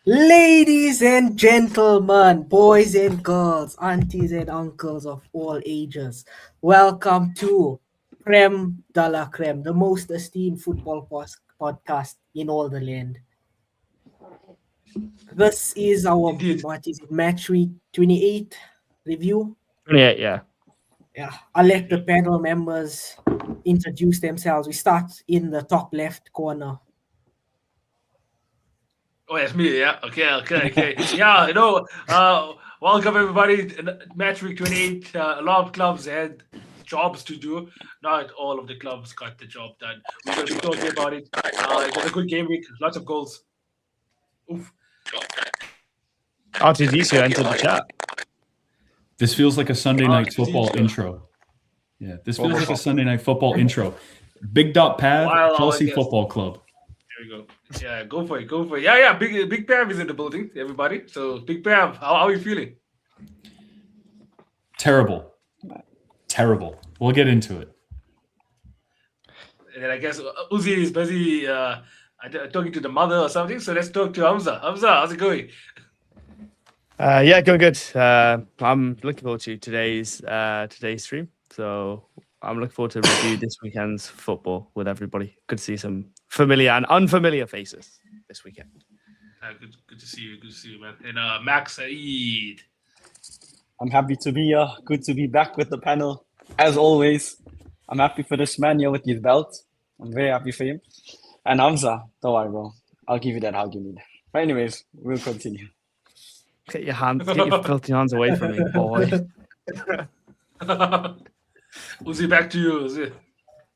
Ladies and gentlemen, boys and girls, aunties and uncles of all ages, welcome to Prem de la Creme, the most esteemed football podcast in all the land. This is our, Indeed. what is it, match week 28 review. Yeah, yeah. Yeah, I'll let the panel members introduce themselves. We start in the top left corner. Oh, it's me. Yeah. Okay. Yeah. Welcome everybody. Match week 28. A lot of clubs had jobs to do. Not all of the clubs got the job done. We're going to be talking about it. It was a good game week. Lots of goals. Oof. RTDC entered the chat. This feels like a Sunday night RTDC. football intro. Yeah, this What feels was like a that? Sunday night football intro. Big Dot While Pav, our Chelsea guest- Football Club. There we go. Yeah, go for it. Yeah. Big Prem is in the building, everybody. So Big Prem, how are you feeling? Terrible. We'll get into it. And then I guess Uzi is busy talking to the mother or something. So let's talk to Hamza. Hamza, how's it going? Yeah, going good. I'm looking forward to today's stream. So I'm looking forward to review this weekend's football with everybody. Good to see some familiar and unfamiliar faces this weekend. Good to see you. Good to see you, man. And Max Saeed. I'm happy to be here. Good to be back with the panel. As always, I'm happy for this man here with his belt. I'm very happy for him. And Hamza, don't worry, bro. I'll give you that hug you need. But anyways, we'll continue. Get your filthy hands away from me, boy. Uzi, back to you. Uzi.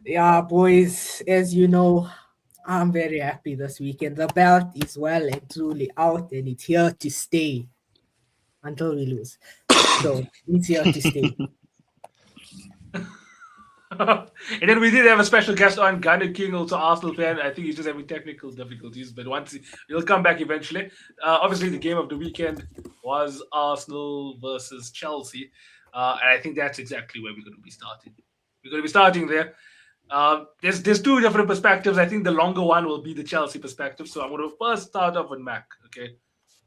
Yeah, boys, as you know, I'm very happy this weekend. The belt is well and truly out and it's here to stay until we lose. So it's here to stay. And then we did have a special guest on, Gunner King, also Arsenal fan. I think he's just having technical difficulties, but he'll come back eventually. Obviously, the game of the weekend was Arsenal versus Chelsea, and I think that's exactly where we're going to be starting. We're going to be starting there. There's two different perspectives. I think the longer one will be the Chelsea perspective. So I'm going to first start off with Mac, okay?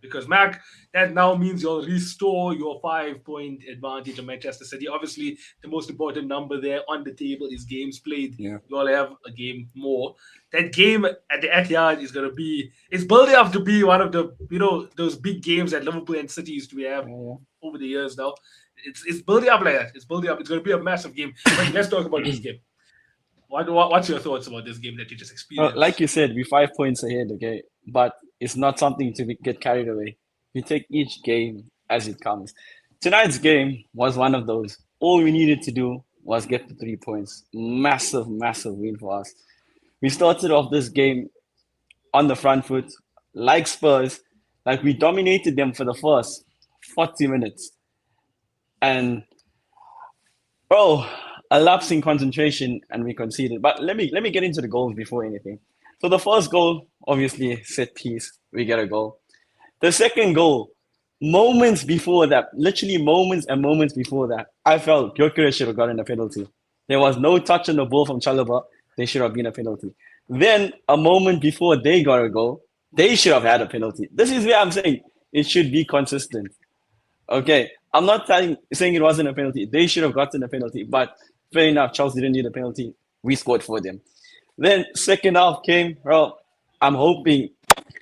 Because Mac, that now means you'll restore your 5-point advantage of Manchester City. Obviously, the most important number there on the table is games played. Yeah. You'll have a game more. That game at the Etihad is going to be, it's building up to be one of the, those big games that Liverpool and City used to have over the years now. It's building up like that. It's building up. It's going to be a massive game. But let's talk about this game. What's your thoughts about this game that you just experienced? Like you said, we're 5 points ahead, okay? But it's not something to get carried away. We take each game as it comes. Tonight's game was one of those. All we needed to do was get the 3 points. Massive win for us. We started off this game on the front foot, like Spurs, like we dominated them for the first 40 minutes. And, bro, a lapse in concentration and we conceded. But let me get into the goals before anything. So the first goal, obviously, set piece. We get a goal. The second goal, moments before that, literally moments and moments before that, I felt Gyökeres should have gotten a penalty. There was no touch on the ball from Chalobah. There should have been a penalty. Then a moment before they got a goal, they should have had a penalty. This is where I'm saying it should be consistent. Okay, I'm not saying it wasn't a penalty. They should have gotten a penalty, but fair enough, Chelsea didn't need a penalty. We scored for them. Then second half came, bro. I'm hoping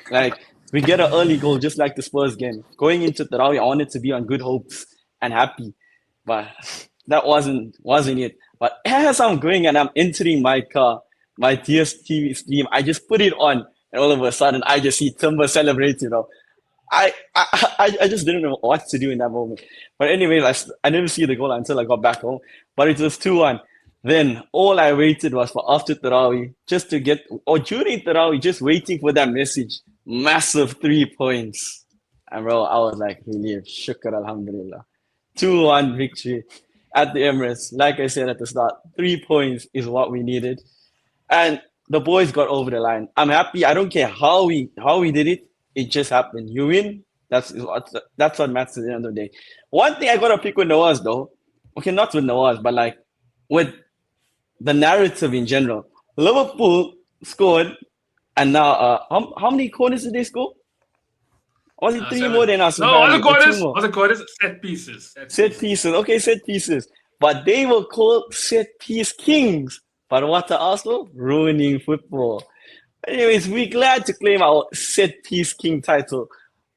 like we get an early goal just like the Spurs game. Going into Tarawih, I wanted to be on good hopes and happy, but that wasn't it. But as I'm going and I'm entering my car, my DSTV stream, I just put it on, and all of a sudden I just see Timber celebrating. I just didn't know what to do in that moment. But anyways, I didn't see the goal until I got back home. But it was 2-1. Then all I waited was for after Tarawih just to get, or during Tarawih, just waiting for that message. Massive 3 points. And bro, I was like, relieved. Shukr, alhamdulillah. 2-1 victory at the Emirates. Like I said at the start, 3 points is what we needed. And the boys got over the line. I'm happy. I don't care how we did it. It just happened. You win. That's what matters at the end of the day. One thing I got to pick with Nawaz though. Okay, not with Nawaz, but like with the narrative in general. Liverpool scored, and now how many corners did they score? Was it three 7. more than us, No, was apparently? it Or two quarters? more? Was it quarters? Set pieces. Set pieces. Okay, set pieces. But they were called set piece kings. But what are Arsenal? Ruining football. Anyways, we're glad to claim our set piece king title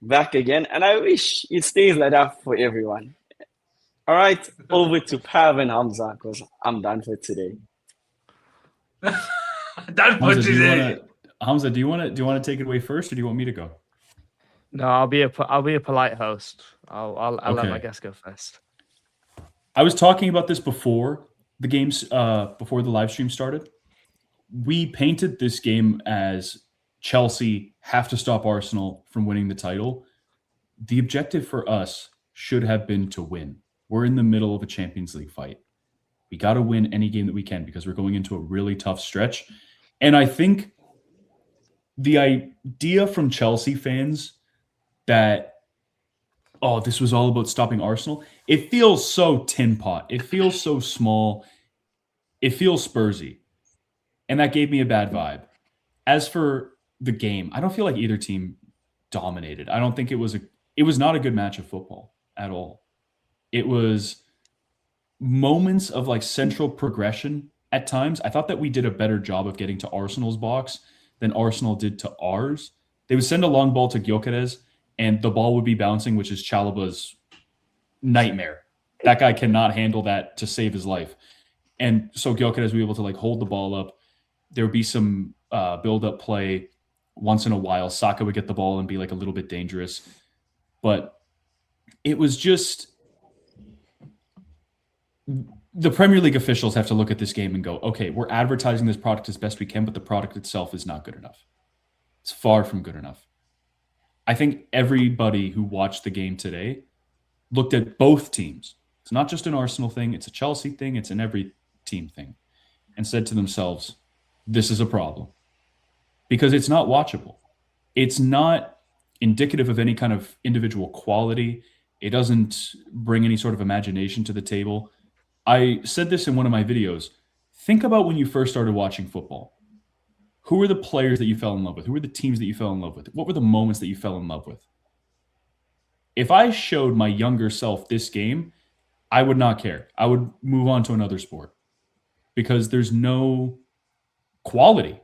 back again. And I wish it stays like that for everyone. All right, over to Pav and Hamza because I'm done for today. That Hamza, punch do is you it. want to? Hamza, do you want to take it away first, or do you want me to go? No, I'll be a polite host. I'll let my Okay. guest go first. I was talking about this before the games, before the live stream started. We painted this game as Chelsea have to stop Arsenal from winning the title. The objective for us should have been to win. We're in the middle of a Champions League fight. We got to win any game that we can because we're going into a really tough stretch. And I think the idea from Chelsea fans that, oh, this was all about stopping Arsenal, it feels so tin pot. It feels so small. It feels Spursy. And that gave me a bad vibe. As for the game, I don't feel like either team dominated. I don't think it was not a good match of football at all. It was moments of like central progression at times. I thought that we did a better job of getting to Arsenal's box than Arsenal did to ours. They would send a long ball to Gyökeres and the ball would be bouncing, which is Chalobah's nightmare. That guy cannot handle that to save his life. And so Gyökeres would be able to like hold the ball up. There would be some build-up play once in a while. Saka would get the ball and be like a little bit dangerous. But it was just the Premier League officials have to look at this game and go, okay, we're advertising this product as best we can, but the product itself is not good enough. It's far from good enough. I think everybody who watched the game today looked at both teams. It's not just an Arsenal thing. It's a Chelsea thing. It's an every team thing. And said to themselves, this is a problem. Because it's not watchable. It's not indicative of any kind of individual quality. It doesn't bring any sort of imagination to the table. I said this in one of my videos. Think about when you first started watching football. Who were the players that you fell in love with? Who were the teams that you fell in love with? What were the moments that you fell in love with? If I showed my younger self this game, I would not care. I would move on to another sport because there's no quality.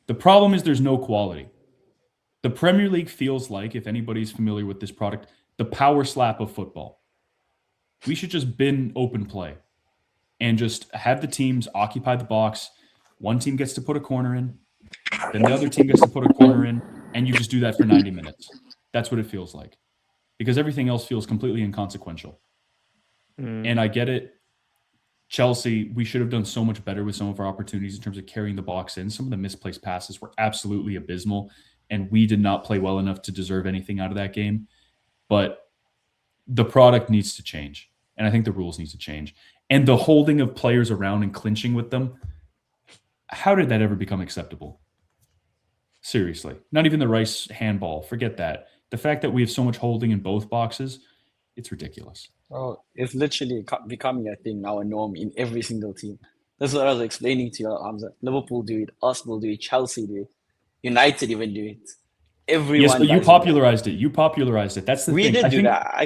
The problem is there's no quality. The Premier League feels like, if anybody's familiar with this product, the power slap of football. We should just bin open play and just have the teams occupy the box. One team gets to put a corner in, then the other team gets to put a corner in, and you just do that for 90 minutes. That's what it feels like. Because everything else feels completely inconsequential. And I get it. Chelsea, we should have done so much better with some of our opportunities in terms of carrying the box in. Some of the misplaced passes were absolutely abysmal, and we did not play well enough to deserve anything out of that game. But the product needs to change, and I think the rules need to change. And the holding of players around and clinching with them, how did that ever become acceptable? Seriously. Not even the Rice handball. Forget that. The fact that we have so much holding in both boxes, it's ridiculous. Oh, it's literally becoming a thing now, a norm in every single team. That's what I was explaining to you, Hamza. Liverpool do it, Arsenal do it, Chelsea do it, United even do it. Everyone. Yes, but you does it. popularized it. You popularized it. That's the We thing. did I do think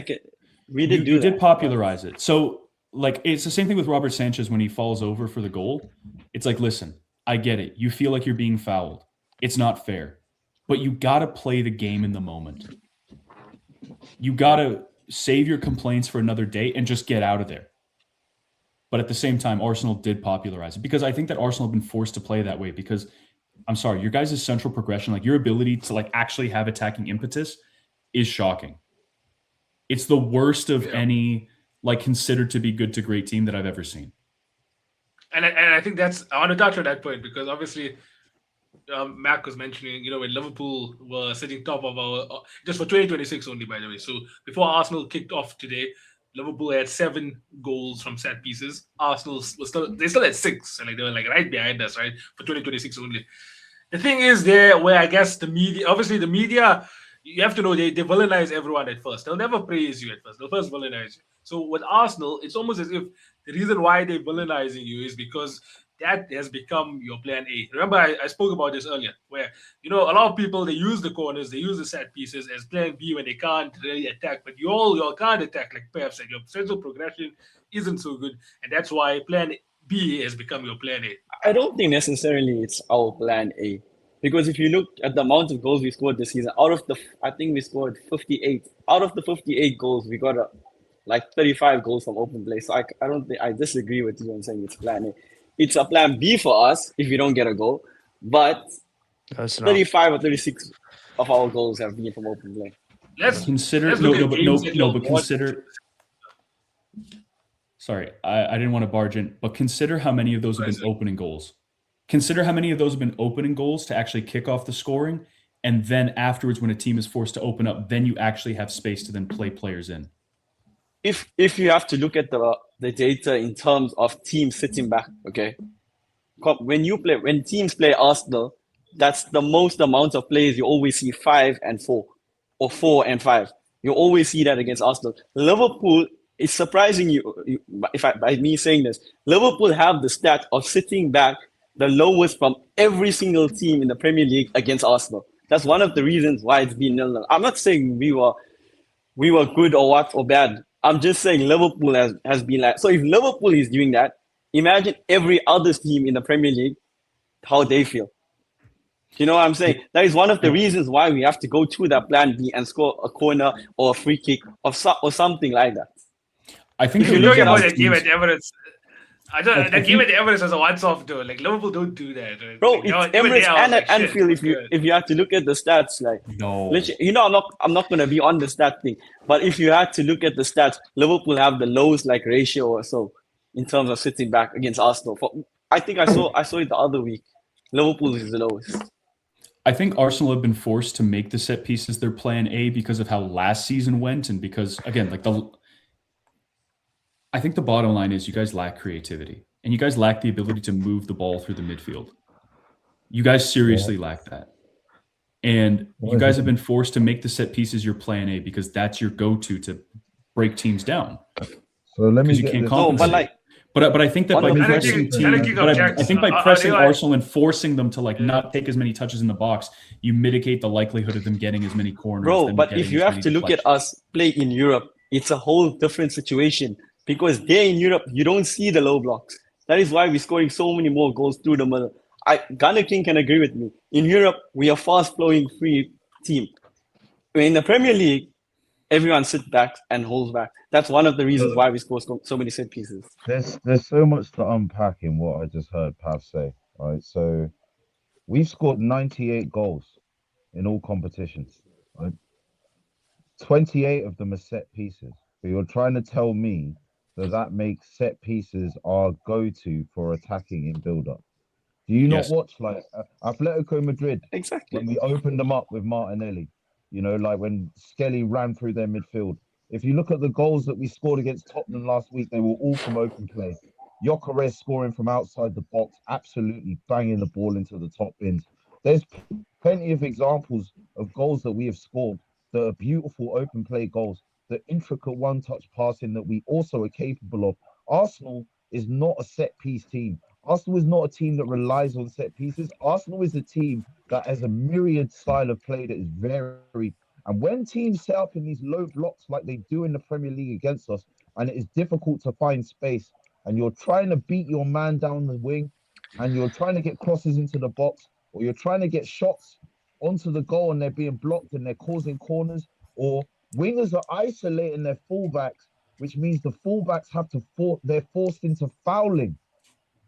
that. We did do you that. did popularize it. So, like, it's the same thing with Robert Sanchez when he falls over for the goal. It's like, listen, I get it. You feel like you're being fouled. It's not fair. But you got to play the game in the moment. You got to save your complaints for another day and just get out of there. But at the same time, Arsenal did popularize it because I think that Arsenal have been forced to play that way because, I'm sorry, your guys' central progression, like your ability to like actually have attacking impetus is shocking. It's the worst of any like considered to be good to great team that I've ever seen. And I think that's, I want to touch on that point because obviously Mac was mentioning, when Liverpool were sitting top of our, just for 2026 only, by the way. So before Arsenal kicked off today, Liverpool had 7 goals from set pieces. Arsenal was still at 6, and they were like right behind us, right, for 2026 only. The thing is there where I guess the media, you have to know they villainize everyone at first. They'll never praise you at first. They'll first villainize you. So with Arsenal, it's almost as if the reason why they're villainizing you is because that has become your plan A. Remember, I spoke about this earlier, where a lot of people they use the corners, they use the set pieces as plan B when they can't really attack. But you all can't attack, like Pep said. Your sense of progression isn't so good, and that's why plan B has become your plan A. I don't think necessarily it's our plan A. Because if you look at the amount of goals we scored this season, I think we scored 58. Out of the 58 goals, we got like 35 goals from open play. So I don't think I disagree with you on saying it's plan A. It's a plan B for us if we don't get a goal, but That's not. 35 or 36 of our goals have been from open play. Let's Consider let's look at games that you'll but watch. consider. Sorry, I didn't want to barge in, but consider how many of those have been opening goals. Consider how many of those have been opening goals to actually kick off the scoring, and then afterwards, when a team is forced to open up, then you actually have space to then play players in. If you have to look at the data in terms of teams sitting back, okay, when teams play Arsenal, that's the most amount of players you always see 5 and 4 or 4 and 5. You always see that against Arsenal. Liverpool, it's surprising by me saying this. Liverpool have the stat of sitting back the lowest from every single team in the Premier League against Arsenal. That's one of the reasons why it's been 0-0. I'm not saying we were good or what or bad. I'm just saying Liverpool has been like, so if Liverpool is doing that, imagine every other team in the Premier League, how they feel. You know what I'm saying? That is one of the reasons why we have to go to that plan B and score a corner or a free kick or something like that. I think If you the look reason about our that game teams- at Emirates, that game at Emirates was a once-off though. Like Liverpool don't do that. Right? Bro, Like, it's even Emirates there, I was and like, at shit, Anfield. good. If you had to look at the stats, like No. literally, I'm not gonna be on the stat thing. But if you had to look at the stats, Liverpool have the lowest like ratio or so in terms of sitting back against Arsenal. I think I saw it the other week. Liverpool is the lowest. I think Arsenal have been forced to make the set pieces their plan A because of how last season went, and because again, I think the bottom line is you guys lack creativity, and you guys lack the ability to move the ball through the midfield. You guys seriously lack that, and you guys have been forced to make the set pieces your plan A because that's your go-to to break teams down. So let me Because you get can't this. compensate. No, but like But I think that by Can I pressing kick- can I teams, kick but off I Jack's? think by Are pressing they like- Arsenal and forcing them to not take as many touches in the box, you mitigate the likelihood of them getting as many corners. bro, them but getting if you as have many to look at deflections. us play in Europe, it's a whole different situation because there in Europe you don't see the low blocks. That is why we're scoring so many more goals through the middle. Ghana King can agree with me. In Europe, we are fast flowing free team. In the Premier League, everyone sits back and holds back. That's one of the reasons why we score so many set pieces. There's so much to unpack in what I just heard Pav say. Right, so we've scored 98 goals in all competitions. Right, 28 of them are set pieces. But you're trying to tell me that makes set pieces our go-to for attacking in build-up. Do you not Yes. watch like Atletico Madrid Exactly. when we opened them up with Martinelli? You know, like when Skelly ran through their midfield. If you look at the goals that we scored against Tottenham last week, they were all from open play. Gyökeres scoring from outside the box, absolutely banging the ball into the top bins. There's plenty of examples of goals that we have scored that are beautiful open play goals, the intricate one-touch passing that we also are capable of. Arsenal is not a set-piece team. Arsenal is not a team that relies on set pieces. Arsenal is a team that has a myriad style of play that is varied. And when teams set up in these low blocks like they do in the Premier League against us, and it is difficult to find space, and you're trying to beat your man down the wing, and you're trying to get crosses into the box, or you're trying to get shots onto the goal and they're being blocked and they're causing corners, or wingers are isolating their fullbacks, which means the fullbacks have to they're forced into fouling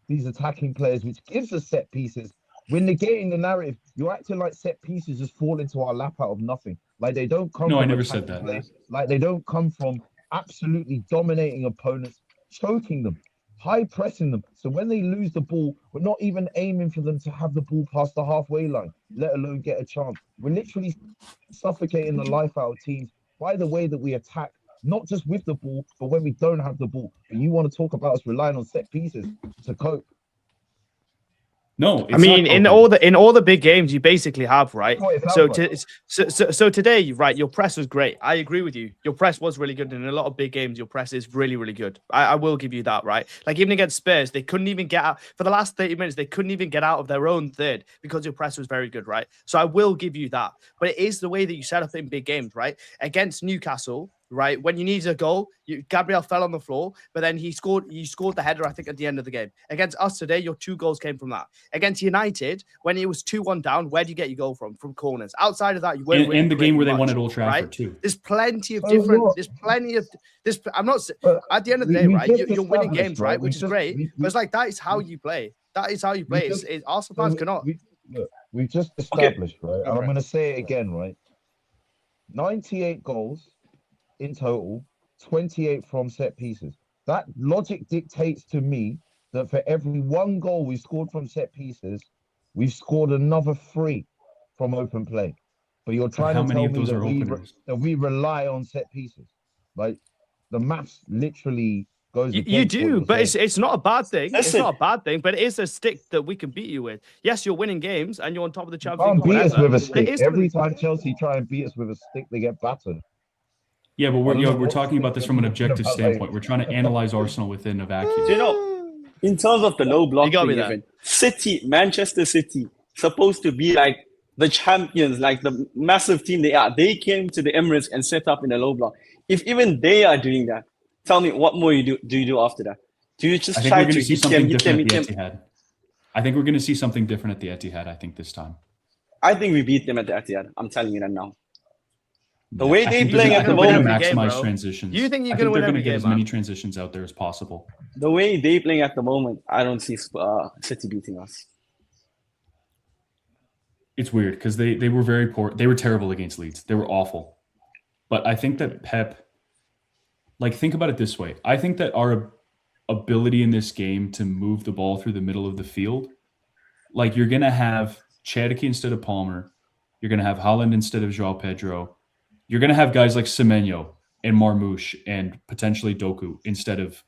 these attacking players, which gives us set pieces. We're negating the narrative. You're acting like set pieces just fall into our lap out of nothing. Like they don't come No, from I never said attacking that. play. Like they don't come from absolutely dominating opponents, choking them, high pressing them. So when they lose the ball, we're not even aiming for them to have the ball past the halfway line, let alone get a chance. We're literally suffocating the life out of teams by the way that we attack, not just with the ball, but when we don't have the ball. But you want to talk about us relying on set pieces to cope. No, I it's mean, not in open. all the big games, you basically have, right. Oh, it So, felt like- so today, right, your press was great. I agree with you. Your press was really good, and in a lot of big games, your press is really, really good. I will give you that, right. Like even against Spurs, they couldn't even get out for the last 30 minutes. They couldn't even get out of their own third because your press was very good, right. So I will give you that. But it is the way that you set up in big games, right. Against Newcastle. Right when you needed a goal, Gabriel fell on the floor, but then he scored. You scored the header, I think, at the end of the game. Against us today, your 2 goals came from that. Against United, when it was 2-1 down, where do you get your goal from? From corners. Outside of that, you weren't. And the game where they much, won at Old Trafford right? too. There's plenty of So different. what? There's plenty of this. I'm not. But At the end of the we- day, we right? just You're winning established, games, right? right? Which is great. But it's like that is how you play. That is how you play. just- It's Arsenal fans cannot. We've just established, right? And I'm going to say it again, right? 98 goals in total, 28 from set pieces. That logic dictates to me that for every 1 goal we scored from set pieces, we've scored another 3 from open play. But you're trying How to many tell of me those that are openers? we rely on set pieces. Like the maths literally goes. You against what do, you're but saying. it's not a bad thing. It's Listen. not a bad thing, but it is a stick that we can beat you with. Yes, you're winning games and you're on top of the You Champions can't League. beat us whatever, with a but it stick. is Every time Chelsea try and beat us with a stick, they get battered. Yeah, but I don't know we're what talking about this from an objective about, standpoint. We're trying to analyze Arsenal within a vacuum. Do you know, in terms of the low block You got me thing, there. even City, Manchester City, supposed to be like the champions, like the massive team they are. They came to the Emirates and set up in a low block. If even they are doing that, tell me what more do you do after that? Do you just I think try we're going to to see hit something them, different hit at them? the Etihad. I think we're going to see something different at the Etihad. I think this time. I think we beat them at the Etihad. I'm telling you that now. The way I they think playing they're at the going to moment, game, maximize bro. transitions. You think you're I gonna think win they're going to every get game, as many man? transitions out there as possible. the way they playing at the moment, I don't see City beating us. It's weird because they were very poor. They were terrible against Leeds. They were awful. But I think that Pep, like, think about it this way. I think that our ability in this game to move the ball through the middle of the field, like you're going to have Chadiki instead of Palmer. You're going to have Haaland instead of João Pedro. You're going to have guys like Semenyo and Marmoush and potentially Doku instead of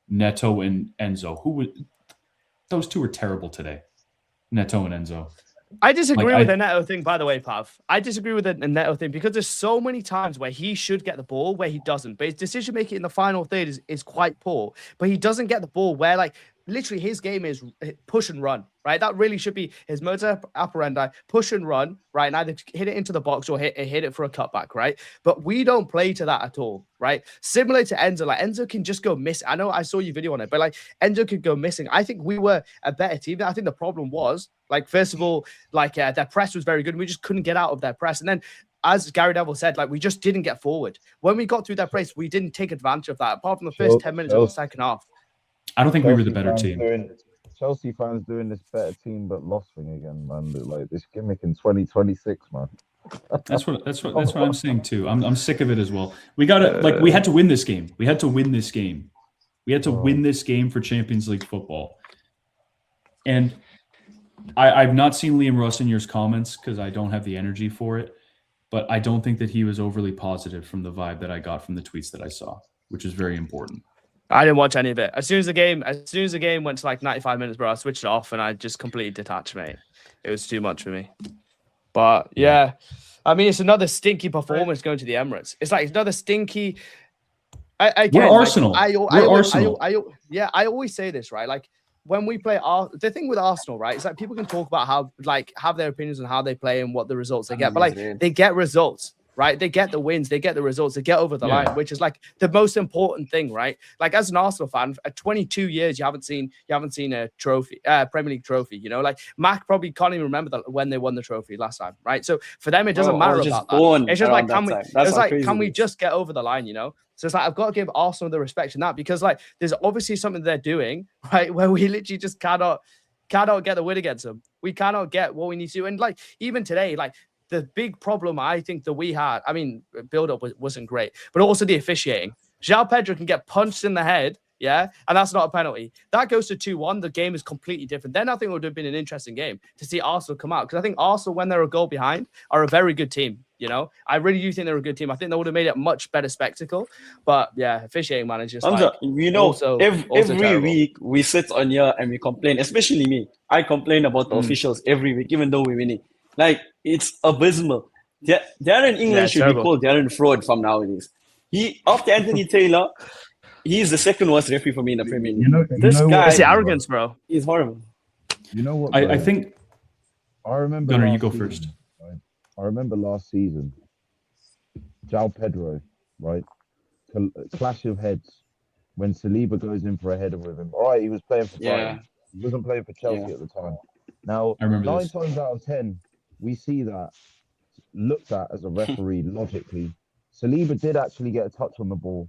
Neto and Enzo. Those two were terrible today. Neto and Enzo. I disagree Like, with the Neto thing, by the way, Pav. I disagree with the Neto thing because there's so many times where he should get the ball where he doesn't. But his decision making in the final third is quite poor. But he doesn't get the ball where, like, literally his game is push and run, right? That really should be his motor operandi, push and run, right? And either hit it into the box or hit it for a cutback, right? But we don't play to that at all, right? Similar to Enzo, like Enzo can just go miss. I know I saw your video on it, but like Enzo could go missing. I think we were a better team. I think the problem was, like, first of all, like their press was very good. And we just couldn't get out of their press. And then, as Gary Neville said, like we just didn't get forward. When we got through their press, we didn't take advantage of that, apart from the first 10 minutes of the second half. I don't think we were the better team. Chelsea fans doing this better team but lost thing again, man. Like this gimmick in 2026, man. That's what I'm saying too. I'm sick of it as well. We had to win this game. We had to win this game. We had to win this game for Champions League football. And I've not seen Liam Rossinior's comments because I don't have the energy for it. But I don't think that he was overly positive from the vibe that I got from the tweets that I saw, which is very important. I didn't watch any of it. As soon as the game went to like 95 minutes, bro, I switched it off and I just completely detached, mate. It was too much for me. But yeah, I mean, it's another stinky performance going to the Emirates. It's like another stinky. We're Arsenal. We're Arsenal. I always say this, right? Like when we play, the thing with Arsenal, right? It's like people can talk about how, like, have their opinions on how they play and what the results they get, but like they get results. Right, they get the wins, they get the results, they get over the line, which is like the most important thing, right? Like as an Arsenal fan, at 22 years, you haven't seen a trophy, Premier League trophy. You know, like Mac probably can't even remember that when they won the trophy last time, right? So for them, it doesn't matter about that. It's just like can we just get over the line? You know, so it's like I've got to give Arsenal the respect in that because like there's obviously something they're doing right where we literally just cannot get the win against them. We cannot get what we need to, and like even today, like. The big problem I think that we had, I mean, build-up wasn't great, but also the officiating. João Pedro can get punched in the head, yeah, and that's not a penalty. That goes to 2-1. The game is completely different. Then I think it would have been an interesting game to see Arsenal come out because I think Arsenal, when they're a goal behind, are a very good team. You know, I really do think they're a good team. I think they would have made it a much better spectacle. But yeah, officiating man is just Hamza, like you know, also every terrible. week we sit on here and we complain, especially me. I complain about the officials every week, even though we're winning. Like, it's abysmal. Darren England it's should terrible. be called Darren Fraud from nowadays. After Anthony Taylor, he's the second worst referee for me in the Premier League. This guy It's the arrogance, bro. is horrible. You know what? I think. I remember. Gunnar, you last go season, first. right? I remember last season, João Pedro, right? Clash of heads when Saliba goes in for a header with him. All right, he was playing for Brighton. He wasn't playing for Chelsea at the time. Now, I remember 9 this. times out of 10, we see that looked at as a referee logically. Saliba did actually get a touch on the ball.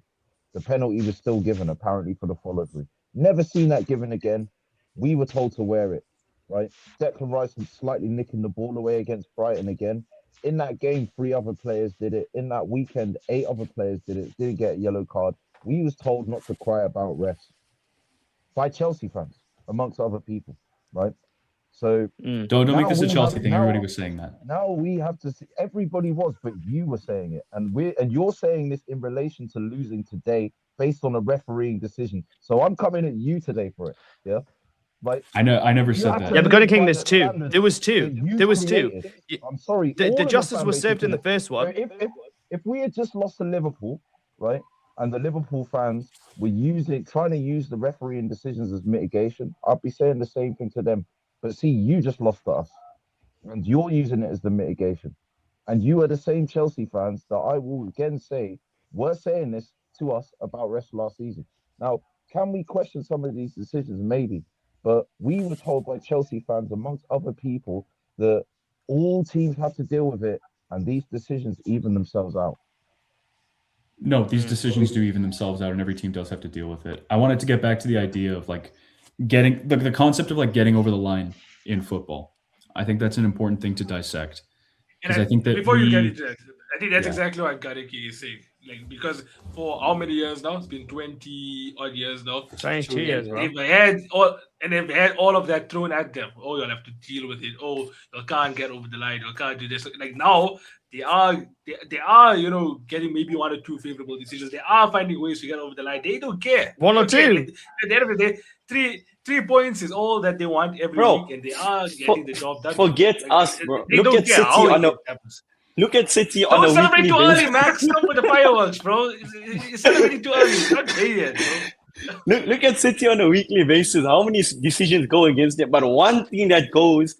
The penalty was still given, apparently, for the follow-through. Never seen that given again. We were told to wear it, right? Declan Rice was slightly nicking the ball away against Brighton again. In that game, 3 other players did it. In that weekend, 8 other players did it. Didn't get a yellow card. We was told not to cry about refs by Chelsea fans, amongst other people, right? So Don't make this a Chelsea thing. Everybody was saying that. now we have to see. Everybody was, but you were saying it, and you're saying this in relation to losing today based on a refereeing decision. So I'm coming at you today for it. Yeah. Like, I know. I never you said have that. to Yeah, but Gunnar live King, by there's the two. standards There was that two. you There was two. created. I'm sorry. The all of justice fan was base served in the created. first one. If we had just lost to Liverpool, right, and the Liverpool fans were trying to use the refereeing decisions as mitigation, I'd be saying the same thing to them. But see, you just lost to us, and you're using it as the mitigation. And you are the same Chelsea fans that I will again say were saying this to us about refs last season. Now, can we question some of these decisions? Maybe. But we were told by Chelsea fans, amongst other people, that all teams have to deal with it, and these decisions even themselves out. No, these decisions do even themselves out, and every team does have to deal with it. I wanted to get back to the idea of like getting the concept of like getting over the line in football. I think that's an important thing to dissect. And I think that before you get we- into that, I think that's Yeah. exactly what Gareki is saying. Like, because for how many years now? It's been 20 odd years now. 22 years, bro. They've had all of that thrown at them. Oh, you'll have to deal with it. Oh, you can't get over the line. You can't do this. Like now, they are, getting maybe 1 or 2 favorable decisions. They are finding ways to get over the line. They don't care. 1 or They don't 2. care. At the end of the day, three points is all that they want every Bro, week, and they are getting the job done. forget Like, us, bro. They Look don't at care City how on it a happens. Look at City on Don't a celebrate weekly too early, basis. Max. Stop with the fireworks, bro. You're celebrating too early. It's not there yet, bro. Look at City on a weekly basis. How many decisions go against them? But one thing that goes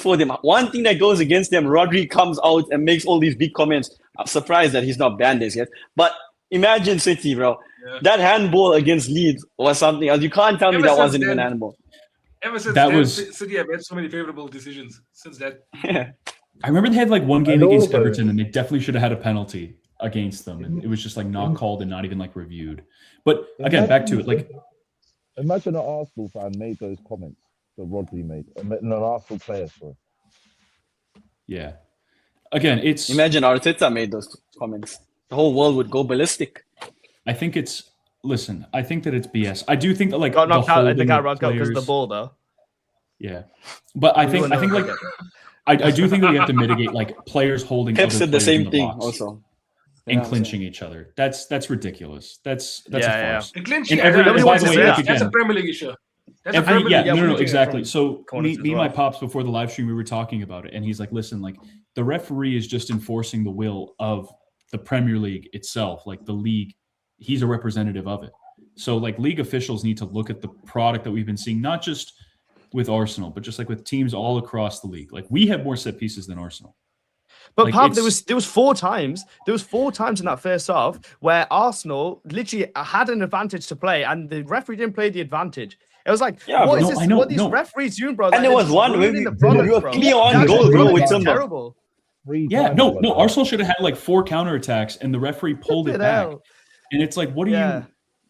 for them. One thing that goes against them. Rodri comes out and makes all these big comments. I'm surprised that he's not banned this yet. But imagine City, bro. Yeah. That handball against Leeds was something else. You can't tell me Ever that since wasn't even then- handball. Ever since That then, was- City have had so many favorable decisions since that. Yeah. I remember they had like one game And against also- Everton, and they definitely should have had a penalty against them, and it was just like not called and not even like reviewed. But again, back to it. Like, Imagine an Arsenal fan made those comments that Rodri made. An Arsenal player, sorry. yeah. Again, it's. Imagine Arteta made those comments. The whole world would go ballistic. I think it's. Listen, I think that it's BS. I do think that like Got knocked out at the holding Carabao Cup because of the players- ball, though. Yeah, but I think like I do think that we have to mitigate like players holding. Pep other said the players same in thing box also. and Yeah. clinching each other. That's ridiculous. That's Yeah, a yeah. farce. The clinching, And nobody by wants the to way, say like, that. That's a again- Premier League issue. That's a Premier Yeah, League we're no, taking it exactly. from So corners me as and my well. pops before the live stream, we were talking about it, and he's like, "Listen, like the referee is just enforcing the will of the Premier League itself, like the league. He's a representative of it. So like league officials need to look at the product that we've been seeing, not just with Arsenal, but just like with teams all across the league. Like we have more set pieces than Arsenal. But Like, Pab, there it's- was 4 times. There was 4 times in that first half where Arsenal literally had an advantage to play, and the referee didn't play the advantage. It was like, Yeah, what bro. is No, this? I know, What are these no. referees doing, bro? And there they're was just one where ruining we the product, were bro. clear on That's goal, just bro, ruining with it. Timber. Terrible. Yeah, no, Times, Arsenal should have had like 4 counterattacks, and the referee pulled it Flipping back. hell. And it's like, what do Yeah.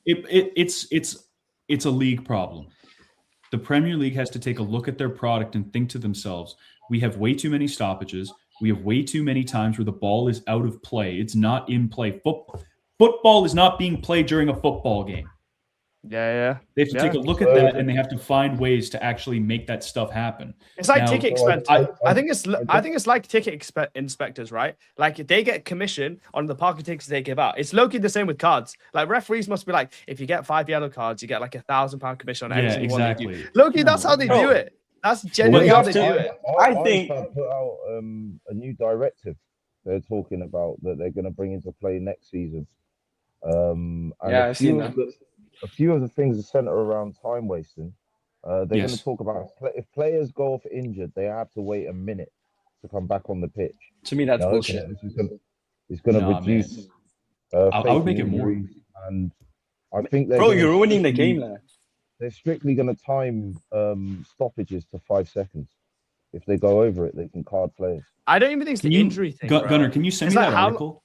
you? It's a league problem. The Premier League has to take a look at their product and think to themselves, we have way too many stoppages. We have way too many times where the ball is out of play. It's not in play. Football is not being played during a football game. Yeah. They have to take a look at that, and they have to find ways to actually make that stuff happen. It's like Now, ticket so inspectors. I I think it's like ticket inspectors, right? Like they get commission on the parking tickets they give out. It's low-key the same with cards. Like referees must be like, if you get 5 yellow cards, you get like £1,000 commission on every Yeah, single one they do. exactly. Low-key, that's how they do it. That's genuinely you how have they to- do it. I think- IFAB put out a new directive they're talking about that they're going to bring into play next season. And Yeah, I've seen that. a few of the things are centered around time wasting. They're going Yes. to talk about if players go off injured, they have to wait a minute to come back on the pitch. To me, that's Now, bullshit. It's going to Nah, reduce. I would make it more. injuries, and I think they're Bro, gonna you're ruining the strictly- game, man. They're strictly going to time stoppages to 5 seconds. If they go over it, they can card players. I don't even think it's Can the you, injury thing. Gunnar, can you send It's me like that how- article?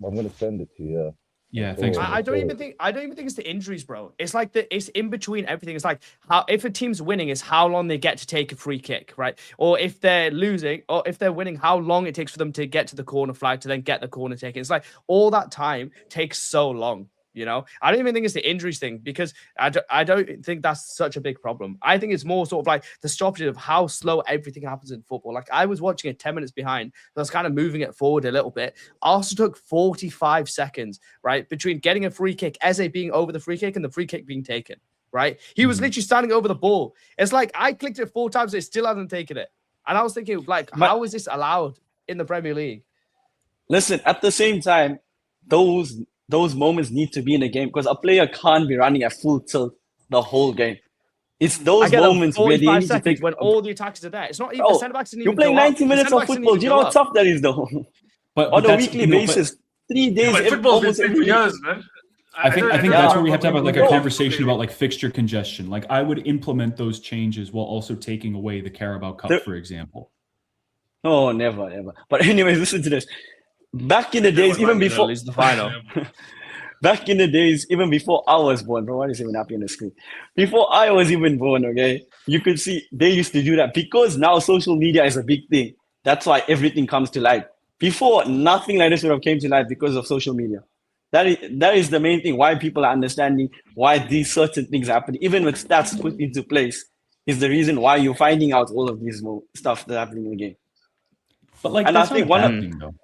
I'm going to send it to you. Yeah, thanks. Oh. man. I don't even think it's the injuries, bro. It's like it's in between everything. It's like how if a team's winning is how long they get to take a free kick, right? Or if they're losing, or if they're winning, how long it takes for them to get to the corner flag to then get the corner taken. It's like all that time takes so long. You know, I don't even think it's the injuries thing because I don't think that's such a big problem. I think it's more sort of like the stoppage of how slow everything happens in football. Like I was watching it 10 minutes behind, so I was kind of moving it forward a little bit. Arsenal took 45 seconds, right, between getting a free kick, Eze being over the free kick, and the free kick being taken, right? He was literally standing over the ball. It's like I clicked it 4 times, it still hasn't taken it. And I was thinking, like, how is this allowed in the Premier League? Listen, at the same time, those moments need to be in a game because a player can't be running at full tilt the whole game. It's I those get moments where they 45 need to seconds take. when all the attackers are there. It's not even Oh, the centre backs didn't You're even playing go up. 90 The minutes of centre-backs didn't football. even Do you know go how up. tough that is, though? But On a that's- weekly no, but basis, 3 days. But football's been almost played every for week. years, man. I think don't that's know where we have to have like a No. conversation about like fixture congestion. Like I would implement those changes while also taking away the Carabao Cup, There- for example. No, never. But anyways, listen to this. Back in the days, even before Lose the final. back in the days, even before I was born, bro, what is even happening on the screen? Before I was even born, okay, you could see they used to do that because now social media is a big thing. That's why everything comes to light. Before, nothing like this would have came to light because of social media. That is the main thing. Why people are understanding why these certain things happen, even with stats put into place, is the reason why you're finding out all of these stuff that's happening in the game. But like And I that's think not a one bad of- thing though.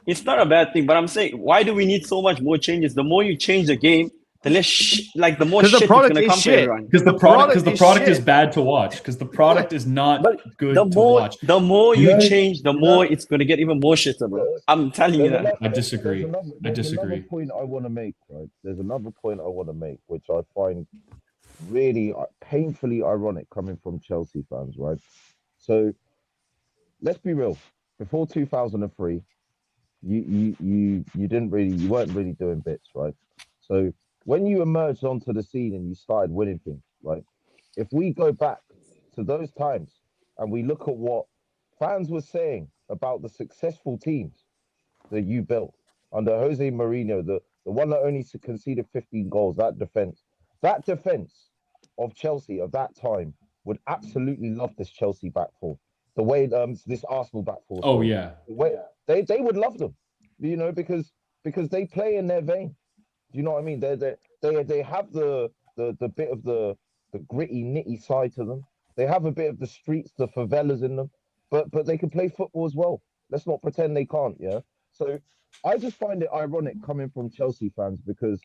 It's not a bad thing, but I'm saying, why do we need so much more changes? The more you change the game, the less the more 'Cause the shit is product going to is come shit. to everyone. Because the product is bad to watch. Because the product is not But good the to more watch. the more you No, change, the more it's going to get even more shitter, bro. I'm telling you that. I disagree. There's another point I want to make, right? There's another point I want to make, which I find really painfully ironic coming from Chelsea fans, right? So let's be real. Before 2003, you weren't really doing bits, right? So when you emerged onto the scene and you started winning things, right? If we go back to those times and we look at what fans were saying about the successful teams that you built under Jose Mourinho, the one that only conceded 15 goals, that defense of Chelsea of that time would absolutely love this Chelsea back four. The way this Arsenal back four. Oh yeah. The way they would love them, you know, because they play in their vein. Do you know what I mean? They have the bit of the gritty, nitty side to them. They have a bit of the streets, the favelas in them, but they can play football as well. Let's not pretend they can't, yeah? So I just find it ironic coming from Chelsea fans because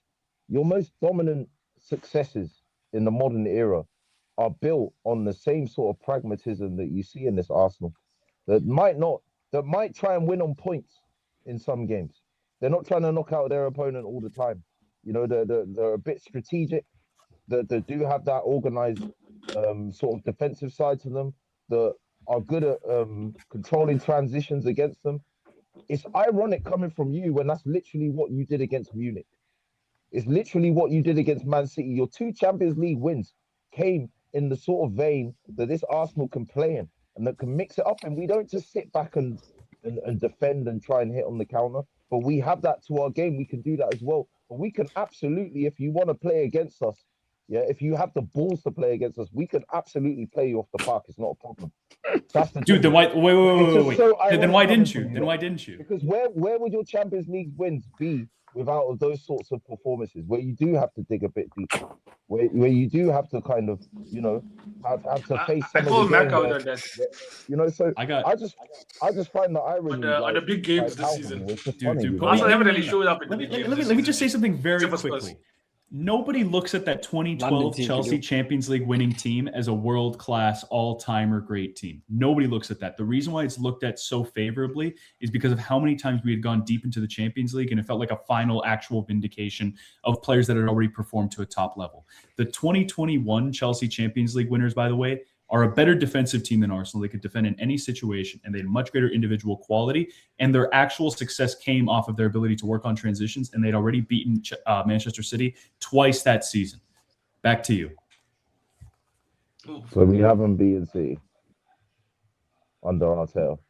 your most dominant successes in the modern era are built on the same sort of pragmatism that you see in this Arsenal that might try and win on points in some games. They're not trying to knock out their opponent all the time. You know, they're a bit strategic. They do have that organized sort of defensive side to them that are good at controlling transitions against them. It's ironic coming from you when that's literally what you did against Munich. It's literally what you did against Man City. Your 2 Champions League wins came in the sort of vein that this Arsenal can play in and that can mix it up. And we don't just sit back and defend and try and hit on the counter, but we have that to our game. We can do that as well. But we can absolutely, if you want to play against us, yeah, if you have the balls to play against us, we can absolutely play you off the park. It's not a problem. That's the Dude, then why? Wait. So Then why ironic didn't coming you? from Then why didn't you? Because where would your Champions League wins be without those sorts of performances where you do have to dig a bit deeper, where you do have to kind of, have to face I some call of the Mac game out where, on that. so I got I just find the irony On the big games this palpable. season. It's just Dude, funny. dude, you put know? me- Arsenal haven't no, really no. showed up in the let me, big let, games me, this let me just season. say something very Except for Spurs. quickly. Nobody looks at that 2012 London team, Chelsea you do. Champions League winning team as a world-class, all-timer great team. Nobody looks at that. The reason why it's looked at so favorably is because of how many times we had gone deep into the Champions League and it felt like a final actual vindication of players that had already performed to a top level. The 2021 Chelsea Champions League winners, by the way, are a better defensive team than Arsenal. They could defend in any situation, and they had much greater individual quality. And their actual success came off of their ability to work on transitions, and they'd already beaten Manchester City twice that season. Back to you. So we haven't beaten City under our tail.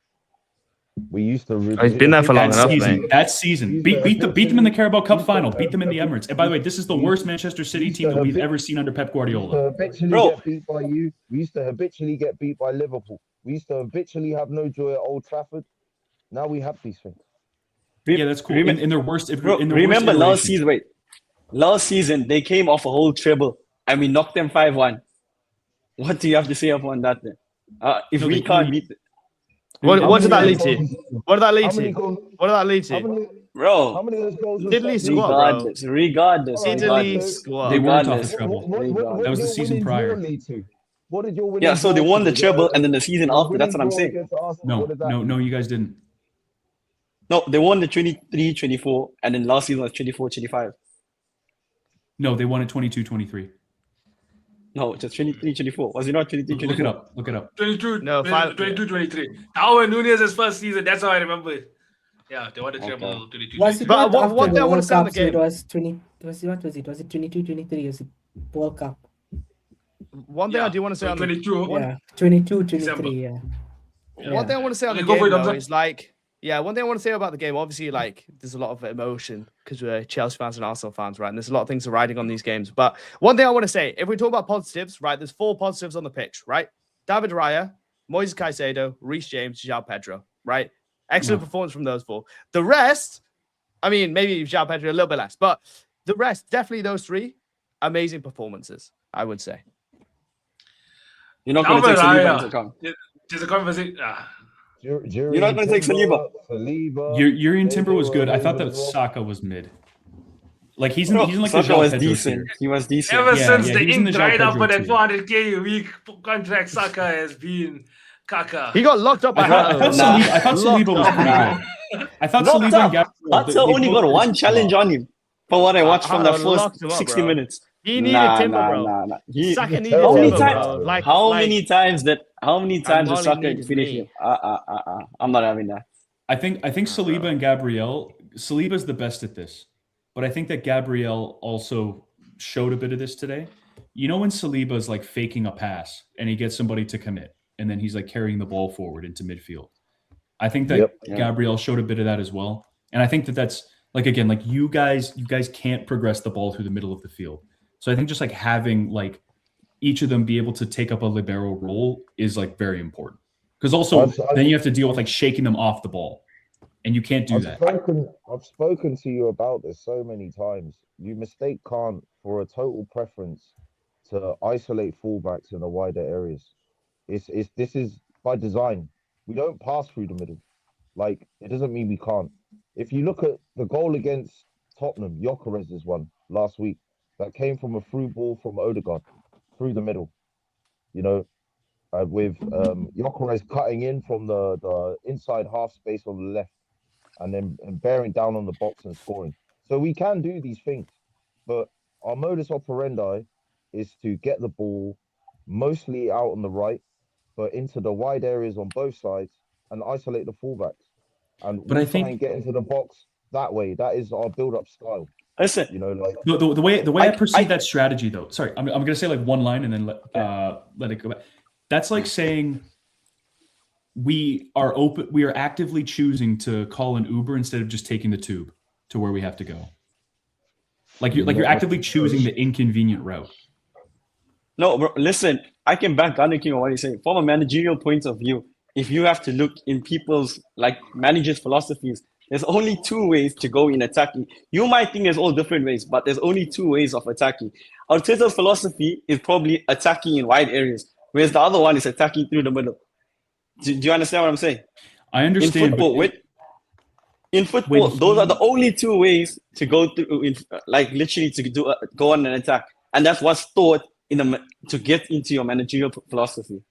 We used to. He's been there for long enough, mate. That season, beat them in the Carabao Cup final, beat them in the Emirates. And by the way, this is the worst Manchester City team that we've ever seen under Pep Guardiola. We used to habitually get beat by you. We used to habitually get beat by Liverpool. We used to habitually have no joy at Old Trafford. Now we have these things. Yeah, that's cool. In their worst, remember last season? Wait, last season they came off a whole treble and we knocked them 5-1. What do you have to say upon that? Then? If we can't beat them. What did that lead to? What did that lead to? What did that lead to? Bro, how many of those goals? Diddly squad, bro. Regardless. Diddly squad. They weren't off the Regardless. treble. That was the season prior. What did your winning Yeah, so they draw won the to? treble and then the season Your after. That's what winning I'm draw saying. against Arsenal, what did that No, you guys didn't. No, they won the 23-24 and then last season was 24-25. No, they won it 22-23. No, just 23-24. Was it not 23-24? Look it up. 22-23. Darwin Nunez's first season. That's how I remember it. Yeah, they won the treble 22. Was it But not what after day I the wanna World say on the Cup? So it game? was 20. Was it 22-23? Was it World Cup? One thing I do want to say on the 22. Yeah, 22-23. December. Yeah. one thing I want to say on the Go for game it, though, Hamza. is like, one thing I want to say about the game, obviously, like, there's a lot of emotion because we're Chelsea fans and Arsenal fans, right? And there's a lot of things riding on these games. But one thing I want to say, if we talk about positives, right, there's 4 positives on the pitch, right? David Raya, Moises Caicedo, Reece James, João Pedro, right? Excellent performance from those 4. The rest, I mean, maybe João Pedro a little bit less, but the rest, definitely those 3, amazing performances, I would say. You're not going to take Saliba into account. There's a conversation. You're not going to take Saliba. Yurian Timber was good. I thought that Saka was mid. Like he's in like the Saka João was Pedro decent. tier. He was decent. Ever Yeah, since yeah, the he's in ink the dried João up on that Pedro 400k a week contract, Saka has been Kaka. He got locked up by I thought Saliba was pretty Nah. good. I thought Locked Saliba up. and Gabriel. Hatta only got one challenge on him for what I watched from the locked him first up, 60 bro. minutes. He needed Timber, bro. Nah. He, Saka needed how many Timber, times? bro. Like, How many times did Molly Saka needed finish me. him? I'm not having that. I think Saliba and Gabriel. Saliba's the best at this, but I think that Gabriel also showed a bit of this today. You know when Saliba's like faking a pass and he gets somebody to commit, and then he's like carrying the ball forward into midfield. I think that Gabriel showed a bit of that as well, and I think that that's like again like you guys can't progress the ball through the middle of the field. So I think just like having like each of them be able to take up a libero role is like very important. Because also then you have to deal with like shaking them off the ball, and you can't do that. I've spoken to you about this so many times. You mistake Kant for a total preference to isolate fullbacks in the wider areas. This is by design. We don't pass through the middle. Like it doesn't mean we can't. If you look at the goal against Tottenham, Gyökeres's one last week, that came from a through ball from Odegaard through the middle. You know, with Gyökeres cutting in from the inside half space on the left, and then bearing down on the box and scoring. So we can do these things, but our modus operandi is to get the ball mostly out on the right, but into the wide areas on both sides and isolate the fullbacks. And But I think try and get into the box that way. That is our build-up style. Listen, You know, like the way I perceive that strategy though. Sorry, I'm gonna say like one line and then let it go back. That's like saying we are actively choosing to call an Uber instead of just taking the tube to where we have to go. Like you're actively choosing the inconvenient route. no, bro, listen, I can back Gunner King on what he's saying. From a managerial point of view, if you have to look in people's like managers' philosophies, There's only two ways to go in attacking. You might think there's all different ways, but there's only two ways of attacking. Arteta's philosophy is probably attacking in wide areas, whereas the other one is attacking through the middle. Do you understand what I'm saying? I understand. In football, those are the only two ways to go through, literally to go on an attack, and that's what's taught to get into your managerial philosophy.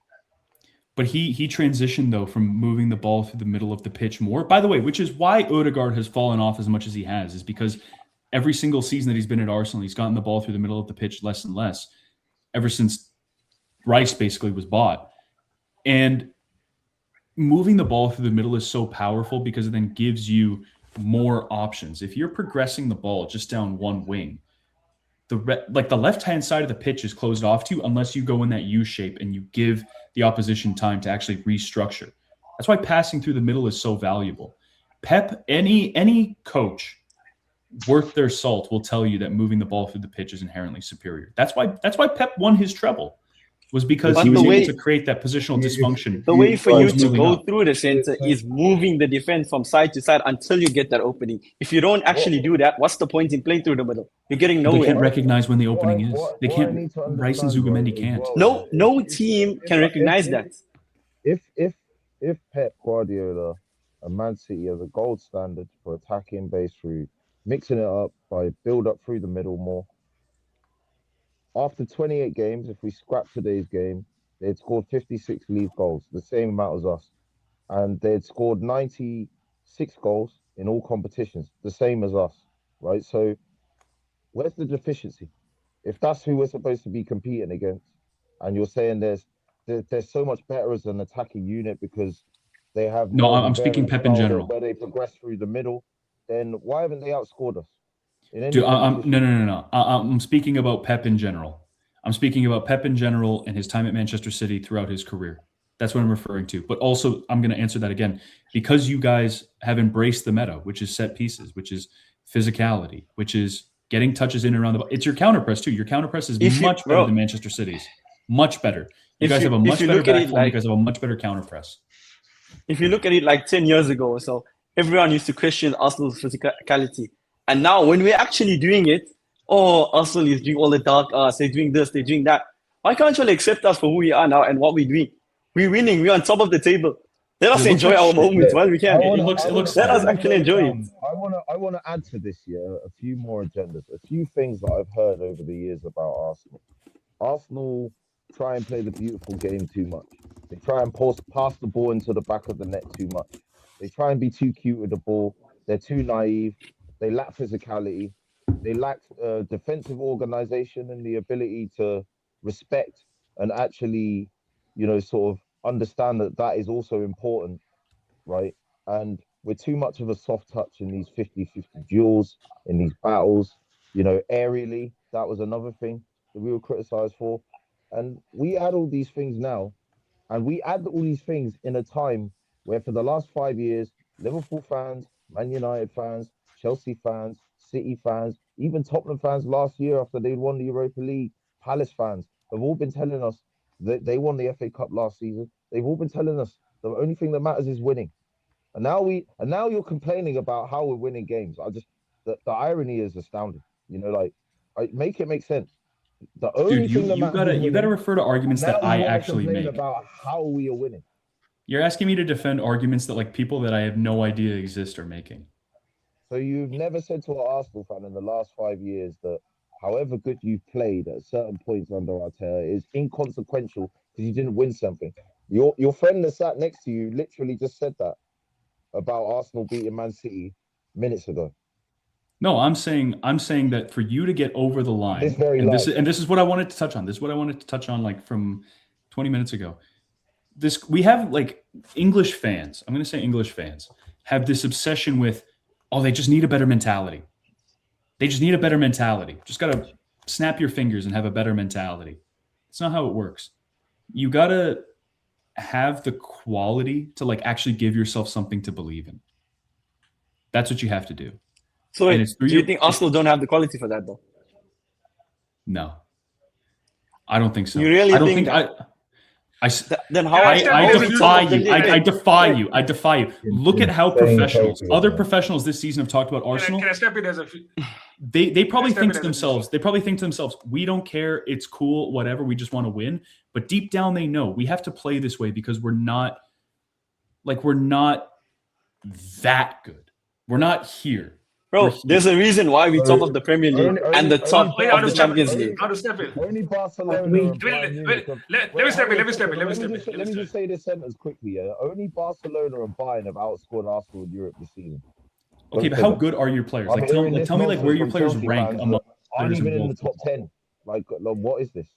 But he transitioned, though, from moving the ball through the middle of the pitch more. By the way, which is why Odegaard has fallen off as much as he has, is because every single season that he's been at Arsenal, he's gotten the ball through the middle of the pitch less and less, ever since Rice basically was bought. And moving the ball through the middle is so powerful because it then gives you more options. If you're progressing the ball just down one wing, the left-hand side of the pitch is closed off to you unless you go in that U shape and you give the opposition time to actually restructure. That's why passing through the middle is so valuable. Pep, any coach worth their salt will tell you that moving the ball through the pitch is inherently superior. That's why Pep won his treble, was because he was able to create that positional dysfunction. The way for you to go through the center is moving the defense from side to side until you get that opening. If you don't actually do that, what's the point in playing through the middle? You're getting nowhere. They can't recognize when the opening is. They can't. Rice and Zugamendi can't. No team can recognize that. If Pep Guardiola and Man City are the gold standard for attacking based through mixing it up by build up through the middle more. After 28 games, if we scrap today's game, they'd scored 56 league goals, the same amount as us. And they'd scored 96 goals in all competitions, the same as us, right? So where's the deficiency? If that's who we're supposed to be competing against, and you're saying they're so much better as an attacking unit because they have... No, I'm speaking Pep in general. Where they progress through the middle, then why haven't they outscored us? No. I'm speaking about Pep in general. I'm speaking about Pep in general and his time at Manchester City throughout his career. That's what I'm referring to. But also, I'm going to answer that again. Because you guys have embraced the meta, which is set pieces, which is physicality, which is getting touches in and around the ball. It's your counterpress, too. Your counterpress is much better than Manchester City's. Much better. You guys have a much better back four. You guys have a much better counterpress. If you look at it like 10 years ago or so, everyone used to question Arsenal's physicality. And now when we're actually doing it, Arsenal is doing all the dark arts, they're doing this, they're doing that. Why can't you accept us for who we are now and what we're doing? We're winning, we're on top of the table. Let us enjoy our moments while we can. Let us actually enjoy it. I want to add to this year a few more agendas, a few things that I've heard over the years about Arsenal. Arsenal try and play the beautiful game too much. They try and pass the ball into the back of the net too much. They try and be too cute with the ball. They're too naive. They lack physicality. They lack defensive organization and the ability to respect and actually, sort of understand that is also important, right? And we're too much of a soft touch in these 50-50 duels, in these battles. Aerially, that was another thing that we were criticized for. And we add all these things now, and we add all these things in a time where for the last 5 years, Liverpool fans, Man United fans, Chelsea fans, City fans, even Tottenham fans last year after they'd won the Europa League, Palace fans have all been telling us that they won the FA Cup last season. They've all been telling us the only thing that matters is winning. And now you're complaining about how we're winning games. The irony is astounding. Make it make sense. The only thing that matters you gotta refer to arguments that I actually make about how we are winning. You're asking me to defend arguments that people that I have no idea exist are making. So you've never said to an Arsenal fan in the last 5 years that however good you've played at certain points under Arteta is inconsequential because you didn't win something. Your friend that sat next to you literally just said that about Arsenal beating Man City minutes ago. No, I'm saying that for you to get over the line, this is what I wanted to touch on. This is what I wanted to touch on from 20 minutes ago. We have English fans. I'm going to say English fans have this obsession with, they just need a better mentality. They just need a better mentality. Just got to snap your fingers and have a better mentality. It's not how it works. You got to have the quality to actually give yourself something to believe in. That's what you have to do. So do you think Arsenal don't have the quality for that though? No. I don't think so. You really think Then how? I defy you. I Can defy you. I defy you. Look at how Insane professionals, trophy, other man. professionals this season have talked about Arsenal. I step in as a They probably step think in to as a themselves, we don't care, it's cool, whatever, we just want to win. But deep down they know we have to play this way because we're not that good. We're not here. Bro, there's a reason why we top of the Premier League and the top Wait, of the Champions League. How to step in? Only Barcelona Wait, and Bayern Munich. Let me step in. Let me step in. Let me just say this sentence quickly. Yeah? Only Barcelona and Bayern have outscored Arsenal in Europe this season. Okay, but how good are your players? Like, tell me, like where your players rank among aren't players even in the world top 10. Like, what is this?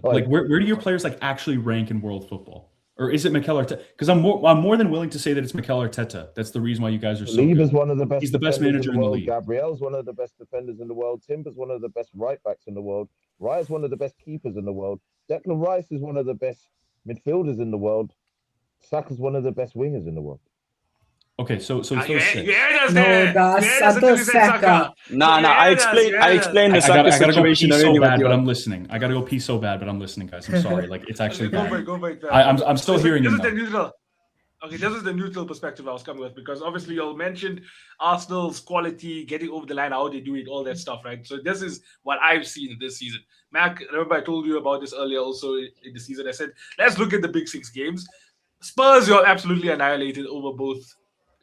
like where do your players like actually rank in world football? Or is it Mikel Arteta? Because I'm more than willing to say that it's Mikel Arteta. That's the reason why you guys are so Lieber's good. one of the best. He's the best defenders manager in in the the world. league. Gabriel's one of the best defenders in the world. Timber's one of the best right backs in the world. Raya's one of the best keepers in the world. Declan Rice is one of the best midfielders in the world. Saka's one of the best wingers in the world. Okay, so it's those You six. heard us No, there. that's You heard us until you said Saka. Saka. Nah, You I heard us, explained you I heard us. explained the I Saka gotta go situation pee so already with bad, you. but I'm listening. I gotta go pee so bad, but I'm listening, guys. I'm sorry. Like it's actually Go for bad. it. Go for it. I'm still hearing this him is the now. neutral. Okay, this is the neutral perspective I was coming with because obviously you all mentioned Arsenal's quality, getting over the line, how they do it, all that stuff, right? So this is what I've seen this season. Mac, remember I told you about this earlier also in the season. I said, let's look at the big six games. Spurs, you're absolutely annihilated over both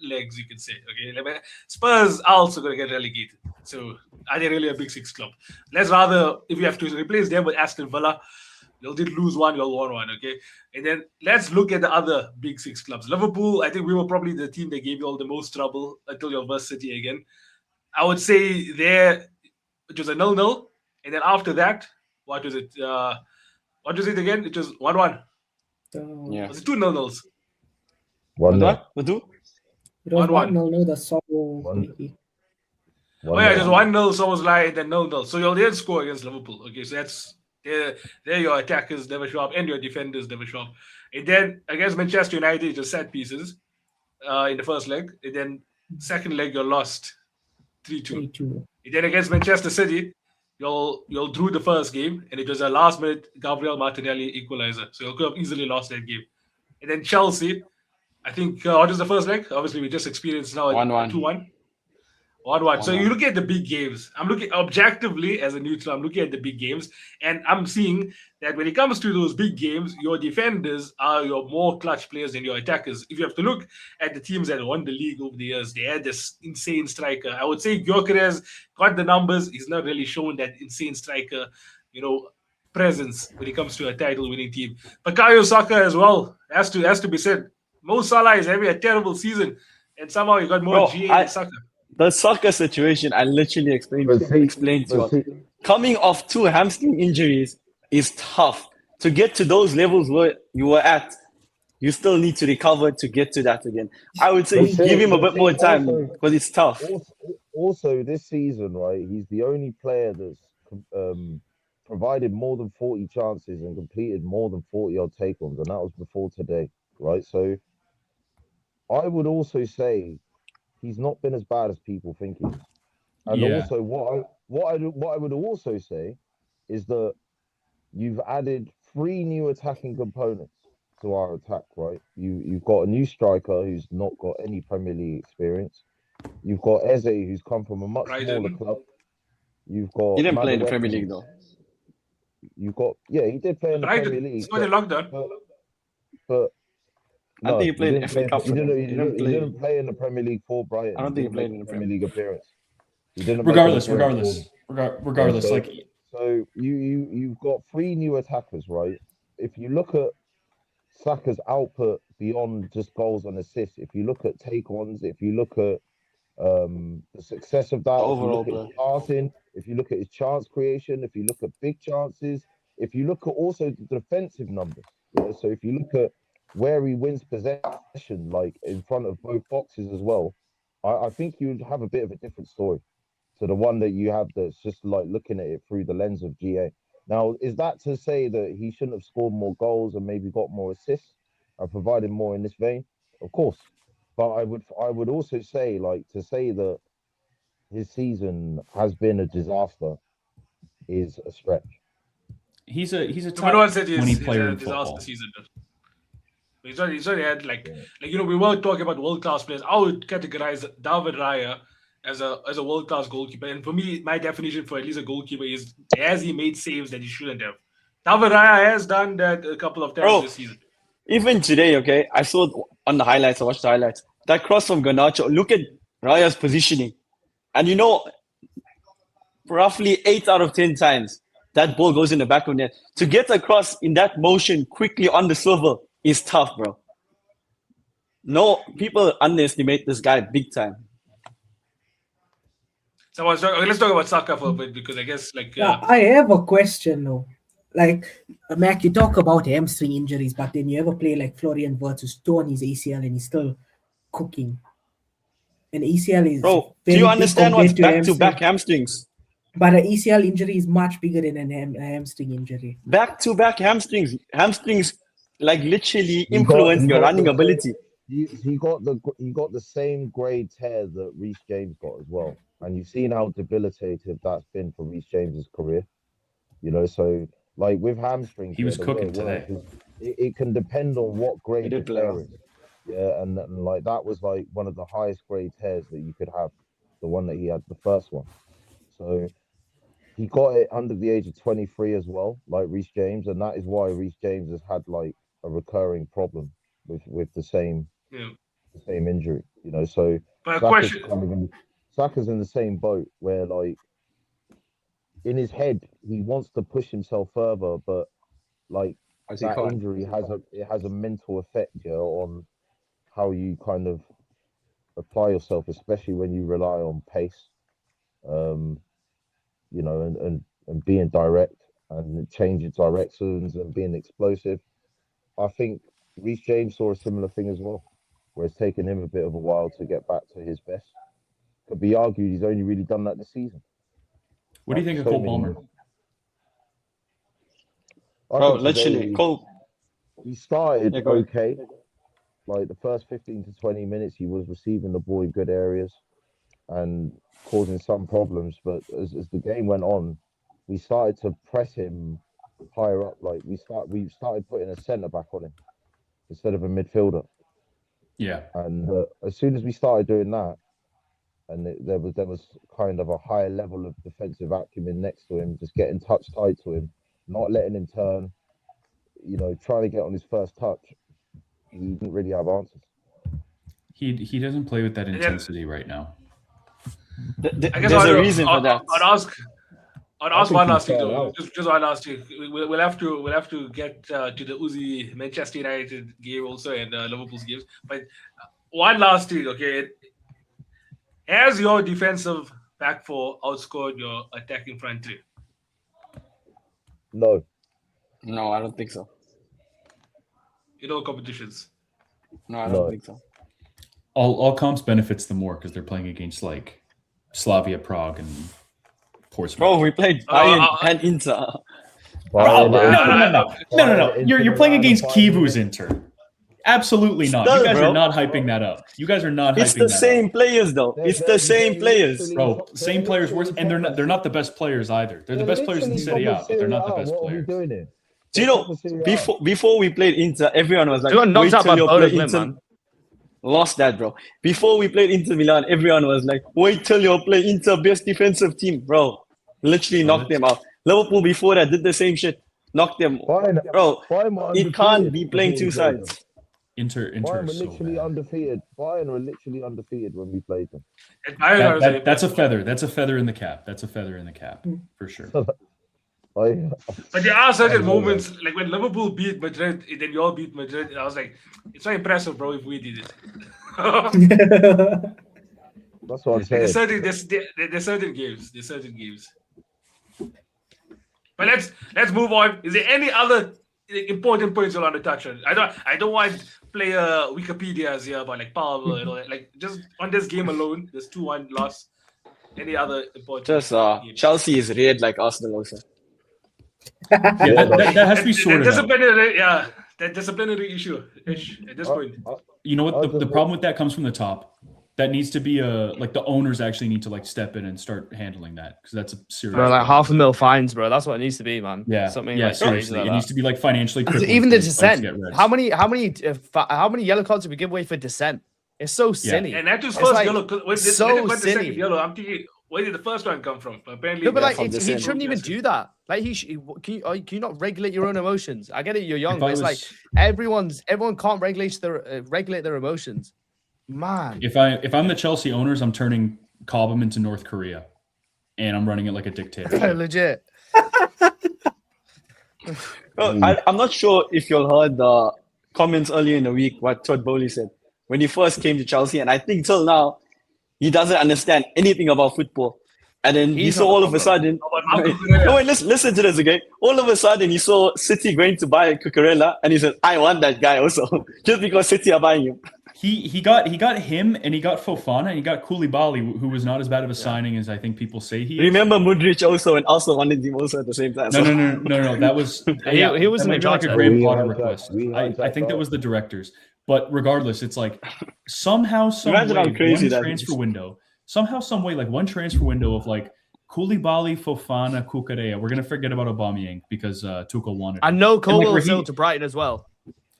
legs, you could say. Okay, Spurs are also going to get relegated. So are they really a big six club? Let's rather, if you have to replace them with Aston Villa, you'll did lose one, you'll won one, okay? And then let's look at the other big six clubs. Liverpool, I think we were probably the team that gave you all the most trouble until your verse City again. I would say there it was a 0-0. And then after that, what was it? What was it again? It was 1-1. Yeah. Was it 2 0-0s? What? It was 1-1. 1-0, the Saul. Oh yeah, just 1-0, so was like then 0-0. So you'll then score against Liverpool. Okay, so that's there your attackers never show up and your defenders never show up. And then against Manchester United, just set pieces in the first leg. And then second leg, you're lost 3-2. 3-2. And then against Manchester City, you'll drew the first game, and it was a last minute Gabriel Martinelli equalizer. So you could have easily lost that game. And then Chelsea, I think what was the first leg? Obviously, we just experienced now 1-1. 2-1. 1-1. So you look at the big games. I'm looking objectively as a neutral. I'm looking at the big games, and I'm seeing that when it comes to those big games, your defenders are your more clutch players than your attackers. If you have to look at the teams that won the league over the years, they had this insane striker. I would say Gyökeres got the numbers. He's not really shown that insane striker, presence when it comes to a title-winning team. Bukayo Saka as well has to be said. Mo Salah is having a terrible season, and somehow he got more GA than Saka. The soccer situation, I literally explained to you. Coming off 2 hamstring injuries is tough. To get to those levels where you were at, you still need to recover to get to that again. I would say give him a bit more time because it's tough. Also, this season, right, he's the only player that's provided more than 40 chances and completed more than 40-odd take-ons, and that was before today, right? So I would also say he's not been as bad as people think he is. And also, what I would also say is that you've added 3 new attacking components to our attack, right? You've got a new striker who's not got any Premier League experience. You've got Eze, who's come from a much smaller club. You've got He didn't play in the Premier League though. You've got he did play in the Premier League. It's got a lockdown. But I think he played in the FA Cup. He didn't play in the Premier League for Brighton. I don't think he played in the Premier League appearance. He didn't. Regardless, so, like so you've got 3 new attackers, right? If you look at Saka's output beyond just goals and assists, if you look at take-ons, if you look at the success of that, overall, if you look at his passing, if you look at his chance creation, if you look at big chances, if you look at also the defensive numbers. Yeah? So if you look at where he wins possession, like in front of both boxes as well, I think you'd have a bit of a different story to the one that you have that's just like looking at it through the lens of GA. Now, is that to say that he shouldn't have scored more goals and maybe got more assists and provided more in this vein? Of course. But I would also say, like, to say that his season has been a disaster is a stretch. He's a No top one said 20 he's player a in disaster football. season. He's already had we weren't talking about world class players. I would categorize David Raya as a world class goalkeeper. And for me, my definition for at least a goalkeeper is has he made saves that he shouldn't have. David Raya has done that a couple of times Bro. this season. Even today, okay, I saw on the highlights. I watched the highlights. That cross from Garnacho. Look at Raya's positioning, and roughly 8 out of 10 times that ball goes in the back of net. To get across in that motion quickly on the swivel is tough, bro. No, people underestimate this guy big time. So let's talk about Saka for a bit because I guess I have a question though. Like, Mac, you talk about hamstring injuries, but then you ever play like Florian Wirtz who's torn his ACL and he's still cooking. And ACL is Bro, do very you big understand what's compared to back-to-back hamstring. hamstrings? But an ACL injury is much bigger than a hamstring injury. Back-to-back hamstrings. Hamstrings like literally He influence your got running the- ability. He got the same grade tear that Reece James got as well, and you've seen how debilitating that's been for Reece James's career. So like with hamstrings, He was the way cooking it today. works is it can depend on what grade He the did play tear well. is. Yeah, and like that was like one of the highest grade tears that you could have, the one that he had, the first one. So he got it under the age of 23 as well, like Reece James, and that is why Reece James has had like a recurring problem with the same injury. So But a Saka's question. Saka's in the same boat where like in his head he wants to push himself further, but like that injury has a mental effect on how you kind of apply yourself, especially when you rely on pace, and being direct and changing directions and being explosive. I think Reece James saw a similar thing as well, where it's taken him a bit of a while to get back to his best. Could be argued he's only really done that this season. What do you think of Cole Palmer? Bro, literally, Cole. He started Yeah, go ahead. okay. Like the first 15 to 20 minutes, he was receiving the ball in good areas and causing some problems. But as the game went on, we started to press him higher up. Like we started putting a centre back on him instead of a midfielder. Yeah. And as soon as we started doing that, and there was kind of a higher level of defensive acumen next to him, just getting touch tight to him, not letting him turn, trying to get on his first touch. He didn't really have answers. He doesn't play with that intensity right now. I guess There's a reason for that. I'd ask one last thing fell though. out. Just one last thing. We'll have to get to the Uzi Manchester United game also and Liverpool's games. But one last thing, okay? Has your defensive back four outscored your attacking front three? No. No, I don't think so. In all competitions. No, I don't think so. All comps benefits them more because they're playing against like Slavia Prague and Portsmouth. Bro, we played Bayern and Inter. No. You're playing against Kivu's Inter. Absolutely not. Still, you guys bro. are not hyping that up. You guys are not It's hyping the that same up. players, though. It's the same players. Bro, same players worse, and they're not the best players either. They're the best players in Serie A, but they're not the best What are we players. doing here? Do you know, before we played Inter, everyone was like, You got knocked wait out till by you Bodo play Glimt, Inter. man. Lost that, bro. Before we played Inter Milan, everyone was like, wait till you play Inter, best defensive team. Bro, literally knocked them out. Liverpool before that did the same shit. Knocked them. Bro, it can't be playing two sides. Inter Bayern were is so literally bad. undefeated. Bayern were literally undefeated when we played them. That's a feather. That's a feather in the cap. That's a feather in the cap for sure. But there are certain moments, like when Liverpool beat Madrid, then you all beat Madrid, and I was like, it's not impressive, bro, if we did it. That's what I'm saying. There's certain games. There's certain games. But let's move on. Is there any other important points you want to touch on? I don't want player Wikipedia's here about like Power and all that. Like just on this game alone, there's 2-1 loss. Any other important? Just games? Chelsea is red like Arsenal also. Yeah, that has to be sorted out. That disciplinary issue at this point. You know what? The problem with that comes from the top. that needs to be like the owners actually need to like step in and start handling that because that's a serious. Bro, like problem. $500,000 fines, bro. That's what it needs to be, man. Yeah, Something yeah, like seriously, like it needs to be like financially. Even the crippling for these players to dissent. get reds. How many yellow cards did we give away for dissent? It's so silly. And that's his It's first like yellow. When so they got the silly. second yellow, I'm thinking, where did the first one come from? Apparently, No, but like from he dissent. shouldn't even do that. Like can you not regulate your own emotions? I get it, you're young, If but I it's like was- everyone can't regulate their emotions. Man, If I'm the Chelsea owners, I'm turning Cobham into North Korea, and I'm running it like a dictator. legit. I'm not sure if you all heard the comments earlier in the week what Todd Bowley said when he first came to Chelsea, and I think till now he doesn't understand anything about football. And then he He's saw not all the of a sudden. Uncle No, wait, listen to this, okay? All of a sudden, he saw City going to buy Cucurella, and he said, "I want that guy also," just because City are buying him. He got him, and he got Fofana, and he got Koulibaly, who was not as bad of a signing as I think people say he is. Remember Mudryk also, and also wanted him also at the same time. No. That was He wasn't that in might be like charge a of Graham that. Potter We hijacked- request. we I hijacked think that that. was the directors. But regardless, it's like somehow, some Imagine way, how crazy one that transfer is. window, like one transfer window of like Koulibaly, Fofana, Cucurella. We're gonna forget about Aubameyang because Tuchel wanted. I him. know And, like, Colwell Raheem- sailed to Brighton as well.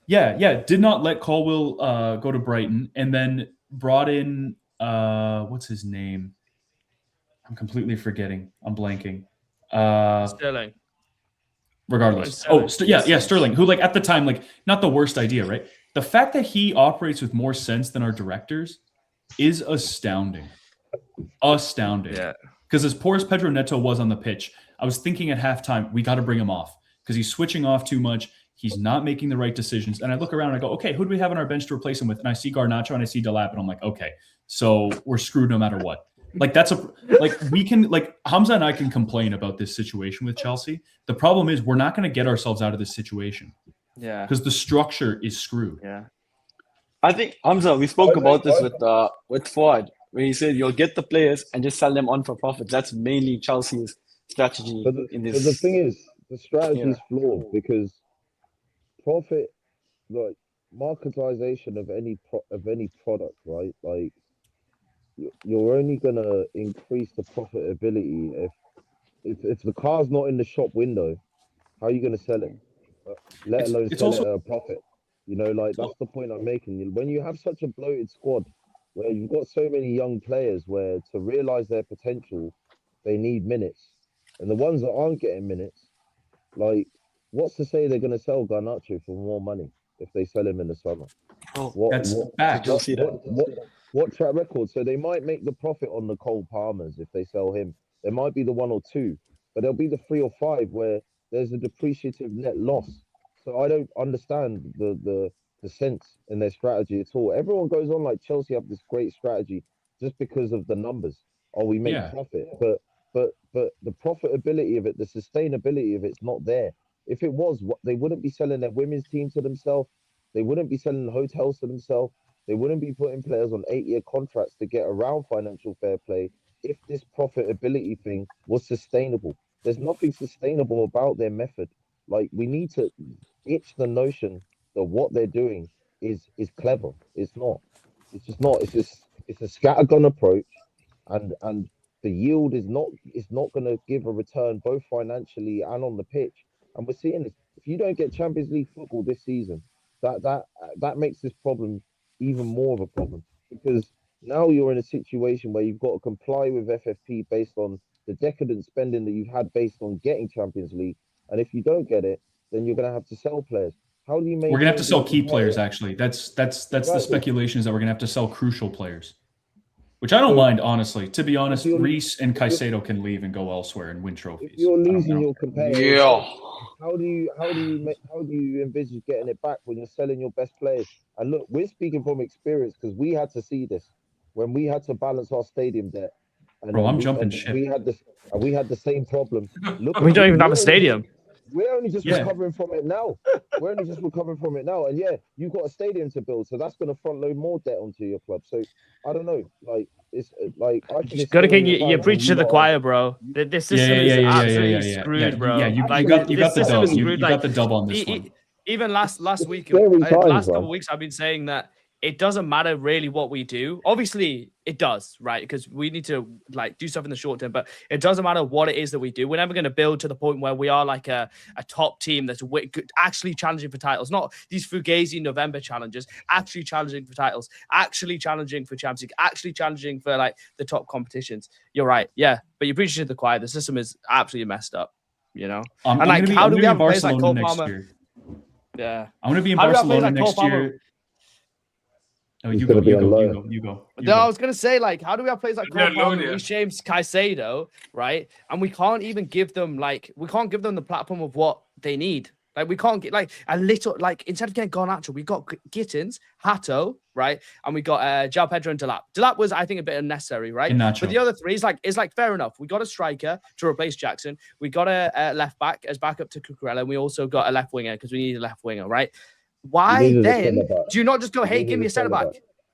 Yeah. Did not let Colwell go to Brighton, and then brought in what's his name? I'm completely forgetting. I'm blanking. Sterling. Regardless. Sterling. Sterling, who like at the time, like not the worst idea, right? The fact that he operates with more sense than our directors is astounding. Yeah. Because as poor as Pedro Neto was on the pitch, I was thinking at halftime, we got to bring him off because he's switching off too much. He's not making the right decisions. And I look around and I go, okay, who do we have on our bench to replace him with? And I see Garnacho and I see Delap, and I'm like, okay, so we're screwed no matter what. Like we can Hamza and I can complain about this situation with Chelsea. The problem is we're not going to get ourselves out of this situation Yeah. because the structure is screwed. Yeah. I think Hamza, we spoke about this with Ford, where he said you'll get the players and just sell them on for profit. That's mainly Chelsea's strategy But in but this. the thing is, the strategy is Yeah. flawed because profit, like marketization of any product, right? Like you're only gonna increase the profitability if the car's not in the shop window. How are you gonna sell it? Let alone It's sell also- it at a profit. You know, like that's the point I'm making. When you have such a bloated squad, where you've got so many young players, where to realize their potential, they need minutes, and the ones that aren't getting minutes, like what's to say they're going to sell Garnacho for more money if they sell him in the summer? That's facts. You'll see that. What track record? So they might make the profit on the Cole Palmers if they sell him. There might be the one or two, but there'll be the 3 or 5 where there's a depreciative net loss. So I don't understand the sense in their strategy at all. Everyone goes on like Chelsea have this great strategy just because of the numbers. Oh, we make Yeah. profit, but the profitability of it, the sustainability of it's not there. If it was, they wouldn't be selling their women's team to themselves. They wouldn't be selling hotels to themselves. They wouldn't be putting players on 8-year contracts to get around financial fair play if this profitability thing was sustainable. There's nothing sustainable about their method. Like we need to itch the notion that what they're doing is clever. It's not. It's just not. It's a scattergun approach, and the yield is not going to give a return both financially and on the pitch. And we're seeing this. If you don't get Champions League football this season, that makes this problem even more of a problem because now you're in a situation where you've got to comply with FFP based on the decadent spending that you've had based on getting Champions League. And if you don't get it, then you're going to have to sell players. How do you make? We're gonna have to sell key players. Actually, that's the speculation is that we're gonna have to sell crucial players, which I don't mind honestly. To be honest, Reece and Caicedo can leave and go elsewhere and win trophies. If you're I don't losing know. your competitors, Yeah. how do you envisage getting it back when you're selling your best players? And look, we're speaking from experience because we had to see this when we had to balance our stadium debt. And Bro, I'm we- jumping and ship. We had the same problem. Look, We don't even have a we're stadium. We're only just Yeah. recovering from it now. And yeah, you've got a stadium to build, so that's going to front load more debt onto your club. So I don't know, like it's like I think Just it's gotta still get in the you times preach when to the you choir, bro. This system is absolutely screwed, bro. Yeah, you Like, got this the system dub. is You screwed, got like, the dub on this one. Even last week, scary last times, couple bro. of weeks, I've been saying that it doesn't matter really what we do. Obviously, it does, right? Because we need to like do stuff in the short term, but it doesn't matter what it is that we do. We're never going to build to the point where we are like a top team that's actually challenging for titles, not these Fugazi November challenges, actually challenging for titles, actually challenging for Champions League, actually challenging for like the top competitions. You're right. Yeah. But you preach to the choir. The system is absolutely messed up, you know? And like, how do we have players like Cole Palmer? Yeah. I'm going to be in Barcelona next year. Oh, you go. No, I was gonna say, like, how do we have players like Cole Palmer, Reece James, Caicedo, right? And we can't even give them the platform of what they need. Like, we can't get like a little, like, instead of getting Garnacho, we got Gittins, Hato, right? And we got João Pedro and Delap. Delap was, I think, a bit unnecessary, right? But the other three is like fair enough. We got a striker to replace Jackson. We got a left back as backup to Cucurella, and we also got a left winger because we need a left winger, right? Why then do you not just go, hey, give me a centre back?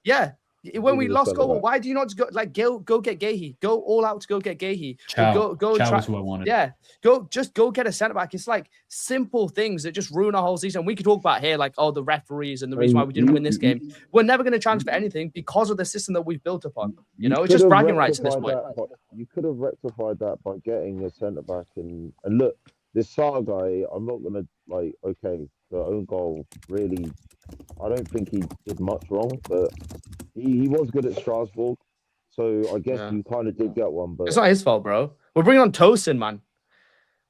Yeah. When we lost goal, why do you not just go like go get Gahey? Go all out to go get Gahey. Go is who I wanted. Yeah. Go get a centre back. It's like simple things that just ruin our whole season. We could talk about here, like, the referees and the reason why we didn't win this game. We're never going to challenge for anything because of the system that we've built upon. You know, it's just bragging rights at this point. You could have rectified that by getting a centre back and look, this Sarr guy, I'm not gonna the own goal, really, I don't think he did much wrong, but he was good at Strasbourg, so I guess you kind of did get one. But it's not his fault, bro. We're bringing on Tosin, man.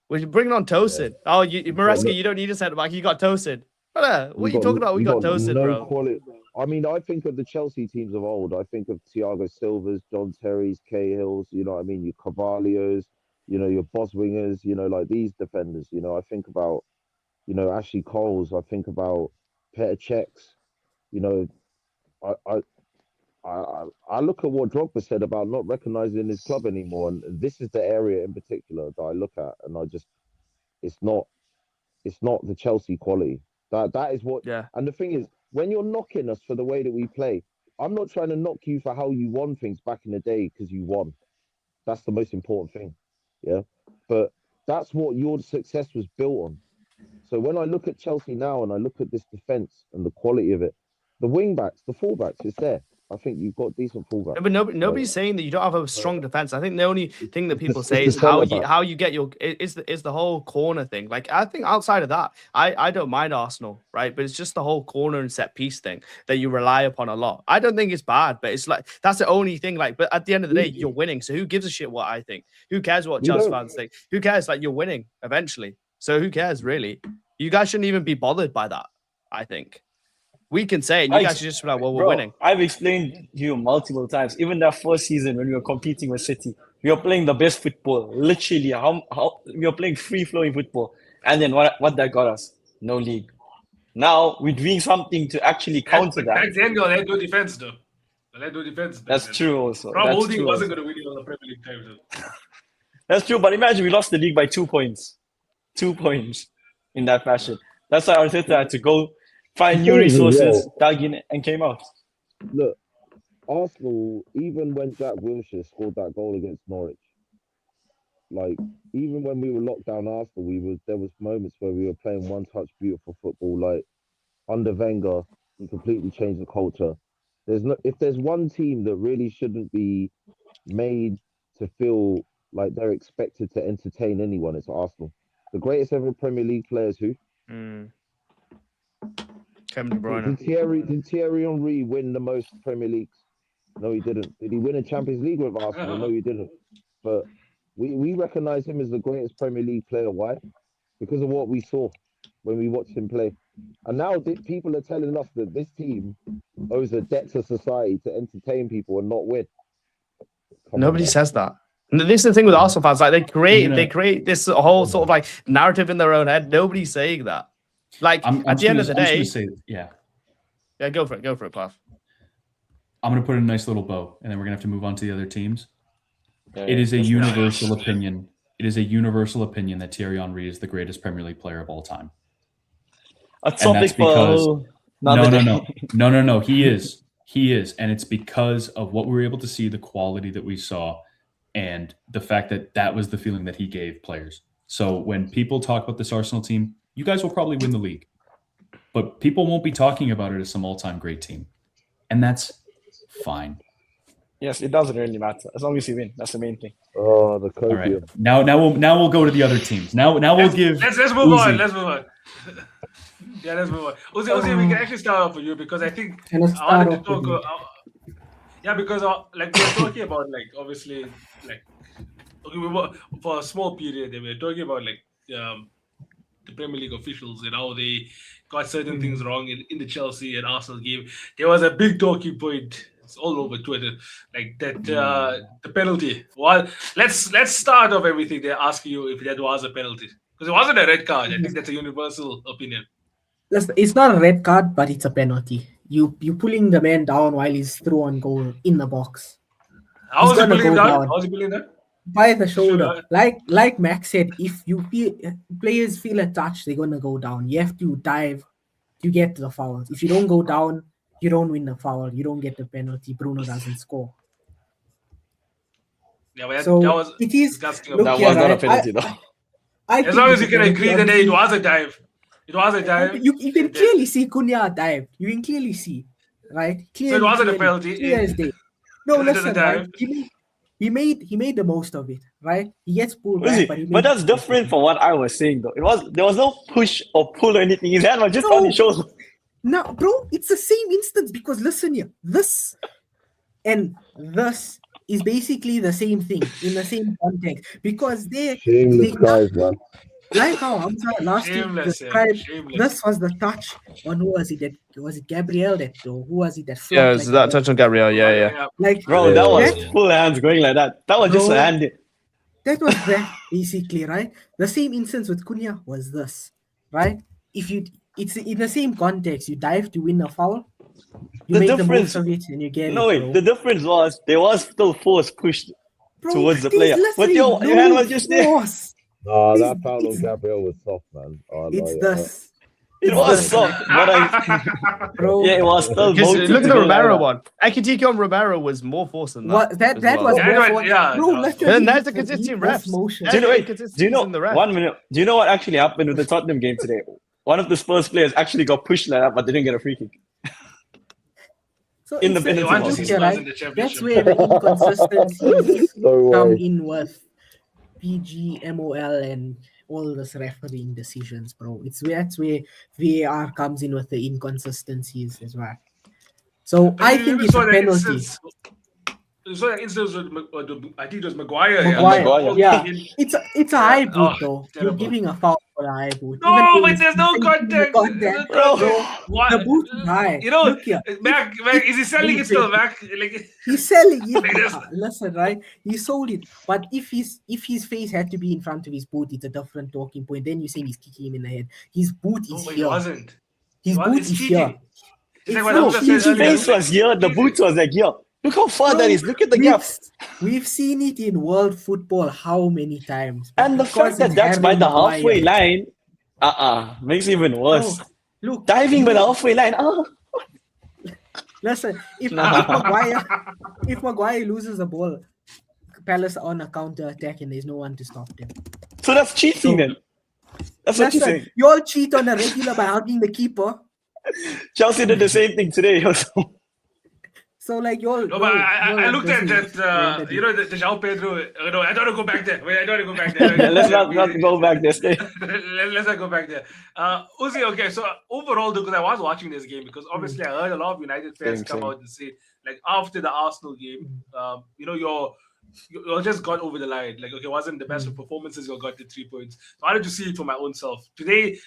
We're bringing on Tosin. Yeah. Oh, Maresca, you don't need a centre back. You got Tosin. What are you talking about? We got Tosin, bro. Quality. I mean, I think of the Chelsea teams of old. I think of Thiago Silva's, John Terry's, Cahill's. You know what I mean? Your Carvalho's. You know, your boss wingers. You know, like these defenders. You know, I think about. You know, Ashley Coles. I think about Petr Cech's. You know, I look at what Drogba said about not recognizing his club anymore, and this is the area in particular that I look at, and it's not the Chelsea quality. That is what. Yeah. And the thing is, when you're knocking us for the way that we play, I'm not trying to knock you for how you won things back in the day because you won. That's the most important thing. Yeah, but that's what your success was built on. So when I look at Chelsea now and I look at this defense and the quality of it, the wing backs, the full backs, it's there. I think you've got decent fullbacks. But nobody's saying that you don't have a strong defense. I think the only thing that people say is how you get your is the whole corner thing. Like, I think outside of that, I don't mind Arsenal, right? But it's just the whole corner and set piece thing that you rely upon a lot. I don't think it's bad, but it's like that's the only thing. Like, but at the end of the day, you're winning. So who gives a shit what I think? Who cares what Chelsea fans think? Who cares? Like, you're winning eventually. So who cares really? You guys shouldn't even be bothered by that. I think. We can say it. You guys should just be like, well, we're winning. I've explained to you multiple times. Even that first season when we were competing with City, we were playing the best football. Literally, how we were playing free-flowing football. And then what that got us? No league. Now we're doing something to actually counter that. Back then, they had no defense, though. They had no defense. That's true also. Rob Holding wasn't going to win it on the Premier League title. That's true, but imagine we lost the league by 2 points. 2 points in that fashion. That's why Arteta had to go find new resources, dug in, and came out. Look, Arsenal, even when Jack Wilshere scored that goal against Norwich, like, even when we were locked down Arsenal, there was moments where we were playing one-touch beautiful football. Like, under Wenger, he completely changed the culture. If there's one team that really shouldn't be made to feel like they're expected to entertain anyone, it's Arsenal. The greatest ever Premier League players who? Kevin De Bruyne. Did Thierry Henry win the most Premier Leagues? No, he didn't. Did he win a Champions League with Arsenal? No, he didn't. But we recognize him as the greatest Premier League player. Why? Because of what we saw when we watched him play. And now people are telling us that this team owes a debt to society to entertain people and not win. Nobody says that. And this is the thing with Arsenal fans. Like, they create this whole sort of like narrative in their own head. Nobody's saying that. Like, at the end of the day, yeah, go for it, Cliff. I'm going to put in a nice little bow, and then we're going to have to move on to the other teams. It is a universal opinion. It is a universal opinion that Thierry Henry is the greatest Premier League player of all time. A topic for no. He is, and it's because of what we were able to see, the quality that we saw, and the fact that was the feeling that he gave players. So when people talk about this Arsenal team, you guys will probably win the league, but people won't be talking about it as some all-time great team. and that's fine. Yes, it doesn't really matter as long as you win. That's the main thing. Oh, the All right. copium. Now we'll go to the other teams. Now we'll give. Let's move Uzi. on. Let's move on. Yeah, let's move on. Uzi, we can actually start off with you because I think Can I I start wanted to off with talk. you? Yeah, because like we were talking about like obviously like okay, we were for a small period they were talking about like the Premier League officials and how they got certain things wrong in the Chelsea and Arsenal game. There was a big talking point. It's all over Twitter, like that the penalty. Well, let's start off everything. They're asking you if that was a penalty because it wasn't a red card. I think that's a universal opinion. Listen, it's not a red card, but it's a penalty. You pulling the man down while he's through on goal in the box How He's was he gonna pulling go down? down. How was he pulling down? by the shoulder. Sure. Like Max said, if you feel players feel a touch, they're gonna go down. You have to dive to get the fouls. If you don't go down, you don't win the foul. You don't get the penalty. Bruno doesn't score. Yeah, but So that was it is. disgusting. Look, That yeah, was not a right, penalty, though. I As think long it's as you a can penalty, agree that it obviously. was a dive. It was a dive. You can clearly see Cunha dive. You can clearly see, right? Clearly, So it wasn't a clearly, penalty. clear as day. No, It was a listen, right? dive. He made the most of it, right? He gets pulled Was back, it? but he made But that's the most of different it. from what I was saying, though. There was no push or pull or anything. His hand was just No. on his shoulder. No, bro, it's the same instance because listen here, this and this is basically the same thing in the same context because they Shameless guys, man. like how Hamza last week Shameless, yeah. described Shameless. this was the touch on who was it that was it Gabriel that who was it that Yeah, flopped it was like that a- touch on Gabriel. Yeah. like Bro, that was that, full hands going like that. That was just Bro. a hand. that was that basically, right? The same instance with Cunha was this, right? It's in the same context, you dive to win a foul, you The make difference- the most of it and you get No, it, wait. bro. The difference was there was still force pushed Bro, towards the there's player. But literally your hand was no just there. force. Nah, It's- that foul on it's- Gabriel was soft, man. Oh, It's no, this, It was soft. But bro. yeah, it was still Because motive look at to the go like Romero that. one. Ekitike on Romero was more force than that. What that as that well. was Yeah, more right, for, yeah, bro. that was Literally, And that's the he consistent does refs. motion. That's Do you know- the wait, inconsistencies Do you know in the ref. 1 minute? Do you know what actually happened with the Tottenham game today? One of the Spurs players actually got pushed like that, but they didn't get a free kick. So in the it's penalty They a- want to box. see look here, Spurs right? in the That's championship. where the inconsistencies No come way. in with PG, MOL, and all this refereeing decisions, bro. That's where VAR comes in with the inconsistencies as well. So But I you think even it's saw a that penalty. instance- You saw that instance with I think it was Maguire. Maguire, yeah. It's a high boot Oh, though. terrible. You're giving a foul for a high boot. No, Even though but he's- there's no he's contact. contact. There's no Bro. contact. What? The boot is high. You know, Look here. Mac, is he selling it still, Mac? Like, He's selling it. Like this. Listen, right? He sold it. But if his face had to be in front of his boot, it's a different talking point. Then you say he's kicking him in the head. His boot no, is it here. wasn't. His It was- boot it's is cheating. here. It's It's like what no, Hamza His said earlier. face was here. The boots was like here. Look how far that is. Look at the We've- gap. We've seen it in world football how many times? But And the because fact that it's that's by Harry the Maguire- halfway line, makes it even worse. No, look, Diving by the halfway line, listen, if Maguire loses the ball, Palace are on a counter attack and there's no one to stop them. So that's cheating then. That's what you're saying. Listen, you all cheat on a regular by hugging the keeper. Chelsea did the same thing today. Also. So like you all. No, but I looked at that, the João Pedro. No, I don't want to go back there. Wait, I don't want to go back there. Let's not go back there. Stay. Let's not go back there. Uzi, okay, so overall, because I was watching this game, because obviously I heard a lot of United fans come out and say, like, after the Arsenal game, you just got over the line. Like, okay, wasn't the best of performances, you got the 3 points. So I wanted to see it for my own self. Today,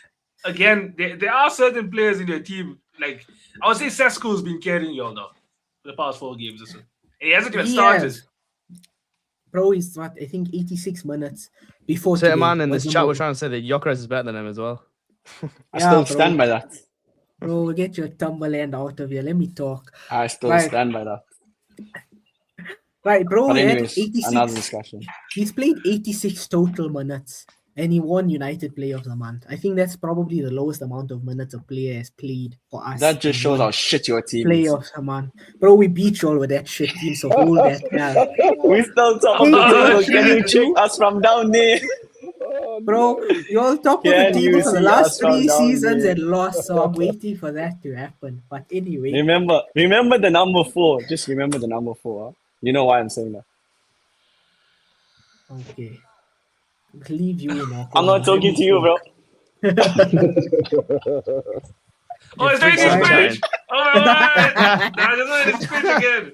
again, there are certain players in your team, like, I would say Sesko's been carrying you all now for the past 4 games or so. And he hasn't even He started. has. Bro, he's what I think 86 minutes before. So, today man, in was this number chat, we're one. trying to say that Gyökeres is better than him as well. I Yeah, still bro. stand by that. Bro, get your Tumberland out of here. Let me talk. I still Right. stand by that. Right, bro. But He had anyways, another 86. discussion. He's played 86 total minutes, and he won United Player of the Month. I think that's probably the lowest amount of minutes a player has played for us. That just He shows won how shit your team Player is. of the Month, bro. We beat you all with that shit team. So hold that down. We still talk Hey, about bro, it. Can you check us from down there? Oh, Bro, Bro, you're top of the Can you table for the see last us from 3 down seasons here? and lost, so I'm waiting for that to happen. But anyway, Remember the number 4. Just remember the number 4. Huh? You know why I'm saying that. okay. Leave you in I'm not Oklahoma. talking to you, bro. Oh, it's doing his Start speech. chatting. Oh my word! Nah, just doing his speech again.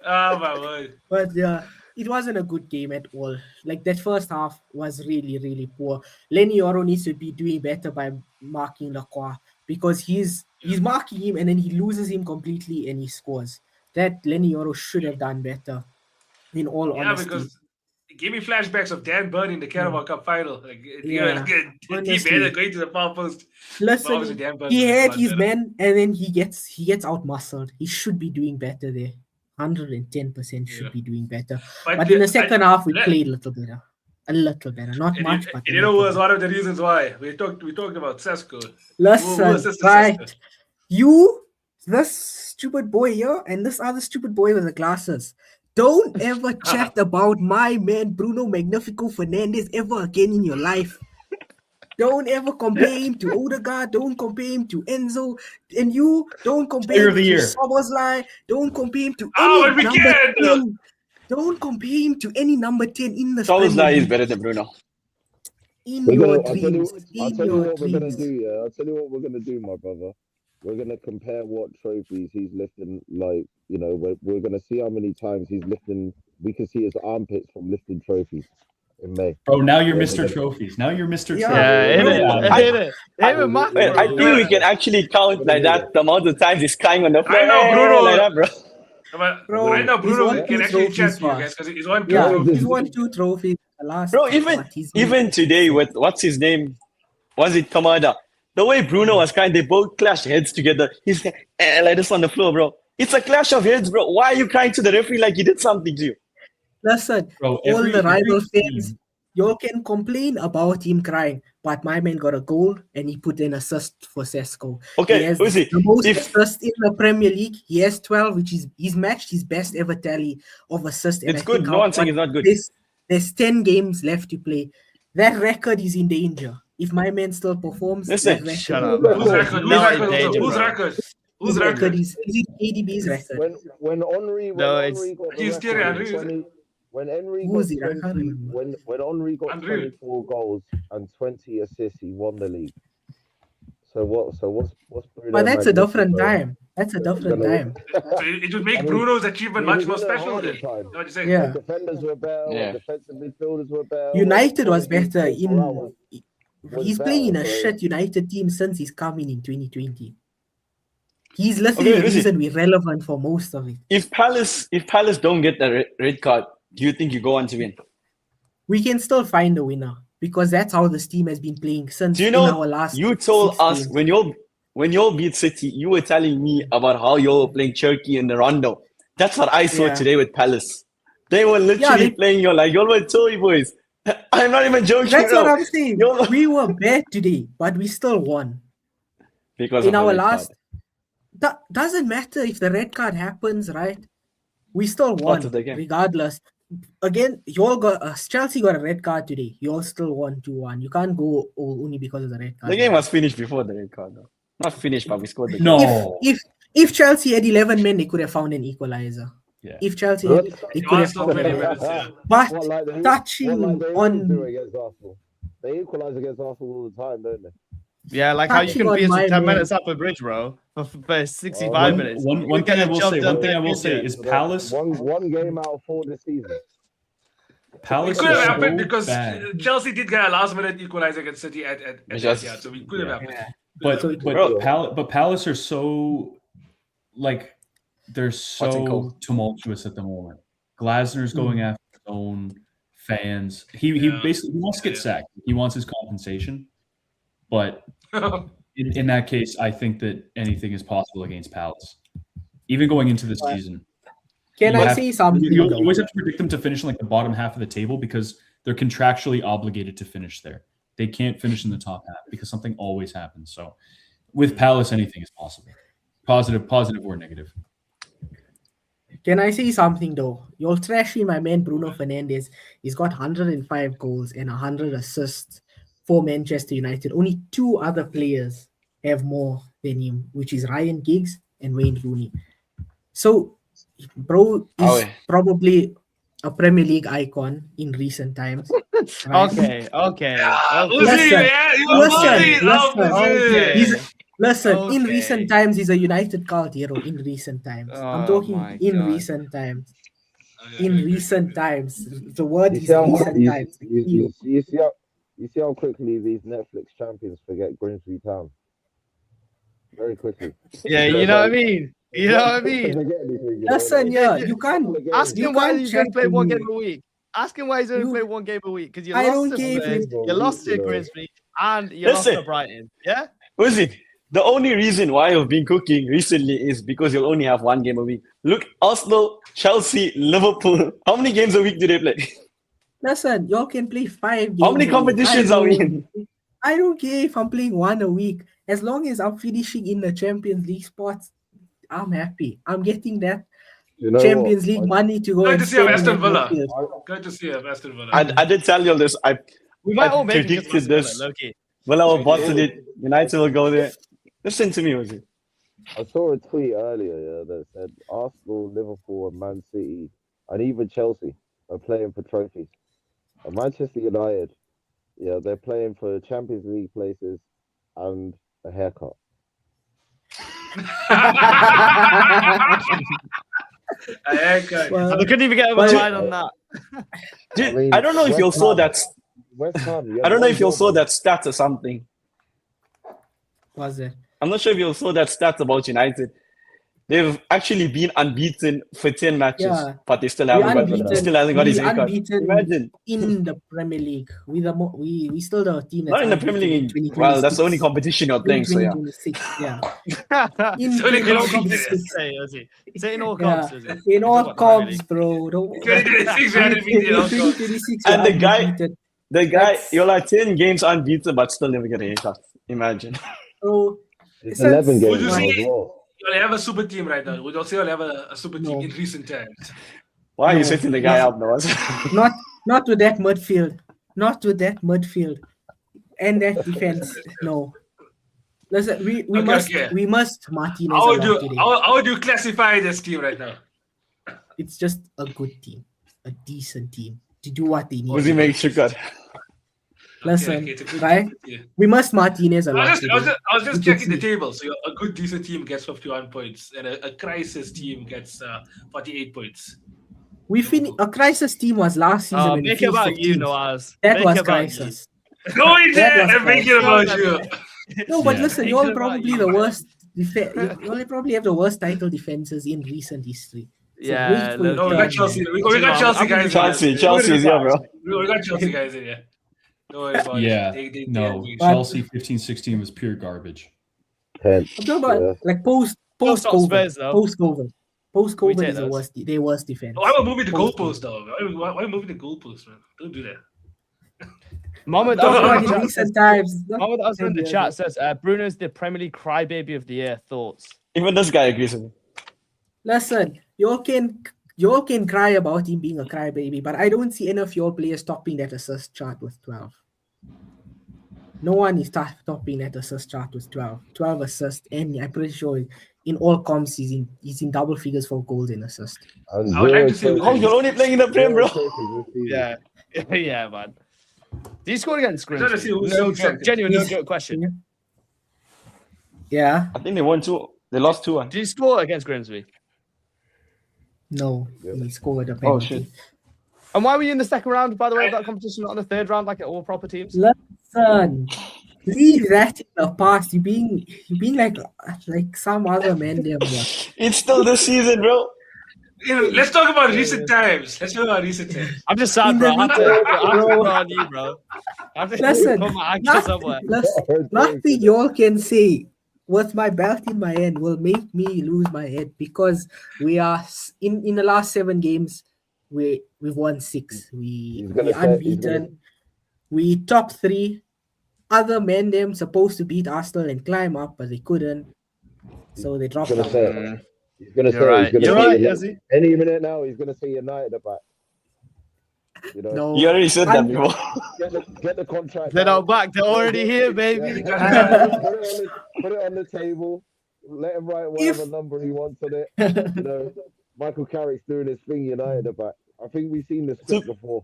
Oh my word! But yeah, it wasn't a good game at all. Like that first half was really, really poor. Lenny Oro needs to be doing better by marking Lacroix because he's marking him and then he loses him completely and he scores. That Lenny Oro should have done better, in all Yeah, honesty. because it gave me flashbacks of Dan Burn in the Carabao Cup final. Like, Yeah, like a team honestly. header going to the far post. But obviously, Listen, Dan Burn he was had much his better. men and then he gets out muscled. He should be doing better there. 110% should Yeah. be doing better. But But in the second half, we let- played a little better. A little better. Not and much, but a you know little was better. one of the reasons why we talked about Sesko. Who Listen, assisted right. Sesko? You, this stupid boy here, and this other stupid boy with the glasses. Don't ever chat about my man Bruno Magnifico Fernandez ever again in your life. Don't ever compare him to Odegaard. Don't compare him to Enzo. And you don't compare Player him of the to year. Soboslai. Don't compare him to Oh, any but we number can't. 10. Don't compare him to any number 10 in the Soboslai Premier is League. better than Bruno. In We're your gonna, dreams. I'll In tell you your what we're gonna dreams. do. Yeah, I'll tell you what we're gonna do, my brother. We're gonna compare what trophies he's lifting. Like, you know, we're gonna see how many times he's lifting. We can see his armpits from lifting trophies in May. Bro, now you're Yeah, Mr. we're gonna- Trophies. Now you're Mr. Yeah. Yeah, Trophies. hit Bro, it. I- Hit it. Hit it, Mark. Wait, I Bro, think we can actually count like that the amount of times he's crying on the floor. I know, Hey, Bruno. like that, bro. But Bro, right now, he's Bruno won can 2 actually chat trophies to you for guys us. because he's won 2 Yeah, trophies. he's won 2 trophies. The last Bro, even today with what's his name? Was it Kamada? The way Bruno was crying, they both clashed heads together. He's like this on the floor, bro. It's a clash of heads, bro. Why are you crying to the referee like he did something to you? Listen, Bro, all the rival every fans, team- y'all can complain about him crying, but my man got a goal and he put an assist for Sesko. Okay, He has who's he? the most If- assists in the Premier League. He has 12, which is he's matched his best ever tally of assists. And It's I good. think No one's saying it's not good. There's 10 games left to play. That record is in danger. If my man still performs, Listen, that record, Shut up. Whose record? Whose No, record? in danger, Whose bro. record? his Whose record record? is ADB's record. When Henri No, it's- Henri got the He's Thierry record, Henry, is it? 20 when Henri Who's got it? I can't 20 remember. when Henri got Henry. 24 goals and 20 assists, he won the league. So what's Bruno But that's a different Magnifico? time. That's a different Gonna- time. So it would make I mean, Bruno's achievement he much was more in a special harder then. time. You know what you're saying? Yeah. Defenders were better. Yeah. Defensive midfielders were better. United was better Corral in. was He's playing in a better, so- shit United team since he's coming in 2020. He's literally Okay, the listen. reason we're relevant for most of it. If Palace don't get the red card, do you think you go on to win? We can still find a winner because that's how this team has been playing since Do you in know? our last. You told 6 us games. when you beat City, you were telling me about how you were playing Cherky in the Rondo. That's what I saw Yeah. today with Palace. They were literally they- playing you like you were toy boys. I'm not even joking. That's bro. what I'm saying. You're- We were bad today, but we still won. Because In of the our red last, card. that doesn't matter if the red card happens, right? We still Part won of the game. regardless. Again, y'all got Chelsea got a red card today. You all still won 2-1. You can't go only because of the red card. The game was finished before the red card, though. Not finished, but we scored the No. goal. If Chelsea had 11 men, they could have found an equalizer. Yeah. If Chelsea What? had, they You could are have still found 20 an minutes. Yeah. But What, like they, touching what, like they on- always do against Arsenal. They equalise against Arsenal all the time, don't they? Yeah, like how you Touching can on be my 10 man. minutes up a bridge, bro, for 65 One- minutes. One You thing I get will jumped say, up one thing I in will say India. is Palace. One game out of 4 this season. It Palace could have is happened so because bad. Chelsea did get a last minute equalizer against City at Just- Etihad, so we could have happened. Yeah. But So- but Palace are so like they're Hot and so cold. tumultuous at the moment. Glasner's going after his own fans. He Yeah. basically he wants to get Yeah. sacked. He wants his compensation. But in that case, I think that anything is possible against Palace. Even going into the season. Can You I have- say something? You though? always have to predict them to finish in like the bottom half of the table because they're contractually obligated to finish there. They can't finish in the top half because something always happens. So with Palace, anything is possible. Positive or negative. Can I say something though? You're trashing my man Bruno Fernandes. He's got 105 goals and 100 assists for Manchester United. Only 2 other players have more than him, which is Ryan Giggs and Wayne Rooney. So, bro is Oh, probably a Premier League icon in recent times. Right? Okay. Uzi, Listen, yeah, you listen, Uzi. He's listen, in Okay. recent times, he's a United cult hero. In recent times, I'm Oh talking my in God. recent times. Okay, In okay, recent okay. times, the word You is see how recent times. you see how quickly these Netflix champions forget Grimsby Town. Very quickly. Yeah, you know what I mean. You know what I mean. Forget anything, you know, Listen, like, yeah, you- you can't. Ask You him why can't he's check only played the one game news. a week. Ask him why he's only You, played one game a week because you I lost don't to care if Spurs, you. you lost to you know. Grimsby, and you lost to listen, Brighton. Yeah. Uzi, the only reason why you've been cooking recently is because you'll only have one game a week. Look, Arsenal, Chelsea, Liverpool. How many games a week do they play? Listen, y'all can play 5 How many games a week. competitions are we in? I don't care if I'm playing 1 a week. As long as I'm finishing in the Champions League spots, I'm happy. I'm getting that You know Champions what? League money to go Good and to see him, spend in Aston that Villa. midfield. Good to see him, Aston Villa. I did tell you all this. We might I all make it just predicted this. low key. Villa We will did. bottle it. United will go there. Listen to me, Uzi. I saw a tweet earlier, yeah, that said Arsenal, Liverpool, and Man City, and even Chelsea are playing for trophies. And Manchester United, yeah, they're playing for Champions League places and a haircut. Well, They couldn't even get over Well, the line on that. Dude, I don't know if you'll saw that. West Ham. I don't know if you'll saw that stat or something. was it? I'm not sure if you saw that stat about United. They've actually been unbeaten for 10 matches, Yeah. but they still We haven't got, unbeaten. he still hasn't got his We haircut. unbeaten Imagine. in the Premier League. We still the team that's Not in the Premier unbeaten League. in Well, that's the only 2026. competition you're playing, so yeah. 2026, yeah. In It's only In all competition. comps, say, Ozzy. Say in all Yeah, comps, Ozzy. in Talk all about the Premier comps, League. bro. Don't, 2026, we had to beat it, of course. 2026, And we're the guy- undefeated. The guy, That's- you're like 10 games unbeaten, but still never get a haircut. Imagine. So, It's since- 11 games Would you now see- as well. You'll have a super team right now. Would you say you'll have a super team No. in recent times? Why are you No, setting the guy no. up, Noah? not with that midfield. Not with that midfield. And that defense. No. Listen, we must Martinez How a would lot you today. how would you classify this team right now? It's just a good team, a decent team to do what they need. Was to he do. make cut? Listen, it's a good right? team. Yeah. We must Martinez a lot I was today. just You can checking the see. table. So a good decent team gets 51 points, and a crisis team gets 48 points. A crisis team was last season when we Make it finished about you, 15th. Noaz. That Make was it about crisis. Go in That there was and make it crisis. about you. No, but Yeah. listen, Make you it all about probably you, the man. worst. You probably have the worst title defenses in recent history. So Yeah, wait for your No, we turn, got Chelsea. man. We got Chelsea guys. Chelsea is here, bro. We got Chelsea guys in here. Don't worry about Yeah, it. no, They- Chelsea 15-16 was pure garbage. 10. I'm talking about Yeah. like post Don't stop COVID. Spurs, though. Post COVID take is the those. worst. Their worst defense. Why am I moving the Post-COVID. goalpost though? Why are you moving the goalpost, man? Don't do that. Mohammed Talk Azhar about in the in chat recent says, times. Mohammed Azhar in the chat says Bruno's the Premier League crybaby of the year. Thoughts? Even this guy agrees with me. Listen, you can cry about him being a crybaby, but I don't see any of your players topping that assist chart with 12. No one is topping that assist chart with 12. 12 assists, and I'm pretty sure in all comps he's in double figures for goals and assists. And I would like to zero see- Oh, you're only playing in the Prem, bro. trophies this season. Yeah, yeah, man. Did you score against trying to see Grimsby? who's No second. joke, genuine, no He's- joke question. Yeah, I think they won 2. They lost 2-1. Did you score against Grimsby? no, Yep. he scored a Oh, penalty. shit. And why were you in the second round, by the way, of that competition, not in the third round, like at all proper teams? Listen, leave that in the past. You being like some other man there, bro. It's still this season, bro. Let's talk about recent times. Let's talk about recent times. I'm just sad, In bro. the I have to bro. go on you, bro. I have to Listen, put my ankle somewhere. Nothing y'all can say with my belt in my hand will make me lose my head because we are in the last 7 games we've won 6. He's We gonna say- unbeaten. We top 3. Other men them supposed to beat Arsenal and climb up, but they couldn't. So they dropped He's gonna out. say, he's gonna You're say, right. he's gonna You're say right, United. Yazzie. Any minute now, he's gonna say United about. You know, No. You already said that before. get the contract. They're out. not back. They're already here, baby. Put it on the table. Let him write whatever number he wants on it. You know, Michael Carrick's doing his thing. United about. I think we've seen the script before.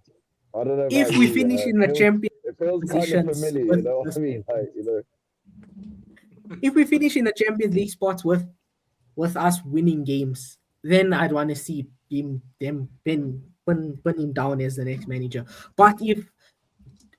I don't know. If about we you, finish in the champion it feels kind of positions familiar. with You know what this- I mean? Like, you know. if we finish in the Champions League spots with us winning games, then I'd want to see him pin him down as the next manager. But if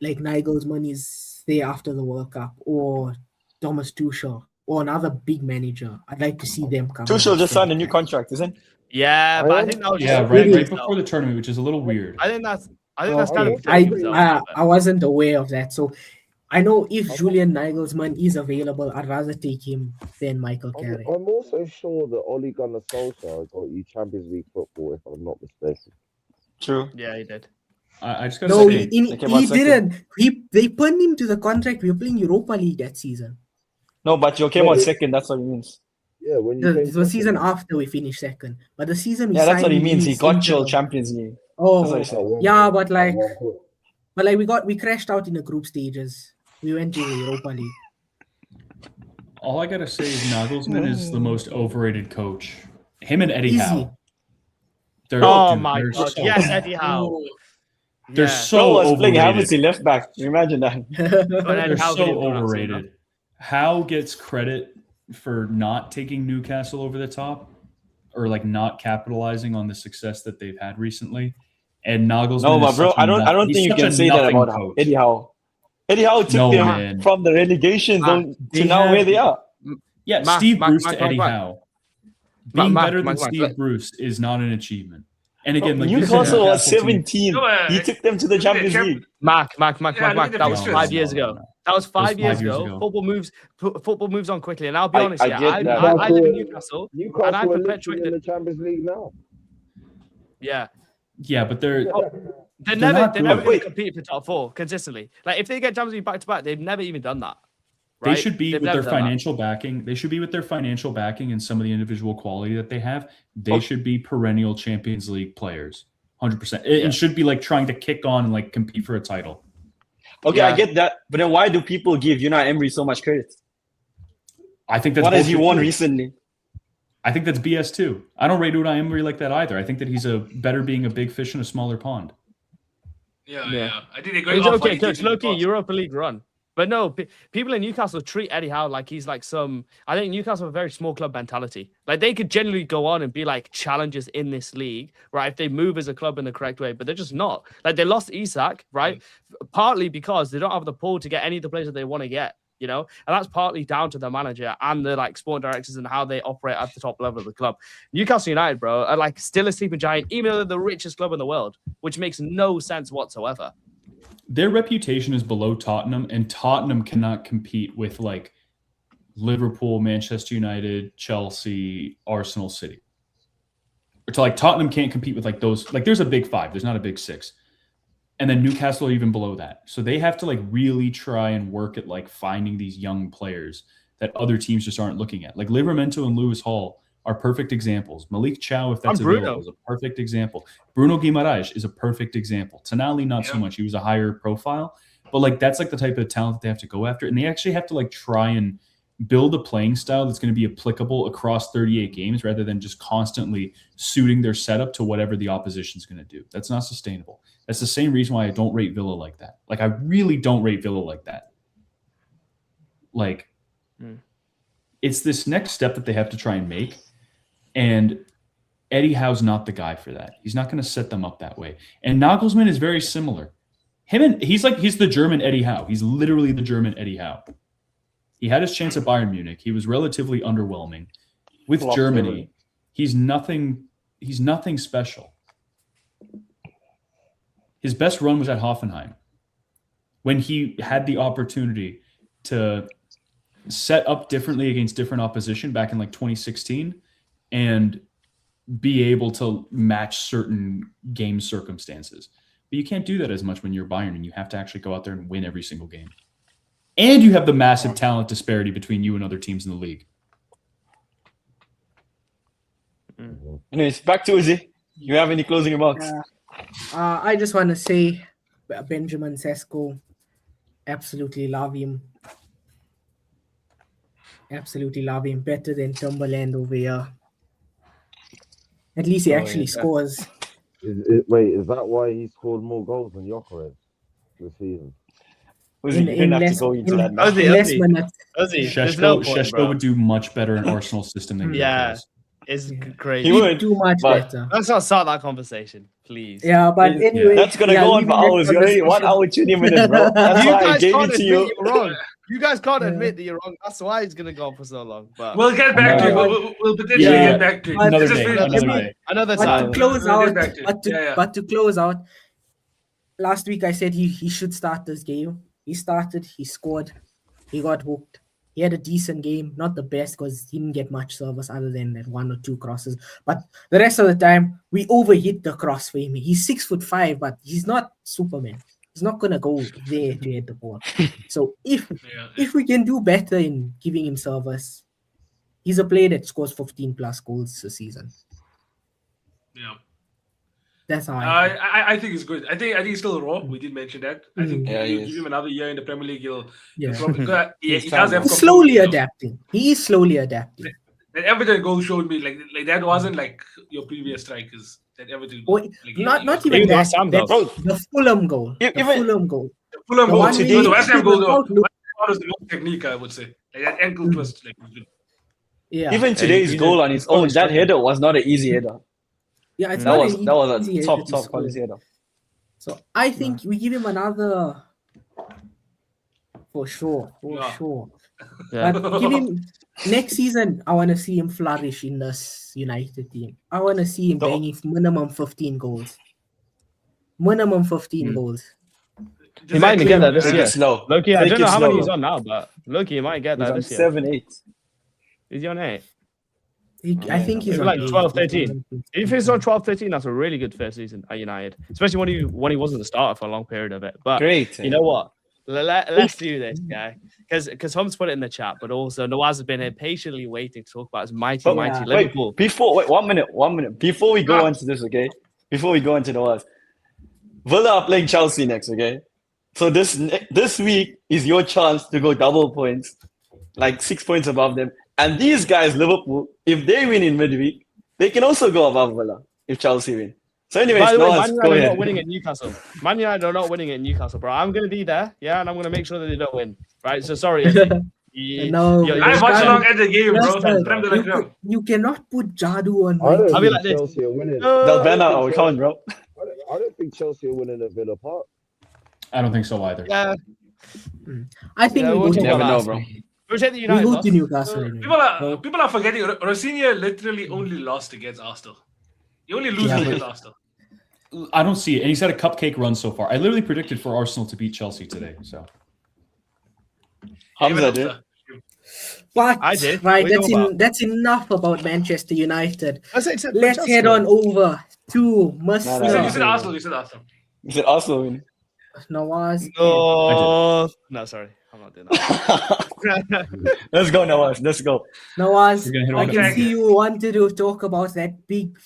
like Nagelsmann is there after the World Cup, or Thomas Tuchel, or another big manager, I'd like to see them come. Tuchel just signed a new contract, isn't? Yeah, but I think that was Yeah, just right Really? before the tournament, which is a little weird. I think that's kind of Okay. protecting himself. I wasn't aware of that, so I know if Julian Nagelsmann is available, I'd rather take him than Michael Carrick. I'm also sure that Ole Gunnar Solskjaer got you Champions League football, if I'm not mistaken. True. Yeah, he did. I just gotta No, say, he came out second. didn't. They pinned him to the contract. We were playing Europa League that season. No, but you came No, out it- second. That's what it means. Yeah, when you The came season second. after we finished second, but the season we Yeah, that's signed what he him means. He got into your the- Champions League. That's Oh, what he said. yeah, but like we crashed out in the group stages. We went to the Europa League. all I gotta say is Nagelsmann is the most overrated coach. Him and Eddie Easy. Howe. They're, Oh dude, my they're god! so- Yes, Eddie Howe. Oh. They're Yeah. so Bro was playing overrated. Havertz in left back. Imagine that. But Eddie They're Howe so didn't do that, overrated. Howe gets credit for not taking Newcastle over the top, or like not capitalizing on the success that they've had recently. And Nagelsmann. No, is but bro, such a I don't he's think you such can a say that nothing about coach. Eddie Howe. Eddie Howe took No, them man. from the relegation zone they to now have- where they are. Yeah, Mark, Steve Mark, Bruce Mark, to Eddie Mark. Howe. Being Mark, better than Mark, Mark, Steve let- Bruce is not an achievement. And again, like this is Newcastle was Newcastle team. 17. No, He took them to the look at Champions Champ- League. Mark. Yeah, look That at was the 5 fixtures. years ago. That was 5 years 5 years ago. ago. Football moves on quickly, and I'll be I- honest. I Yeah, get I that. live in Newcastle, and I Newcastle are literally perpetuate in the. the Champions League now. Yeah, Yeah, but they're they're not never good. going to compete for top four consistently. Like if they get Champions League back to back, they've never even done that. Right? They should be They've with never their done that. financial backing. They should be with their financial backing and some of the individual quality that they have. They Oh. should be perennial Champions League players. 100%. Yeah. It should be like trying to kick on and like compete for a title. Okay, Yeah. I get that. But then why do people give Unai Emery so much credit? I think that's What has he bullshit won too. recently? I think that's BS too. I don't rate Unai Emery like that either. I think that he's a better being a big fish in a smaller pond. Yeah. I think they're going It's off okay, what he coach. did in the Low-key past. Europa League run. But no, people in Newcastle treat Eddie Howe like he's like some. I think Newcastle have a very small club mentality. Like they could generally go on and be like challengers in this league, right? If they move as a club in the correct way, but they're just not. Like they lost Isak, right? Partly because they don't have the pull to get any of the players that they want to get, you know, and that's partly down to the manager and the like sport directors and how they operate at the top level of the club. Newcastle United, bro, are like still a sleeping giant, even though they're the richest club in the world, which makes no sense whatsoever. Their reputation is below Tottenham, and Tottenham cannot compete with like Liverpool, Manchester United, Chelsea, Arsenal, City. Or to like Tottenham can't compete with like those. Like there's a big five. There's not a big six. And then Newcastle are even below that. So they have to like really try and work at like finding these young players that other teams just aren't looking at. Like Livramento and Lewis Hall are perfect examples. Malik Chow, if that's And Bruno. available, is a perfect example. Bruno Guimaraes is a perfect example. Tonali, not so Yeah. much. He was a higher profile. But like that's like the type of talent that they have to go after. And they actually have to like try and build a playing style that's going to be applicable across 38 games rather than just constantly suiting their setup to whatever the opposition's going to do. That's not sustainable. That's the same reason why I don't rate Villa like that. Like I really don't rate Villa like that. Like it's this next step that they have to try and make. And Eddie Howe's not the guy for that. He's not going to set them up that way. And Nagelsmann is very similar. He's the German Eddie Howe. He's literally the German Eddie Howe. He had his chance at Bayern Munich. He was relatively underwhelming. With Flop Germany, Germany. he's nothing special. His best run was at Hoffenheim when he had the opportunity to set up differently against different opposition back in like 2016 and be able to match certain game circumstances. But you can't do that as much when you're Bayern and you have to actually go out there and win every single game. And you have the massive talent disparity between you and other teams in the league. Anyways, back to Uzi. You have any closing remarks? I just want to say, Benjamin Sesko, absolutely love him. Absolutely love him. Better than Timberland over here. At least he Oh, actually yeah. scores. Wait, is that why he scored more goals than Jokeres this season? Uzi, In you didn't have to less go into that now. Ozzy, in less Ozzy, minutes. Ozzy, there's no point, Sheshko bro. would do much better in Arsenal system than Yeah, Gyökeres. it's He crazy. would, Too much but better. Let's not start that conversation, please. Yeah, but anyway, that's gonna yeah, go on leaving for that hours. You're already 1 conversation- hour 20 minutes, bro. That's You why I guys gave can't it to admit you. you're wrong. You guys can't Yeah. admit that you're wrong. That's why it's gonna go on for so long. But We'll get back to it. but- We'll potentially Yeah. get back to it. But- Another Let's just day, finish another this. day. another But time. to close We'll out, get back to it. but to close out, last week I said he should start this game. He started, he scored, he got hooked. He had a decent game, not the best because he didn't get much service other than that 1 or 2 crosses. But the rest of the time, we overhit the cross for him. He's 6'5", but he's not Superman. He's not gonna go there to hit the ball. So Yeah. if we can do better in giving him service, he's a player that scores 15 plus goals a season. Yeah. That's how I feel. I think it's good. I think he's still raw. We did mention that. I think Yeah, he you is. give him another year in the Premier League, he'll Yeah. probably He's he trying. does have He's composure, slowly you know. adapting. He is slowly adapting. That Everton goal showed me like that wasn't like your previous strikers. That Everton Oh, goal, like, not he was even Even that. West Ham, That's though. the Fulham goal. The Even- Fulham goal. Fulham The goal. one today- No, the West Ham goal though. without look- West Ham was the most technique, I would say. Like that ankle twist, like was good. Yeah, Even today's he goal did- on its he's probably own, that striking. header was not an easy header. yeah. It's That not was an that was easy a header top to top score. quality header. So I think we give him another for sure, Yeah. Yeah. But give him next season. I want to see him flourish in this United team. I want to see him The- banging minimum 15 goals. Minimum 15 Hmm. goals. He might even get that this Take year. it slow. Loki, I Take don't it know how many slow. he's on now, but Loki, he might get He's that on this year. 7-8. Is he on 8? I think he's Maybe on like 8. 12, 13. If he's on 12, 13, that's a really good first season at United, especially when he wasn't the starter for a long period of it. But Great. you know what? Let's do this, guy. Because Holmes put it in the chat, but also Nawaz has been here patiently waiting to talk about his mighty But- Yeah. Liverpool. Wait, 1 minute. Before we go on to this, okay? Before we go into the words, Villa are playing Chelsea next, okay? So this week is your chance to go double points, like 6 points above them. And these guys, Liverpool, if they win in midweek, they can also go above Villa if Chelsea win. So anyways, By the way, Noah, Man go United are ahead. not winning at Newcastle. Man United are not winning at Newcastle, bro. I'm going to be there, yeah, and I'm going to make sure that they don't win. Right? So sorry. No, you're- I you're watched kind along of- at the game, bro. Listen, Creme de la creme. you cannot put Jadu on I my don't team. I'll be think like this. Chelsea are winning. Del Bena, oh, come on, bro. I don't think Chelsea are winning at Villa Park. I don't think so either. Yeah, I think Yeah, we we'll go to talk Never about know, Newcastle. bro. we'll take the We United go loss. to Newcastle anyway. People are forgetting. Rosinha literally only lost against Arsenal. He only loses Yeah, but- against Arsenal. I don't see it. And he's had a cupcake run so far. I literally predicted for Arsenal to beat Chelsea today. So Hamza, Even dude. after. But I did. right, What are you talking that's enough about Manchester United. Let's Let's head on over to You said Mr. Arsenal. You said Arsenal. You said Arsenal win. Nawaz. No, sorry, I'm not doing that. Let's go, Noah. Let's go. Nawaz, We're gonna hit I on can the see you wanted to talk about that big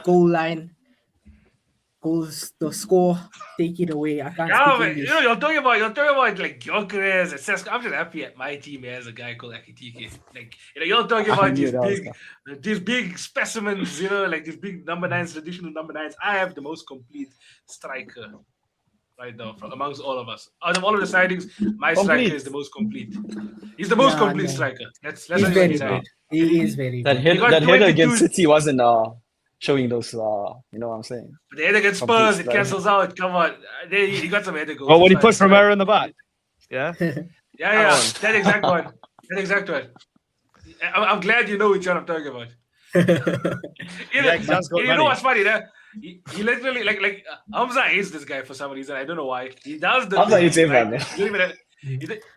goal line. Goals, the score, take it away. I can't Yeah, speak but, English. you're talking about like Gyökeres and Sesko. I'm just happy at my team has a guy called Akitike. Like you're talking I about knew that was these big specimens. Like these big number 9s, traditional number 9s. I have the most complete striker right now from amongst all of us. Out of all of the signings, my striker Complete. is the most complete. He's the most Yeah, complete no. striker. Let's He's not very even say good. it. He is very That good. hit, He got that header 22 against City wasn't showing those. You know what I'm saying? But the header against Complete Spurs, it striker. cancels out. Come on, he got some header goals. Oh, when he It's pushed fine. Romero in the back. Yeah. Yeah, Come on. that exact one. That exact one. I'm glad you know which one I'm talking about. Yeah, 'cause that's got You money. know what's funny? That he literally like Hamza hates this guy for some reason. I don't know why. He does the. Hamza hates everyone, man.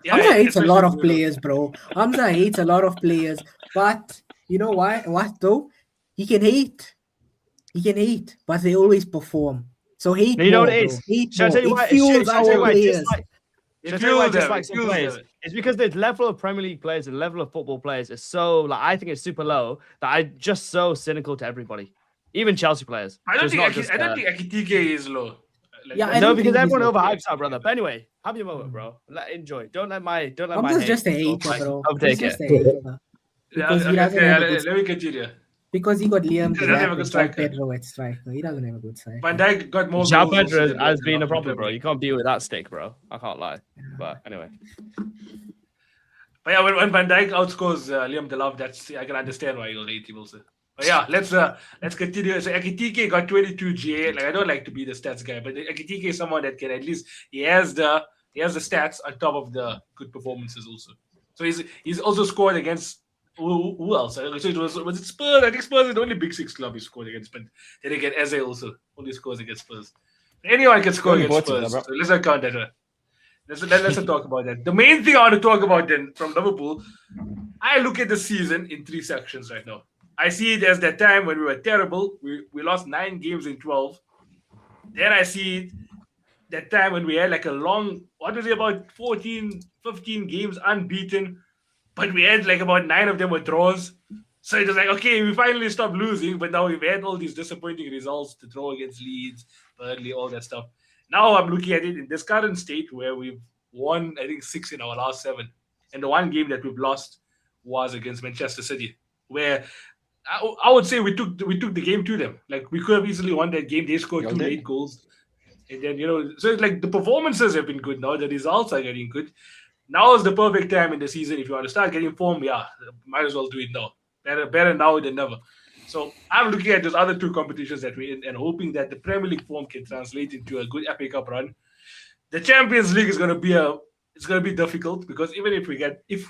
Hamza hates a lot of especially- players, bro. Hamza hates a lot of players. But you know why? What though? He can hate. He can hate, but they always perform. So hate No, you know more, what it bro. is? Hate Should I more. tell you It why? fuels our players. It Should I tell you why I fuels them, dislike it some fuels players? them. It's because the level of Premier League players, the level of football players is so, like, I think it's super low that I'm just so cynical to everybody. even Chelsea players. I So don't it's think not just, I don't think Ekitike is low. Yeah, I no, don't because think he's everyone low. overhypes that, brother. But anyway, have your moment, bro. Enjoy. Don't let my Humber's hate just a control hater, my- bro. I'll He's take just it. a hater. Because he doesn't have a good let me continue. because he got Liam He doesn't have a the good João striker. Pedro at striker. He doesn't have a good striker. Van Dijk got more João goals also Pedro than has Liam been a Delap in the problem, bro. Premier You can't deal with that stick, bro. I can't lie. But anyway, But yeah, when Van Dijk outscores Liam Delap, that's I can understand why you'll hate him also. But yeah, let's continue. So Ekitike got 22 GA. Like I don't like to be the stats guy, but Ekitike is someone that can at least he has the stats on top of the good performances also. So he's also scored against who else? So it was it Spurs? I think Spurs is the only Big Six club he scored against. But then again, Eze also only scores against Spurs. Anyone can score Very against important, Spurs. bro. So let's not count that. Let's not talk about that. The main thing I want to talk about then from Liverpool, I look at the season in three sections right now. I see it as that time when we were terrible. We lost 9 games in 12. Then I see it that time when we had like a long, what was it, about 14, 15 games unbeaten, but we had like about 9 of them were draws. So it was like, okay, we finally stopped losing, but now we've had all these disappointing results to draw against Leeds, Burnley, all that stuff. Now I'm looking at it in this current state where we've won, I think, 6 in our last 7. And the one game that we've lost was against Manchester City, where I would say we took the game to them. Like we could have easily won that game. They scored Y'all 2 did. late goals. And then, so it's like the performances have been good now. The results are getting good. Now is the perfect time in the season. If you want to start getting form, yeah, might as well do it now. Better now than never. So I'm looking at those other 2 competitions that we're in and hoping that the Premier League form can translate into a good FA Cup run. The Champions League is going to be difficult because even if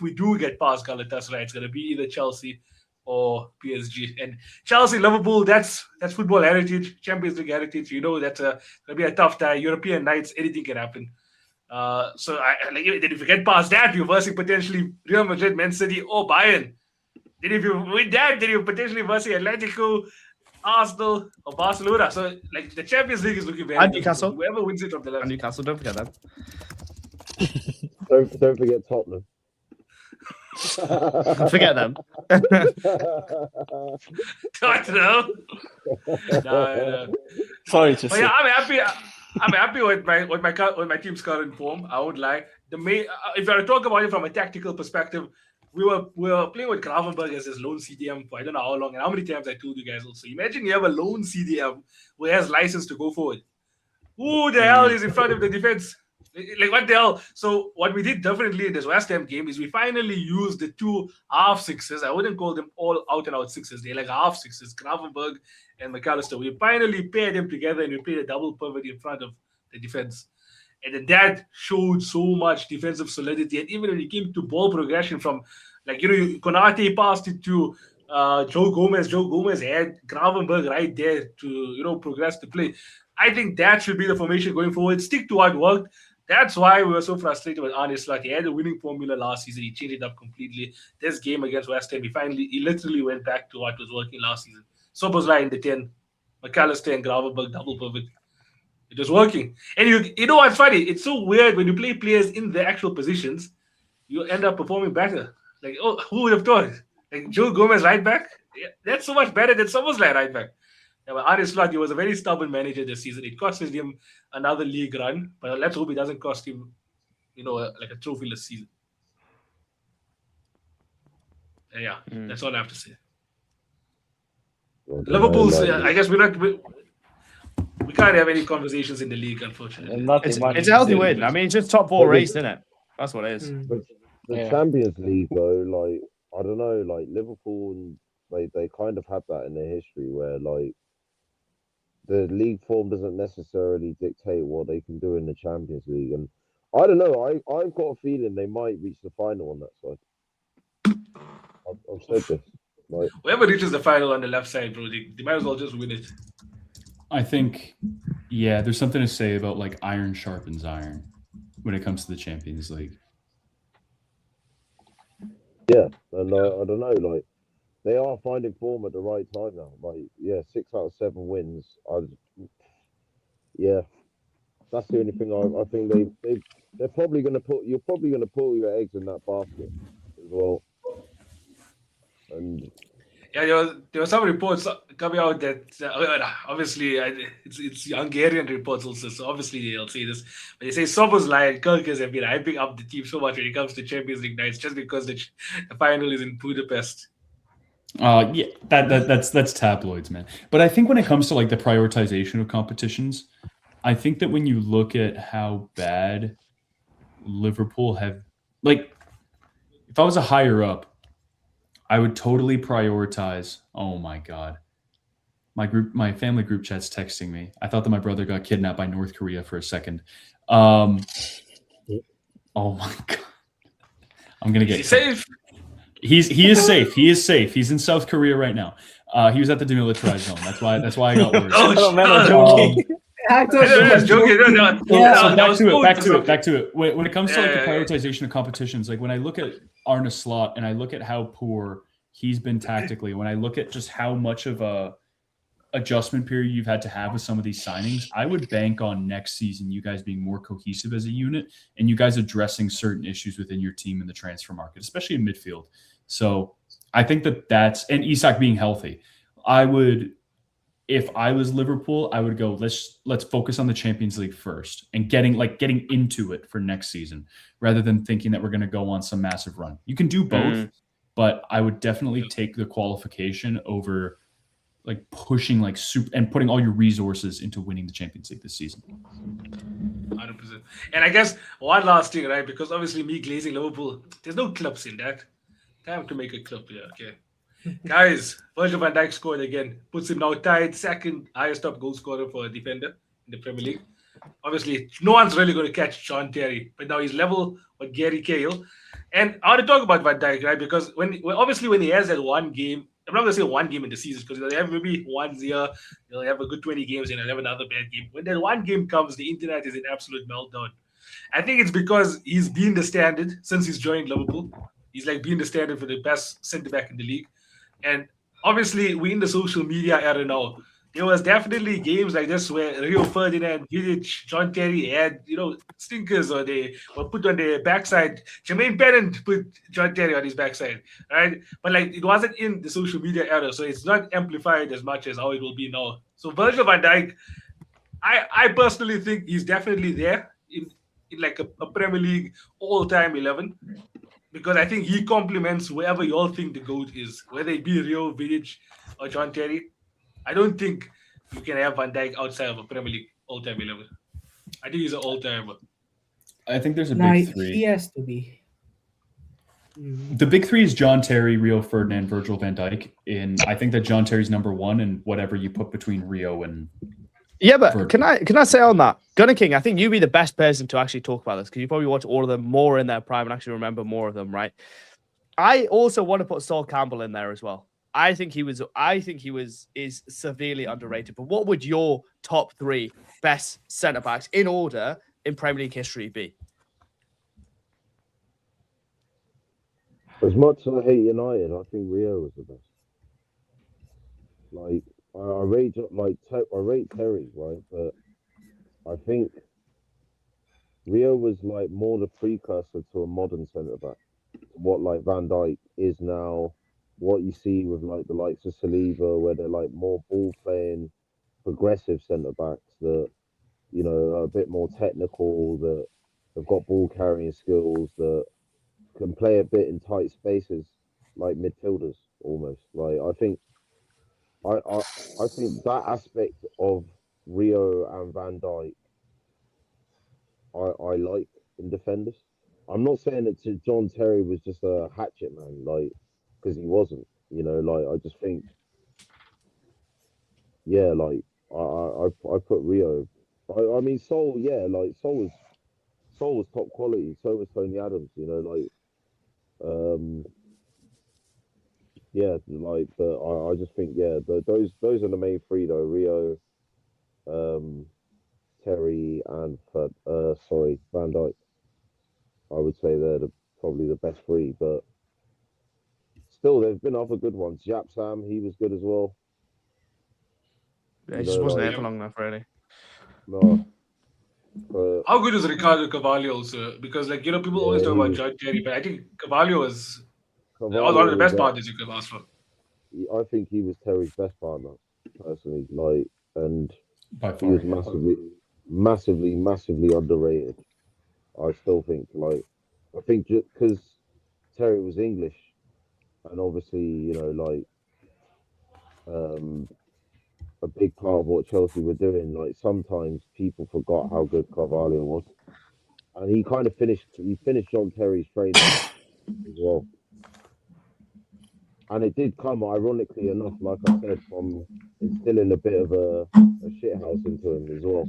we do get past Galatasaray, it's going to be either Chelsea or PSG. And Chelsea, Liverpool, that's football heritage, Champions League heritage. That's going to be a tough tie. European nights, anything can happen. So if you get past that, you're versing potentially Real Madrid, Man City, or Bayern. Then if you win that, then you're potentially versing Atletico, Arsenal, or Barcelona. So like the Champions League is looking very And difficult. Newcastle. Whoever wins it from the left. and Newcastle, don't forget that. Don't forget Tottenham. Forget them. Tottenham. No. Sorry to But say. yeah, I'm happy with my team's current form. I would like the main. If I talk about it from a tactical perspective, we were playing with Gravenberg as his lone CDM for I don't know how long and how many times I told you guys also. Imagine you have a lone CDM who has license to go forward. Who the hell is in front of the defense? Like what the hell? So what we did differently in this West Ham game is we finally used the 2 half sixes. I wouldn't call them all out and out sixes. They're like half sixes, Gravenberg and McAllister. We finally paired them together and we played a double pivot in front of the defense. And then that showed so much defensive solidity. And even when it came to ball progression from, Konate passed it to Joe Gomez. Joe Gomez had Gravenberg right there to, progress the play. I think that should be the formation going forward. Stick to what worked. That's why we were so frustrated with Arne Slot. He had a winning formula last season. He changed it up completely. This game against West Ham, he literally went back to what was working last season. Soboslai in the 10, McAllister and Gravenberg double pivot. It was working. And you know what's funny? It's so weird when you play players in their actual positions, you end up performing better. Like, who would have thought? Like Joe Gomez right back? Yeah, that's so much better than Soboslai right back. Yeah, but Arne Slot, he was a very stubborn manager this season. It costed him another league run, but let's hope it doesn't cost him, like a trophyless season. And yeah, that's all I have to say. Liverpool's, I guess we can't have any conversations in the league, unfortunately. Nothing much It's a to healthy say. win. I mean, it's just top 4 race, isn't it? That's what it is. But the Yeah. Champions League, though, like I don't know, like Liverpool, they kind of have that in their history where like the league form doesn't necessarily dictate what they can do in the Champions League, and I don't know. I've got a feeling they might reach the final on that side. I've said this. Like, Whoever reaches the final on the left side, bro, they might as well just win it. I think, yeah, there's something to say about like iron sharpens iron when it comes to the Champions League. yeah, and I don't know, like they are finding form at the right time now. Like, yeah, 6 out of 7 wins. Yeah, that's the only thing I think they're probably going to put. You're probably going to put your eggs in that basket as well. And Yeah, there were some reports coming out that obviously it's Hungarian reports also, so obviously they'll say this. But they say Szoboszlai and Kirkers have been hyping up the team so much when it comes to Champions League nights just because the final is in Budapest. Yeah, that's tabloids, man. But I think when it comes to like the prioritization of competitions, I think that when you look at how bad Liverpool have, like, if I was a higher up, I would totally prioritize. Oh my god, my family group chat's texting me. I thought that my brother got kidnapped by North Korea for a second. Oh my god, I'm gonna get safe. He is safe. He is safe. He's in South Korea right now. He was at the demilitarized zone. That's why I got worried. Oh man, I'm joking. I thought I was joking. Back to it. When it comes to like the prioritization of competitions, like when I look at Arne Slot and I look at how poor he's been tactically, when I look at just how much of a adjustment period you've had to have with some of these signings, I would bank on next season you guys being more cohesive as a unit and you guys addressing certain issues within your team in the transfer market, especially in midfield. So I think that's and Isak being healthy. I would, if I was Liverpool, I would go, let's focus on the Champions League first and getting into it for next season rather than thinking that we're going to go on some massive run. You can do both, but I would definitely take the qualification over like pushing like soup and putting all your resources into winning the Champions League this season. 100%. And I guess one last thing, right? Because obviously me glazing Liverpool, there's no clubs in that. Time to make a club here, okay? Guys, Virgil van Dijk scored again. Puts him now tied second highest top goal scorer for a defender in the Premier League. Obviously, no one's really going to catch John Terry, but now he's level with Gary Cahill. And I want to talk about Van Dijk, right? Because when he has that one game, I'm not going to say one game in the season because he'll have maybe one year, he'll have a good 20 games and he'll have another bad game. When that one game comes, the internet is in absolute meltdown. I think it's because he's been the standard since he's joined Liverpool. He's like being the standard for the best centre-back in the league. And obviously, we're in the social media era now. There was definitely games like this where Rio Ferdinand, Vidic, John Terry had, stinkers or they were put on their backside. Jermaine Pennant put John Terry on his backside, right? But like it wasn't in the social media era, so it's not amplified as much as how it will be now. So Virgil van Dijk, I personally think he's definitely there in like a Premier League all-time 11. Because I think he complements whoever you all think the GOAT is, whether it be Rio, Vidic, or John Terry. I don't think you can have Van Dijk outside of a Premier League all-time 11. I think he's an all-timer. I think there's a big three. He has to be. The big three is John Terry, Rio Ferdinand, Virgil van Dijk. And I think that John Terry's number one and whatever you put between Rio and yeah, but Virgil. can I say on that, Gunner King, I think you'd be the best person to actually talk about this because you probably watch all of them more in their prime and actually remember more of them, right? I also want to put Sol Campbell in there as well. I think he is severely underrated. But what would your top three best centre backs in order in Premier League history be? As much as I hate United, I think Rio was the best. Like I rate Terry, right? But I think Rio was like more the precursor to a modern centre back. What like Van Dijk is now, what you see with like the likes of Saliba, where they're like more ball playing, progressive centre backs that are a bit more technical, that have got ball carrying skills, that can play a bit in tight spaces, like midfielders almost. Like I think that aspect of Rio and Van Dijk, I like in defenders. I'm not saying that John Terry was just a hatchet man, like, because he wasn't. Like I just think, yeah, like I put Rio. I mean Sol, yeah, like Sol was top quality. So was Tony Adams. Yeah, like, but I just think, yeah, those are the main three though. Rio, Terry, and Van Dijk. I would say they're probably the best three, but still, there's been other good ones. Jap Sam, he was good as well. Yeah, he just wasn't there for long enough, really. No. How good is Ricardo Carvalho also? Because people always talk about John Terry, but I think Carvalho was one of the best partners you could have asked for. I think he was Terry's best partner personally. Like, and By he far, was yeah. massively underrated. I still think, like, I think just because Terry was English, and obviously, like, um, a big part of what Chelsea were doing. Like, sometimes people forgot how good Carvalho was, and he kind of finished. He finished John Terry's training as well, and it did come, ironically enough, like I said, from instilling a bit of a shithouse into him as well.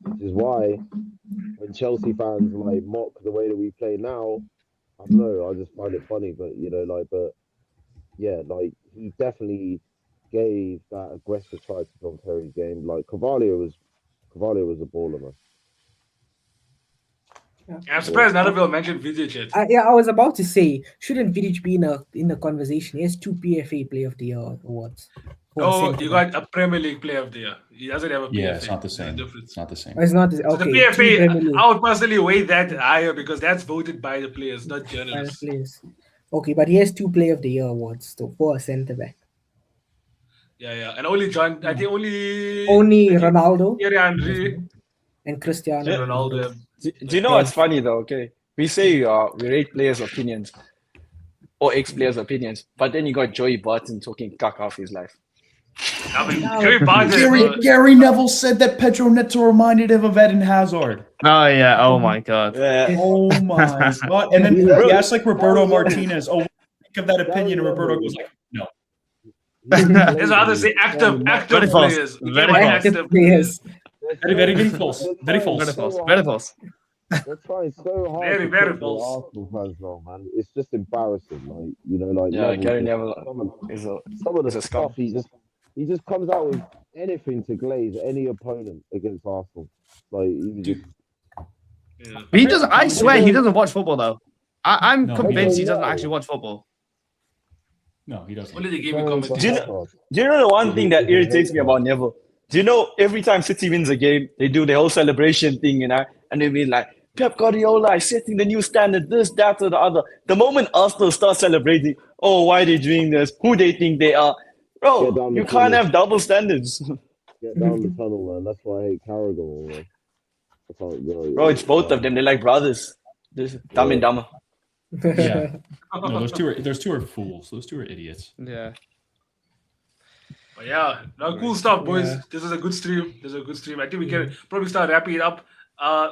Which is why when Chelsea fans like mock the way that we play now, I don't know, I just find it funny. But but yeah, like he definitely gave that aggressive side to John Terry's game. Like Carvalho was a baller, man. I'm surprised none of you all mentioned Vidic yet. Yeah, I was about to say, shouldn't Vidic be in the conversation? He has 2 PFA Player of the Year awards. For a Oh, centre you back. got a Premier League Player of the Year. He doesn't have a Yeah, PFA. it's not the There's a same. difference. It's not the same. Oh, it's not So the okay. 2 PFA, Premier League I would personally weigh that higher because that's voted by the players, not by the journalists. players. Okay, but he has 2 Player of the Year awards though for a centre back. Yeah. And only John, I think Only Ronaldo Thierry Henry and Cristiano and Yeah. Ronaldo. Ronaldo. Do you know what's funny though? Okay, we say we rate players' opinions or ex-players' opinions, but then you got Joey Barton talking cuck off his life. I mean, Joey Barton. Gary Neville said that Pedro Neto reminded him of Eden Hazard. Oh yeah. Oh my god. Yeah. Oh my god! And then he asked like Roberto Martinez, "Oh, what do you think of that opinion?" And Roberto goes like, "No." There's others say active Very false. players. We Very came by false. active Players. Very false. Very Very false. false. Very false. They're trying so hard Very, to very put the false. Arsenal fans now, man. It's just embarrassing. Like like Yeah, Neville Gary just- Neville some is a some of the is a scum. stuff he just comes out with anything to glaze any opponent against Arsenal. Like he just Yeah. He does. I swear he doesn't watch football though. I'm No, convinced he he doesn't doesn't. actually watch football. No, he doesn't. Only the game we very commentate. Do you hard. Do you know the one thing that irritates me about Neville? Do you know every time City wins a game, they do the whole celebration thing, and they be like, Pep Guardiola is setting the new standard, this, that, or the other. The moment Arsenal starts celebrating, oh, why are they doing this? Who they think they are? Get Bro, down the you can't tunnel. have double standards. Get down the tunnel, man. That's why I hate Carragher. Man. I can't go. Bro, it's both of them. They're like brothers. Dumb and dumber. Yeah. No, those two are fools. Those two are idiots. Yeah. But yeah, no, cool stuff, boys. Yeah. This is a good stream. I think we can probably start wrapping it up.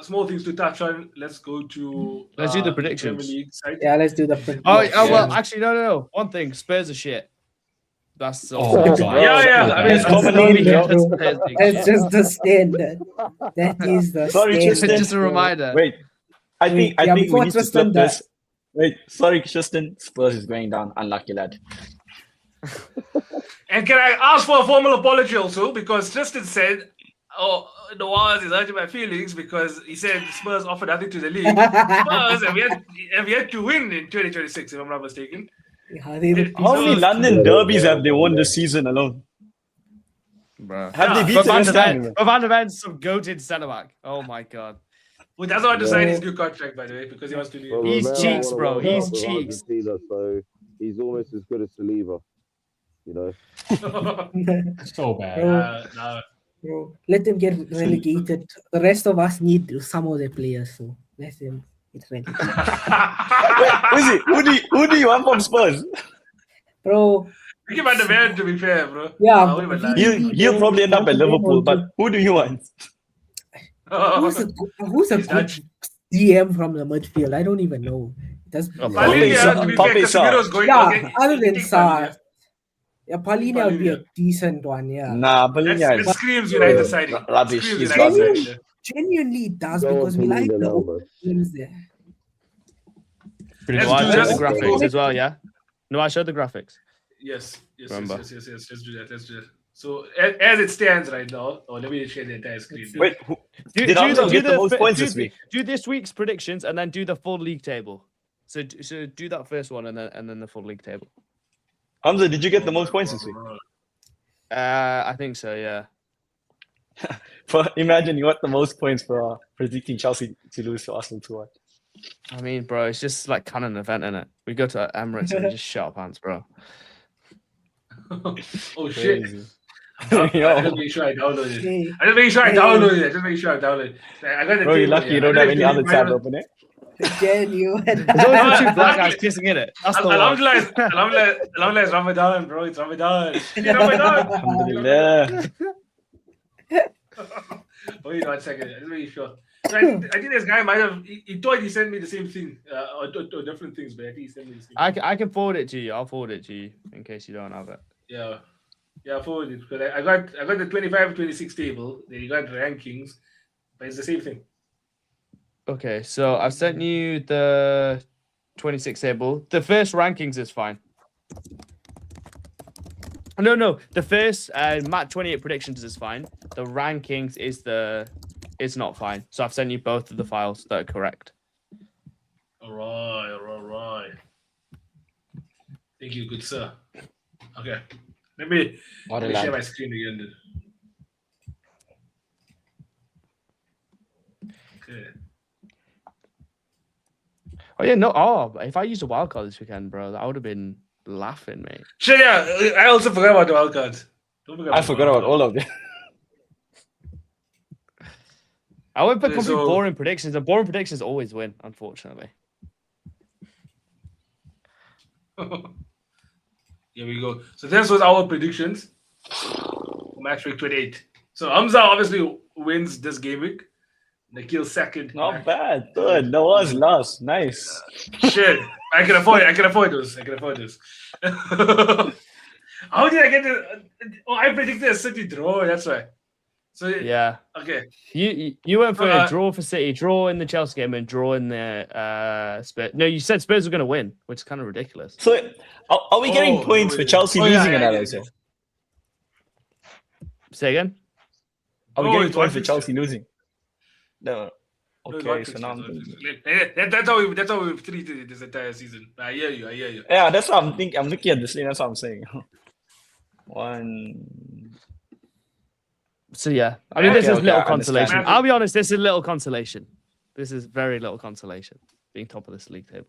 Small things to touch on. Let's go to Let's do the Premier predictions. League side. Yeah, let's do the. Well, actually, no. One thing, Spurs are shit. That's Oh my god. Yeah. I mean, It's it's common knowledge, knowledge, bro. bro. It's just the standard. That is the Sorry, standard. Tristan. Just a reminder. Wait, I think Yeah, we before need to Tristan flip this. Wait, sorry, Tristan. Spurs is going down. Unlucky lad. And can I ask for a formal apology also? Because Tristan said, oh, Noaz is hurting my feelings because he said Spurs offered nothing to the league. Spurs have yet to win in 2026, if I'm not mistaken. Yeah, they How many So- London derbies have they won this season alone? Bro. Have they Yeah, beaten West Ham? Van der Ven's some goated centre back. Oh my god. Who doesn't want to sign Yeah. his new contract, by the way, because he wants to leave. Well, He's Romero cheeks, won a bro. World He's Cup with cheeks. Argentina, so he's almost as good as Saliba. You know. So bad. No. Bro, let them get relegated. The rest of us need some of their players, so let them get relegated. Who is it? Who do you want from Spurs? Bro, We give Van der Ven, to be fair, bro. yeah, I won't even lie. You'll probably end up at Liverpool, but who do you want? who's a He's good Dutch. DM from the midfield? I don't even know. Does Palinha, to be fair, Pape Sarr. Casemiro's going. yeah, okay, other than take Sarr, Palinha. yeah, Palinha would be a Palinha. decent one. Yeah, Nah, Palinha That is screams United signing. rubbish. Screams He's United rubbish. signing. genuinely does Go on, because we like Palinha the now, old man. teams there. Let's No, I do showed this. the graphics as well, yeah? No, I showed the graphics. Yes. Remember. Yes. Let's do that. So as it stands right now, let me share the entire screen. Wait, Do Hamza get the most points do this week? Do this week's predictions and then do the full league table. So do that first one and then the full league table. Hamza, did you get the most points this week? I think so, yeah. Imagine you got the most points for predicting Chelsea to lose to Arsenal 2-1. I mean, bro, it's just like kind of an event, innit? We go to Emirates and we just shut our pants, bro. Oh shit! Crazy. I Yo, just make sure I download it. Hey, I just make sure I hey. download it. I just make sure I download it. I got the bro, you're table lucky here. you don't I have just any other delete tab my- open, eh? Genuine. There's always the two black Luckily- guys kissing in it. That's the one. Alhamdulillah, it's Ramadan, bro. It's Ramadan. It's Ramadan. Alhamdulillah. Wait 1 second. I'm just making sure. So I think this guy might have. He thought he sent me the same thing, or different things, but I think he sent me the same. I can forward it to you. I'll forward it to you in case you don't have it. Yeah, forward it. But I got the 25-26 table. Then you got rankings, but it's the same thing. Okay, so I've sent you the 26 table. The first rankings is fine. No. The first Matt 28 predictions is fine. The rankings is not fine. So I've sent you both of the files that are correct. All right. Thank you, good sir. Okay, let me What a share lad. my screen again. Then. Okay. Oh yeah, no. Oh, if I used a wild card this weekend, bro, that would have been laughing, mate. Sure, yeah. I also forgot about the wild cards. Don't forget I forgot about all of them. I went for Okay, complete so- boring predictions, and boring predictions always win, unfortunately. Here we go. So this was our predictions for match week 28. So Hamza obviously wins this game week. Nikhil second. Not bad. Good. No one's lost. Nice. Shit. I can afford it. I can afford those. How did I get the? Oh, I predicted a City draw. That's right. So Yeah. Okay. You went for Uh, a draw for City, draw in the Chelsea game, and draw in the Spurs. No, you said Spurs were going to win, which is kind of ridiculous. So, are we getting Oh, points no, for it is. Chelsea Oh, yeah, losing yeah, in that yeah, also? Say again. Are we Oh, getting it's points for 150. Chelsea losing? No. No, it's Okay, so 150, now I'm it's thinking. 150. That's how we've treated it this entire season. I hear you. Yeah, that's what I'm thinking. I'm looking at this lane. That's what I'm saying. One. So yeah, I mean, Okay, this is okay, little I understand. consolation. I'll be honest, this is little consolation. This is very little consolation, being top of this league table.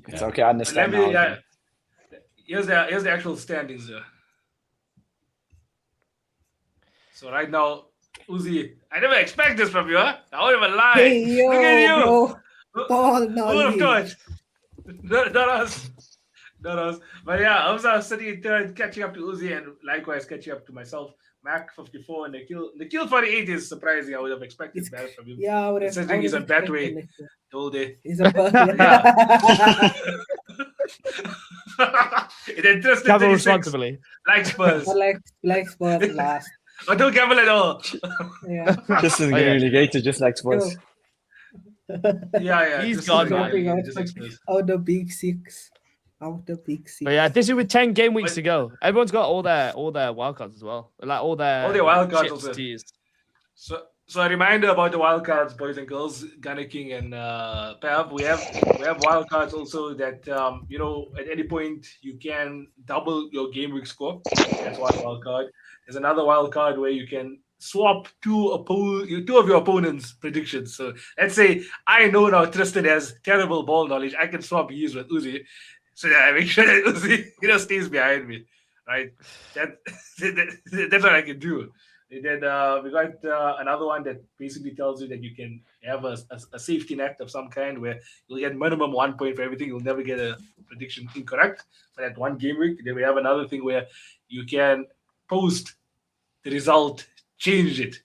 It's okay. I Let understand me. now. Here's the actual standings there. So right now, Uzi, I never expect this from you, huh? I would have lied. Hey, yo, Look at you. bro. Paul Who would have knowledge. thought? Not us. But yeah, I was sitting in third, catching up to Uzi, and likewise catching up to myself. Mac 54 and Nikhil 48 is surprising. I would have expected It's- that from him. Yeah, I would have. Considering he's on bad way the whole day. He's a It interested Gamble 36, responsibly. like Spurs. like Spurs last. I don't gamble at all. Yeah. Just is Oh, getting yeah. relegated just like Spurs. Yeah. He's just gone, like- man. just like Spurs. Out the big six. Out the big six. But yeah, this is with 10 game weeks to go. Everyone's got all their wild cards as well. Like all their wild cards chips also. to use. So a reminder about the wild cards, boys and girls, Gunner King and Pav. We have wild cards also that at any point you can double your game week score. That's one wild card. There's another wild card where you can swap two of your opponents' predictions. So let's say I know now Tristan has terrible ball knowledge. I can swap his with Uzi. So yeah, I make sure that Uzi stays behind me. Right? That's what I can do. And then we got another one that basically tells you that you can have a safety net of some kind where you'll get minimum 1 point for everything. You'll never get a prediction incorrect for that one game week. Then we have another thing where you can post the result, change it.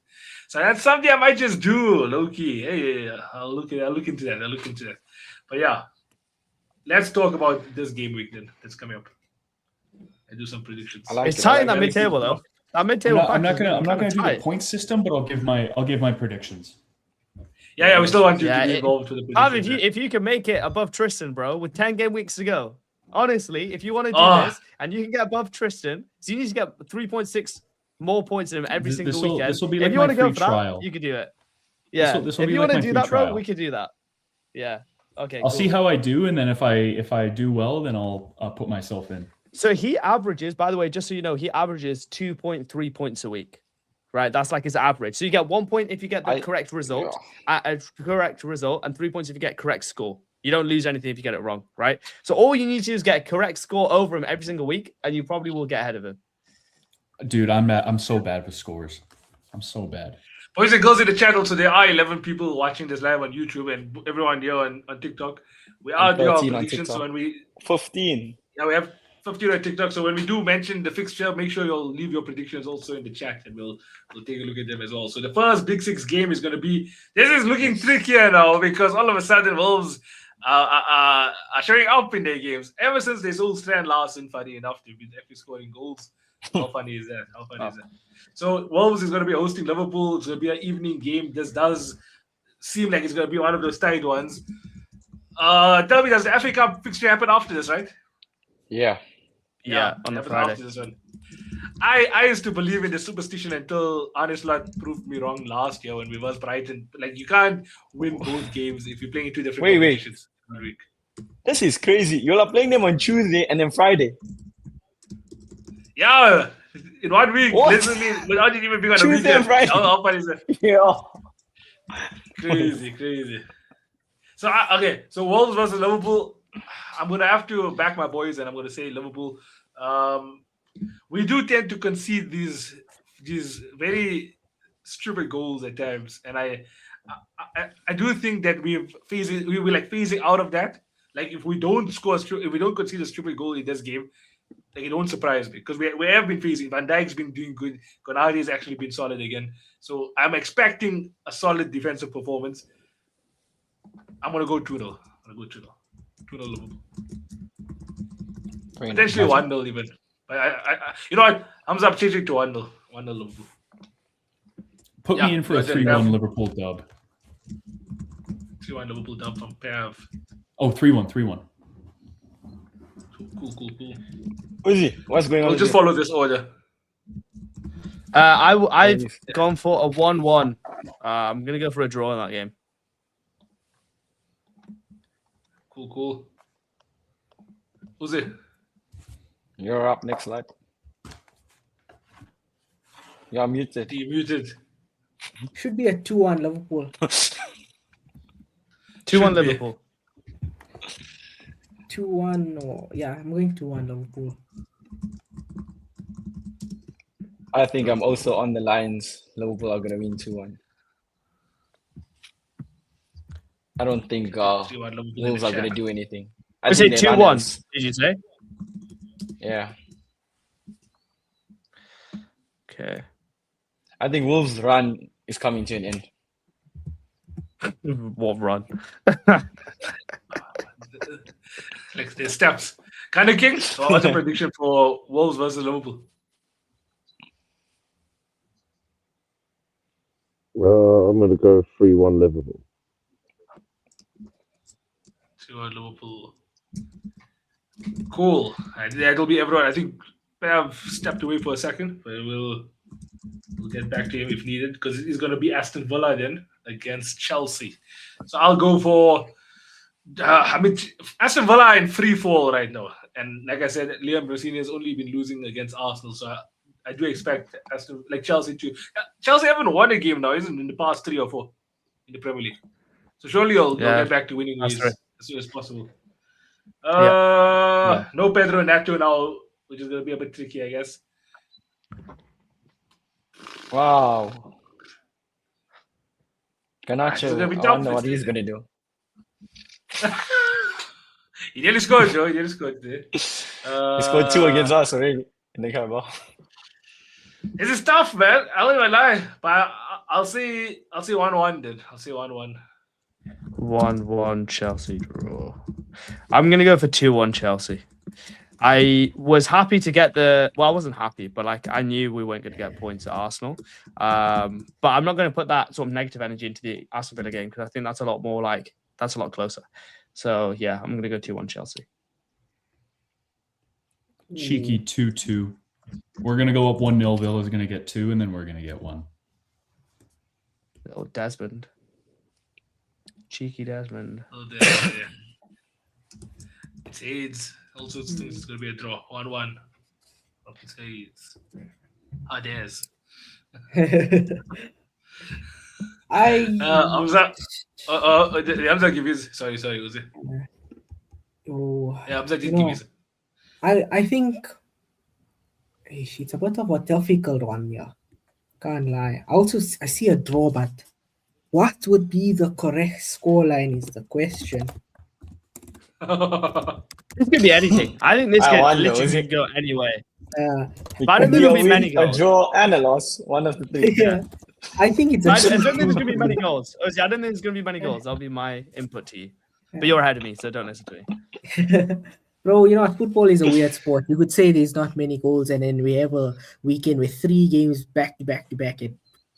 So that's something I might just do, low-key. Hey, I'll look into that. But yeah, let's talk about this game week then that's coming up. I do some predictions. I like It's it. tight I in that like mid it. table though. That mid table. I'm not gonna do the point system, but I'll give my predictions. Yeah, we still want you Yeah, to be it- involved with the Pav, predictions. if you can make it above Tristan, bro, with 10 game weeks to go. Honestly, if you want to do Ah. this and you can get above Tristan, so you need to get 3.6 more points in him every single weekend. This will be if like you my want to go free for trial. that, you could do it. Yeah. This will If be you like want to my do free that, bro, trial. we could do that. Yeah. Okay. I'll cool. see how I do, and then if I do well, then I'll put myself in. So he averages, by the way, just so you know, he averages 2.3 points a week. Right? That's like his average. So you get 1 point if you get the correct result, and 3 points if you get correct score. You don't lose anything if you get it wrong, right? So all you need to do is get a correct score over him every single week, and you probably will get ahead of him. Dude, I'm so bad with scores. I'm so bad. Boys and girls in the chat also, there are 11 people watching this live on YouTube and everyone here on TikTok. We are doing our 13 on predictions. So TikTok. when we 15. we have 15 on TikTok. So when we do mention the fixture, make sure you'll leave your predictions also in the chat and we'll take a look at them as well. So the first Big Six game is going to be, this is looking trickier now because all of a sudden Wolves are showing up in their games. Ever since they sold Strand Larson, funny enough, they've been actually scoring goals. How funny is that? How funny is that? So Wolves is going to be hosting Liverpool. It's going to be an evening game. This does seem like it's going to be one of those tight ones. Tell me, does the FA Cup fixture happen after this, right? Yeah. Yeah, on the Friday. After this one. I used to believe in the superstition until Arne Slot proved me wrong last year when we was Brighton. Like, you can't win both games if you're playing in two different competitions in a week. This is crazy. You're playing them on Tuesday and then Friday. Yeah, in 1 week, What? literally, without it even being on a Tuesday weekend. and Friday. How funny is that? Yeah. Crazy. So, okay, so Wolves versus Liverpool. I'm going to have to back my boys and I'm going to say Liverpool. We do tend to concede these very stupid goals at times. And I do think that we're phasing out of that. Like, if we don't concede a stupid goal in this game, like, it won't surprise me because we have been facing. Van Dijk's been doing good. Konate has actually been solid again. So I'm expecting a solid defensive performance. I'm going to go 2-0. 2-0 Liverpool. Potentially 1-0 even. But I you know what? I'm changing to 1-0. 1-0 Liverpool. Put me in for a 3-1 Liverpool dub. 3-1 Liverpool dub from Pav. Oh, 3-1. Cool. Uzi, what's going on? We'll just follow this order. I've gone for a 1-1. I'm going to go for a draw in that game. Cool. Uzi. You're up next slide. You're muted. You muted. Should be a 2-1 Liverpool. 2-1 Liverpool. 2-1 or yeah, I'm going 2-1 Liverpool. I think I'm also on the lines. Liverpool are going to win 2-1. I don't think Wolves are going to do anything. I say 2-1. Did you say? Yeah. Okay. I think Wolves' run is coming to an end. What run? Like their steps. Kind of king. So what's the prediction for Wolves versus Liverpool? I'm going to go 3-1 Liverpool. 3-1 Liverpool. Cool. That'll be everyone. I think I've stepped away for a second, but we'll get back to him if needed because he's going to be Aston Villa then against Chelsea. So I'll go for. Aston Villa in free fall right now, and like I said, Liam Rossini has only been losing against Arsenal, so I do expect Chelsea to. Chelsea haven't won a game now, isn't it, in the past 3 or 4 in the Premier League? So surely they'll get back to winning ways as soon as possible. No Pedro Neto now, which is going to be a bit tricky, I guess. Wow. Garnacho, I wonder what he's going to do. He nearly scored, Joe. He nearly scored today. He scored 2 against us already in the Carabao. This is tough, man. I don't even lie, but I'll say 1-1 then. I'll say 1-1. 1-1 Chelsea draw. I'm gonna go for 2-1 Chelsea. I was happy to get I wasn't happy, but I knew we weren't going to get points at Arsenal. But I'm not going to put that sort of negative energy into the Aston Villa game because I think that's a lot more that's a lot closer. So yeah, I'm going to go 2-1 Chelsea. Cheeky 2-2. We're going to go up 1-0. Villa's going to get 2, and then we're going to get 1. Oh, Desmond. Cheeky Desmond. Oh, yeah. It's AIDS. All sorts of things. It's going to be a draw. 1-1. Up it's AIDS. Hades. Hamza, Hamza give his. Sorry, Uzi. Oh, Yeah, Hamza you did give know, his. I think it's a bit of a difficult one, yeah. Can't lie. I see a draw, but what would be the correct scoreline is the question. This could be anything. I think this I could wonder, literally is could it- go anyway. It But I don't could think be a it'll be win, many a goals. draw, and a loss. One of the three. Yeah, I think it's a I don't think there's cheating going to be many game. goals. I don't think there's going to be many goals. That'll be my input to you. But you're ahead of me, so don't listen to me. Bro, you know what? Football is a weird sport. You could say there's not many goals, and then we have a weekend with 3 games back to back to back at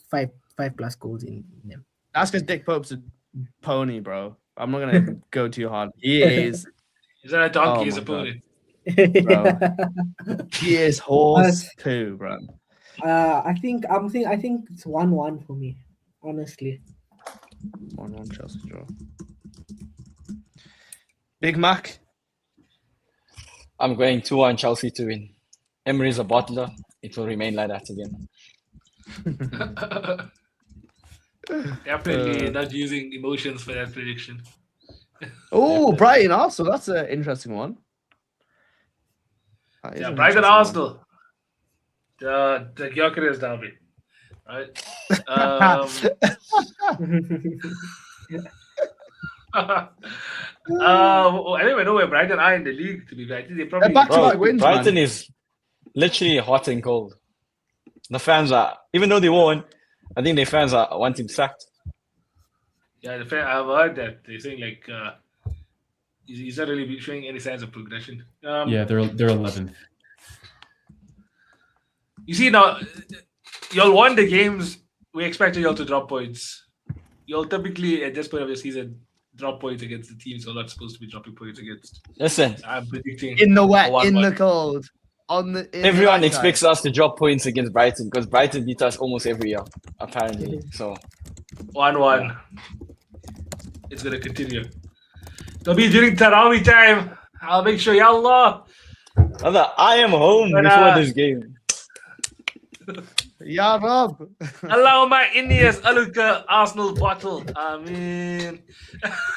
five plus goals in them. That's because Dick Pope's a pony, bro. I'm not going to go too hard. He is, Is that a donkey? Oh Is a my pony? bro. He is horse poo, bro. I think it's 1-1 for me, honestly. 1-1 Chelsea draw. Big Mac. I'm going 2-1 Chelsea to win. Emery's a bottler. It will remain like that again. Definitely not using emotions for that prediction. Oh, Brighton Arsenal. That's an interesting one. That is Yeah, an Brighton interesting one. Arsenal. The Gyökeres derby. Right? I don't even know where Brighton are in the league, to be fair. I think they probably They're back to Bro, back wins, Brighton man. is literally hot and cold. The fans are, even though they won, I think the fans are wanting sacked. Yeah, I've heard that. They're saying like he's not really showing any signs of progression. Yeah, they're 11th. You see now, y'all won the games. We expected y'all to drop points. Y'all typically at this point of the season drop points against the teams you're not supposed to be dropping points against. Listen, I'm predicting In the wet, a 1-1. in the cold, on the. in the everyone nighttime. expects us to drop points against Brighton because Brighton beat us almost every year, apparently. So 1-1. It's gonna continue. It'll be during Tarawih time. I'll make sure, Yallah. brother, I am home But, before this game. Ya Rab. Allahumma inni as'aluka Arsenal bottle. Ameen.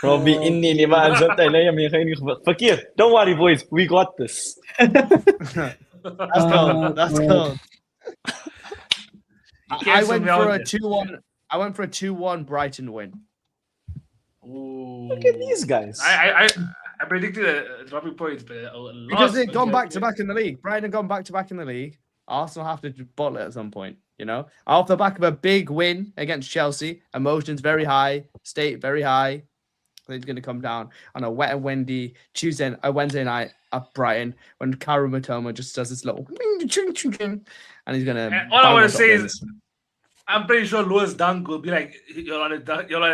Robbie inni lima anzalta ilayya min khairin fakir. Don't worry, boys. We got this. That's cold. That's cold. I cancel went me for out a 2-1. I went for a 2-1 Brighton win. Ooh. Look at these guys. I predicted a dropping points, but Because they've gone back to back in the league. Brighton have gone back to back in the league. Arsenal have to bottle it at some point, you know? Off the back of a big win against Chelsea, emotions very high, state very high. They're going to come down on a wet and windy Wednesday night at Brighton when Karu Matoma just does this little and he's going to. All I want to say is, I'm pretty sure Lewis Dunk will be like, you're on a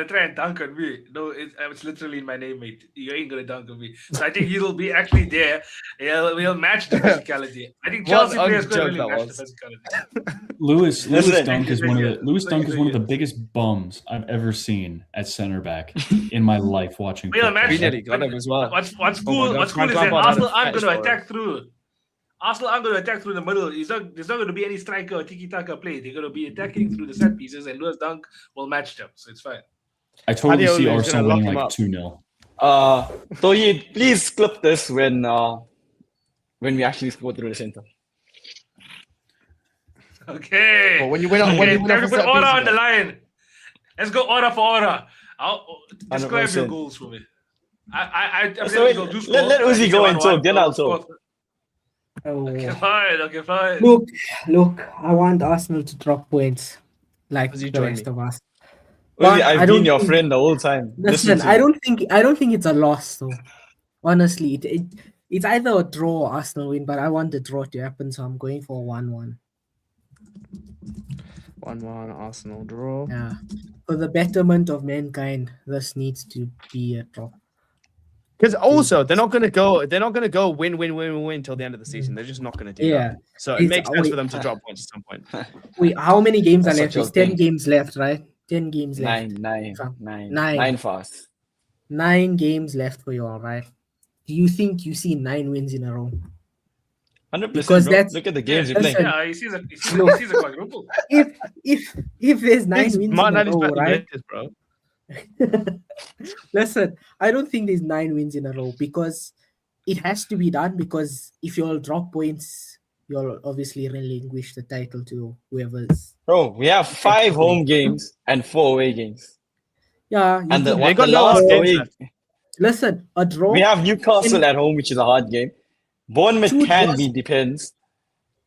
try and dunk on me. No, it's literally in my name, mate. You ain't gonna dunk on me. So I think he'll be actually there. He'll match the physicality. I think Chelsea players could really match the physicality. Lewis Listen. Dunk is one of the biggest bums I've ever seen at center back in my life watching. We'll football. match We nearly got him as well. What's Oh cool? my What's God, cool is Frank that Lampard had Arsenal a aren't going to fetish for attack through. Arsenal aren't going to attack through the middle. There's not going to be any striker or tiki-taka play. They're going to be attacking through the set pieces, and Lewis Dunk will match them. So it's fine. I totally Adeolu see is Arsenal gonna winning lock like him 2-0. Tohid, please clip this when we actually score through the center. Okay. But when you win, Okay, when you win time off to a put set order piece, on the line. Let's go order for order. Describe your 100%. goals for me. I So wait, let Uzi go and talk, then I'll talk. Oh. Okay, fine. Look, I want Arsenal to drop points like Uzi, the join rest me. of us. Uzi, But I've I don't been your think- friend the whole time. Listen, to I me. don't think it's a loss though. Honestly, it's either a draw or Arsenal win, but I want the draw to happen, so I'm going for 1-1. 1-1 Arsenal draw. Yeah. For the betterment of mankind, this needs to be a draw. Because also they're not going to go win till the end of the season. They're just not going to do Yeah. that. So it It's makes sense always- for them to drop points at some point. Wait, how many games are That's left? such a There's 10 thing. games left, right? 10 games left. Nine Nine. fast. 9 games left for you all, right? Do you think you see 9 wins in a row? 100%, Because bro. that's- Look at the games you listen, play. Yeah, he sees a quadruple. if there's 9 wins in a Martinelli's row, better than right? Lakers, bro. Listen, I don't think there's 9 wins in a row because it has to be done, because if you all drop points, you'll obviously relinquish the title to whoever's. Bro, we have 5 home games and 4 away games. Yeah, you And the, think- They got the no last hard games away, left. listen, a draw. we have Newcastle at home, which is a hard game. Bournemouth Two can draws. be, depends.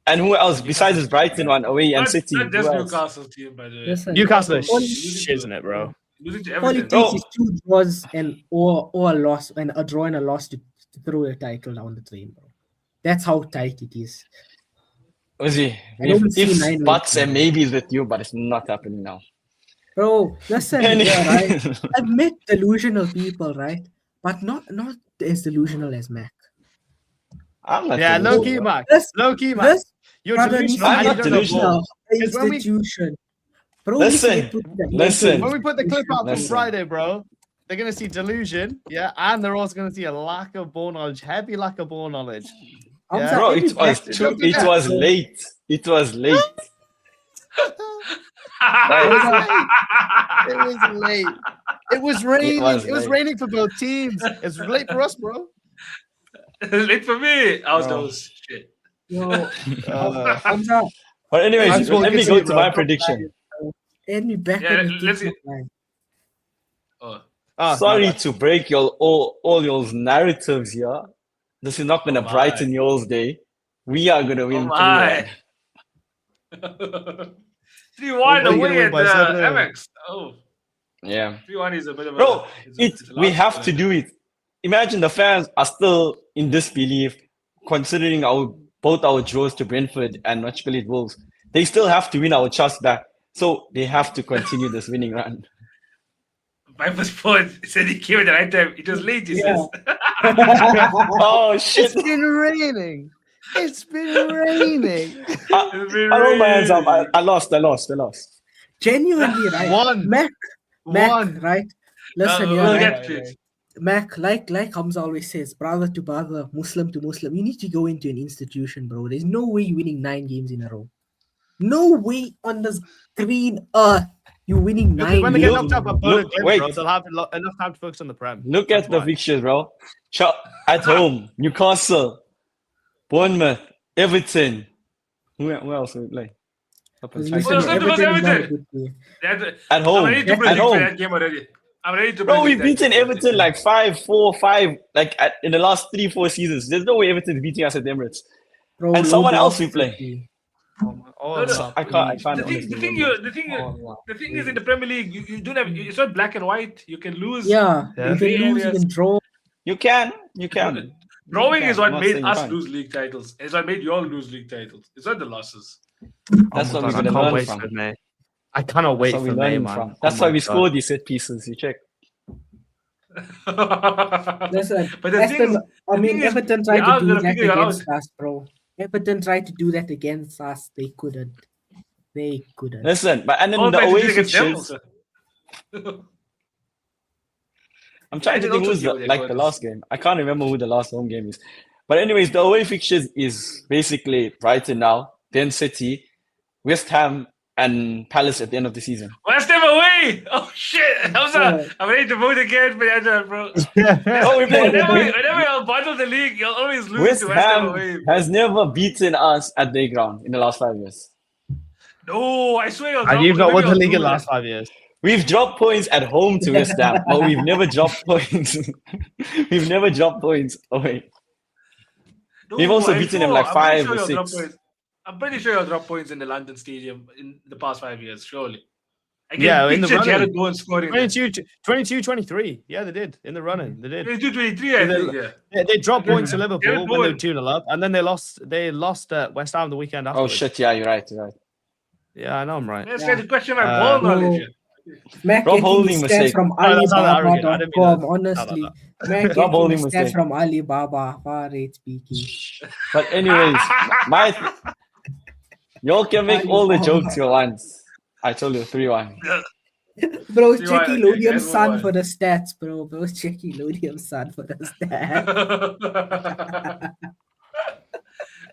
And who else besides this Brighton one away and City? Not Who this else? Newcastle team, by the way. Listen, Newcastle is Only- shit, isn't it, bro? Losing to all it Everton. takes is 2 draws and or a loss, and a draw and a loss to throw a title down the drain, bro. That's how tight it is. Ozzy, I don't see if 9 buts wins. and maybes with you, but it's not happening now. Bro, listen, Any- yeah, right? I've met delusional people, right? But not as delusional as Mac. I'm not Yeah, delusional, low key, bro. Mac. This, Low key, Mac. this You're brother needs delusional. to I'm get not put in delusional. the Because when we- institution. Bro needs to Listen, get put in the listen. mental When we put the clip out from Listen. Friday, bro, they're gonna see delusion, yeah, and they're also gonna see a lack of ball knowledge, heavy lack of ball knowledge. I'm Yeah. sorry, Bro, every it was back- too, it was late. It was late. It was late. It was raining. was It was late. raining for both teams. It's late for us, bro. Late for me. I was Bro. those shit. Yo, Uh, I'm sorry. But I anyways, just want let to me see go it, to bro. my prediction. And me back Yeah, in the let's team see. line. Oh. Sorry my to break your all your narratives here. This is not gonna Oh my. brighten y'all's day. We are gonna win. Oh 3-1. my. 3-1 Well, you're gonna away win at by 7-0. MX. Oh, Yeah, 3-1 is a bit of bro. a. it's a We lot, have but- to do it. Imagine the fans are still in disbelief, considering both our draws to Brentford and Nottingham Wolves. They still have to win our trust back, so they have to continue this winning run. Viper's point said he came at the right time. It was late, he Yeah. says. Oh shit! It's been raining. It's been raining. I rolled my hands up. I lost. Genuinely, right? One. Mac, One. right? Listen, we'll yeah, right? get to it. Mac, like Hamza always says, brother to brother, Muslim to Muslim, you need to go into an institution, bro. There's no way you're winning 9 games in a row. No way on this green earth you're winning Because 9 when they get games. knocked out by Look, Burnley, wait. bro, they'll have enough time to focus on the Prem. Look That's at the why. fixtures, bro. At home, Newcastle, Bournemouth, Everton. Who else will we play? Up and Listen, try Well, to- it's not Everton is not a Everton. good team. At I'm home, ready to at predict for home. that game already. I'm ready to Bro, predict we've that beaten game. Everton like 5-4-5, like in the last 3-4 seasons. There's no way Everton's beating us at the Emirates. Bro, And low someone block else we play. City. Oh, no. I can't. The honestly thing, remember. the thing is in the Premier League, you don't have. It's not black and white. You can lose. Yeah, Yeah. you can lose, you Areas. can draw. You can. Drawing You is can. what I'm not made saying you us can't. lose league titles. It's what made you all lose league titles. It's not the losses. That's what I we're gonna can't learn wait from. for May. I cannot That's wait what for we're May, learning man. from. Oh That's my why we God. score these set pieces. You check. Listen, But the Aston, thing is- I mean, thing is, Everton we tried are to do gonna that figure it out. against us, bro. Everton tried to do that against us. They couldn't. They couldn't. Listen, but and then All the trying to away do against them fixtures. also. I'm trying Yeah, to they think also who's give their the quarters. last game. I can't remember who the last home game is. But anyways, the away fixtures is basically Brighton now, then City, West Ham, and Palace at the end of the season. West Ham away! Oh shit! Yeah. I'm ready to vote again for that, bro. Oh, we played. Whenever you'll bottle the league, you'll always lose West to West Ham Ham away. has never beaten us at their ground in the last 5 years. No, I swear you'll And you've not won the league in the lose. last 5 years. We've dropped points at home to West Ham, but we've never dropped points. We've never dropped points away. No, We've also I'm beaten them sure- like I'm pretty 5 sure or you'll drop 6. points. I'm pretty sure you'll drop points in the London Stadium in the past 5 years, surely. I can Yeah, in the picture running. Jared Bowen scoring. 22, 23. Yeah, they did. In the running. They did. 22-23, I think, yeah. They dropped points to Jared Liverpool when they were Bowen. 2-0 up, and then they lost West Ham the weekend after. Oh shit! Yeah, you're right. You're right. Yeah, I know I'm right. Let's try to question my Uh, ball knowledge. here. Mac Rob getting Holding the stats mistake. from No, that's not arrogant. I didn't mean alibaba.com, that. honestly. No, Mac Rob getting Holding the stats mistake. from Alibaba, far rate speaking. But anyways, y'all can make all the jokes you want. I told you 3-1. Bro, See check why- Elodium's okay, son everyone. for the stats, bro. Bro, check Elodium's son for the stats.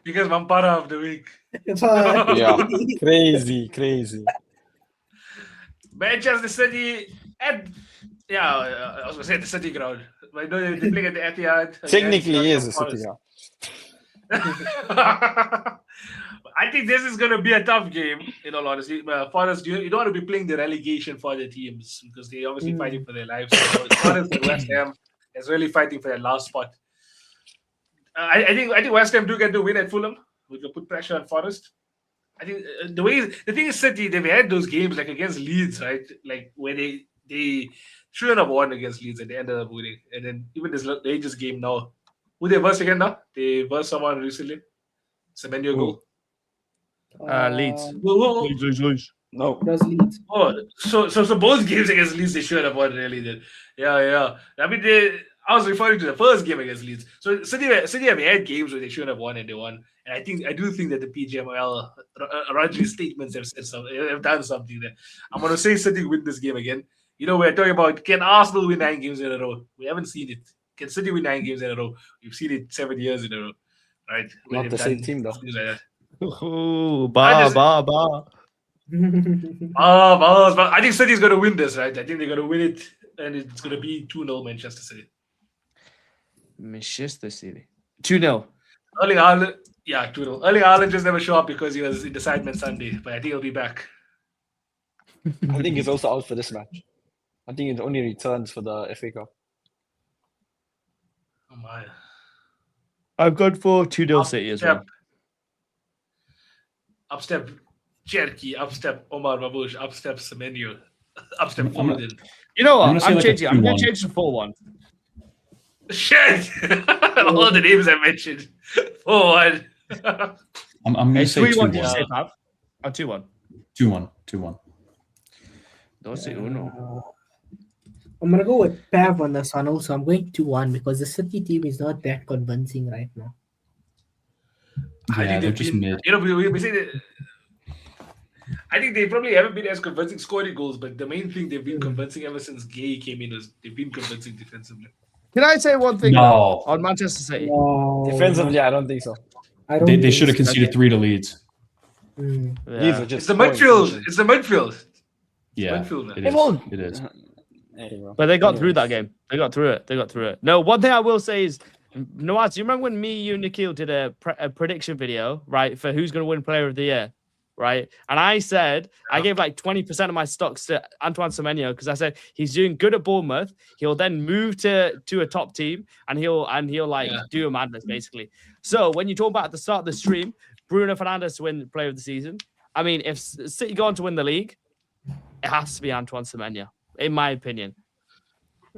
because Vampara of the week. Yeah, crazy. Manchester City and I was gonna say the City ground. But no, they're playing at the Etihad. Technically, he against is a City. Forest. Yeah. I think this is going to be a tough game, in all honesty. Forest, you don't want to be playing the relegation for the teams because they're obviously fighting for their lives. So Forest and West Ham is really fighting for that last spot. I think West Ham do get the win at Fulham. We can put pressure on Forest. I think the thing is, City, they've had those games like against Leeds, right? Like where they shouldn't have won against Leeds and they ended up winning. And then even this Rangers game now, who they versed again now? They versed someone recently. Semenyo goal. Leeds. Whoa. Leeds. No. Does Leeds. Oh, so both games against Leeds they should have won. Really did. Yeah. I mean, I was referring to the first game against Leeds. So City have had games where they should have won and they won. And I do think that the PGMOL Rodri's statements have done something there. I'm gonna say City win this game again. You know, we're talking about can Arsenal win 9 games in a row? We haven't seen it. Can City win 9 games in a row? We've seen it 7 years in a row, right? When Not they've the same done team, though. things like that. Ooh, I just- ba. But I think City's going to win this, right? I think they're going to win it, and it's going to be 2-0 Manchester City. Manchester City. 2-0. Erling Haaland, 2-0. Erling Haaland just never show up because he was in the sideman Sunday, but I think he'll be back. I think he's also out for this match. I think it only returns for the FA Cup. Oh my. I've gone for 2-0 City as well. Upstep Cherky, upstep Omar Babush, upstep Semenyo, upstep I'm gonna- Foden. You know I'm what? gonna say I'm like a changing. I'm going 2-1. to change to 4-1. Shit! All the names I mentioned. 4-1. I'm going to It's say 3-1. 2-1. Did you say, Pav? Oh, 2-1. 2-1. Don't say uno. I'm gonna go with Pav on this one also. I'm going 2-1 because the City team is not that convincing right now. I Yeah, think they're they've just been, mid. you know, we say that. I think they probably haven't been as convincing scoring goals, but the main thing they've been convincing ever since Gay came in was they've been convincing defensively. Can I say one thing No. though, on Manchester City? No, Defensively, I don't think so. I don't They think should have so. conceded 3 to Leeds. Mm. These are Yeah. just It's the poor midfield. intentions. It's the midfield. Yeah, Midfield, man. it Hey, is. well- It is. Hey, bro. But they got through that Anyways. game. They got through it. No, one thing I will say is, Nawaz, do you remember when me, you, and Nikhil did a prediction video, right, for who's going to win Player of the Year, right? And I said I gave like 20% of my stocks to Antoine Semenyo because I said he's doing good at Bournemouth. He'll then move to a top team and he'll like do a madness basically. So when you talk about at the start of the stream, Bruno Fernandes to win Player of the Season. I mean, if City go on to win the league, it has to be Antoine Semenyo, in my opinion.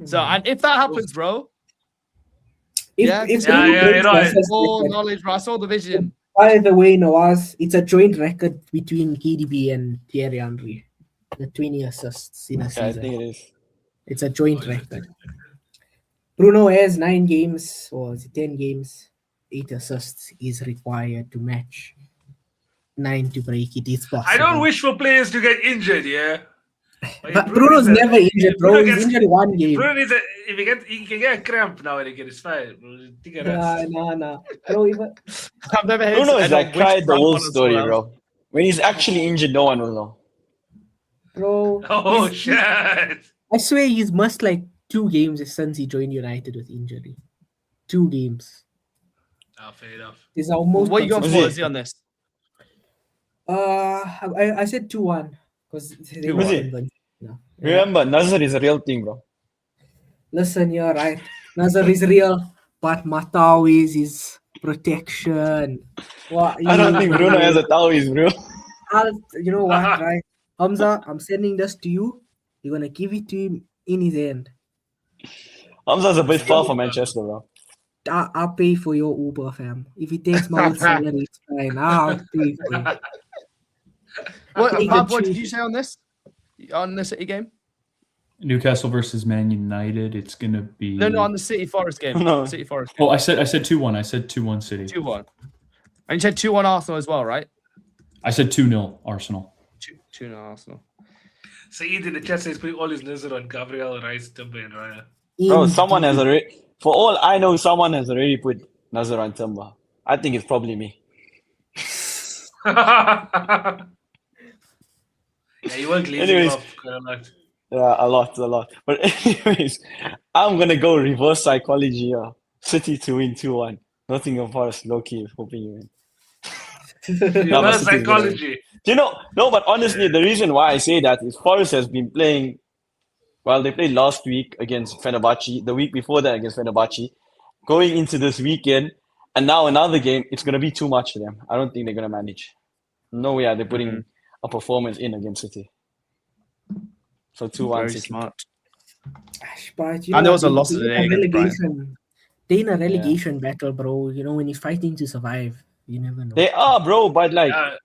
So, and if that happens, bro, If, Yeah. if Yeah, City yeah, breaks you know, Leicester's full record- knowledge, bro. I saw the vision. By the way, Nawaz, it's a joint record between KDB and Thierry Henry. The 20 assists in a Yeah, I season. think it is. It's a joint record. Bruno has 9 games, or is it 10 games? 8 assists is required to match. 9 to break it is possible. I don't wish for players to get injured, yeah. But Bruno's never injured, bro. Bruno He's gets- injured 1 game. Bruno needs he can get a cramp now and again. It's fine. Bro. Take a rest. Nah. Bro, even, I've never heard Bruno is anyone like wish cried the Brad whole on as story, well. bro. When he's actually injured, no one will know. bro, Oh he's- shit! I swear he's missed like 2 games since he joined United with injury. 2 games. Fair enough. This is almost. What you got Was for it- us on this? I said 2-1 because they were Was it? convinced. No. Yeah. Remember, Nazar is a real thing, bro. Listen, you're right. Nazar is real, but Matau is his protection. What I don't think Bruno has a Taoist, bro. You know what, right? Hamza, I'm sending this to you. You're gonna give it to him in his end. Hamza's a bit far from Manchester, bro. I'll pay for your Uber, fam. If he takes my old salary, it's fine. I'll pay for it. What, Take Pav, the what did cheese. you say on this? On the City game? Newcastle versus Man United. It's gonna be. No, on the City Forest game. No. City Forest game. Oh, I said 2-1. I said 2-1 City. 2-1. And you said 2-1 Arsenal as well, right? I said 2-0 Arsenal. 2-0 Arsenal. Saeed in the chat says putting all his nazar on Gabriel, Rice, Timber, and Raya. Bro, someone has already. For all I know, someone has already put Nazar on Timber. I think it's probably me. Yeah, you were glazing Anyways. off quite a lot. Yeah, a lot. But anyways, I'm gonna go reverse psychology here. City to win 2-1. Nottingham Forest low key hoping you win. No, but Reverse City's gonna win. psychology. No, but honestly, the reason why I say that is Forest has been playing. Well, they played last week against Fenerbahce, the week before that against Fenerbahce, going into this weekend, and now another game. It's gonna be too much for them. I don't think they're gonna manage. No way are they putting a performance in against City. So 2-1 Very City. smart. But And there was a they- loss they today in a against Brighton. relegation. They in a relegation battle, bro. You know, when you're fighting to survive, you never know. They are, bro, but like Yeah,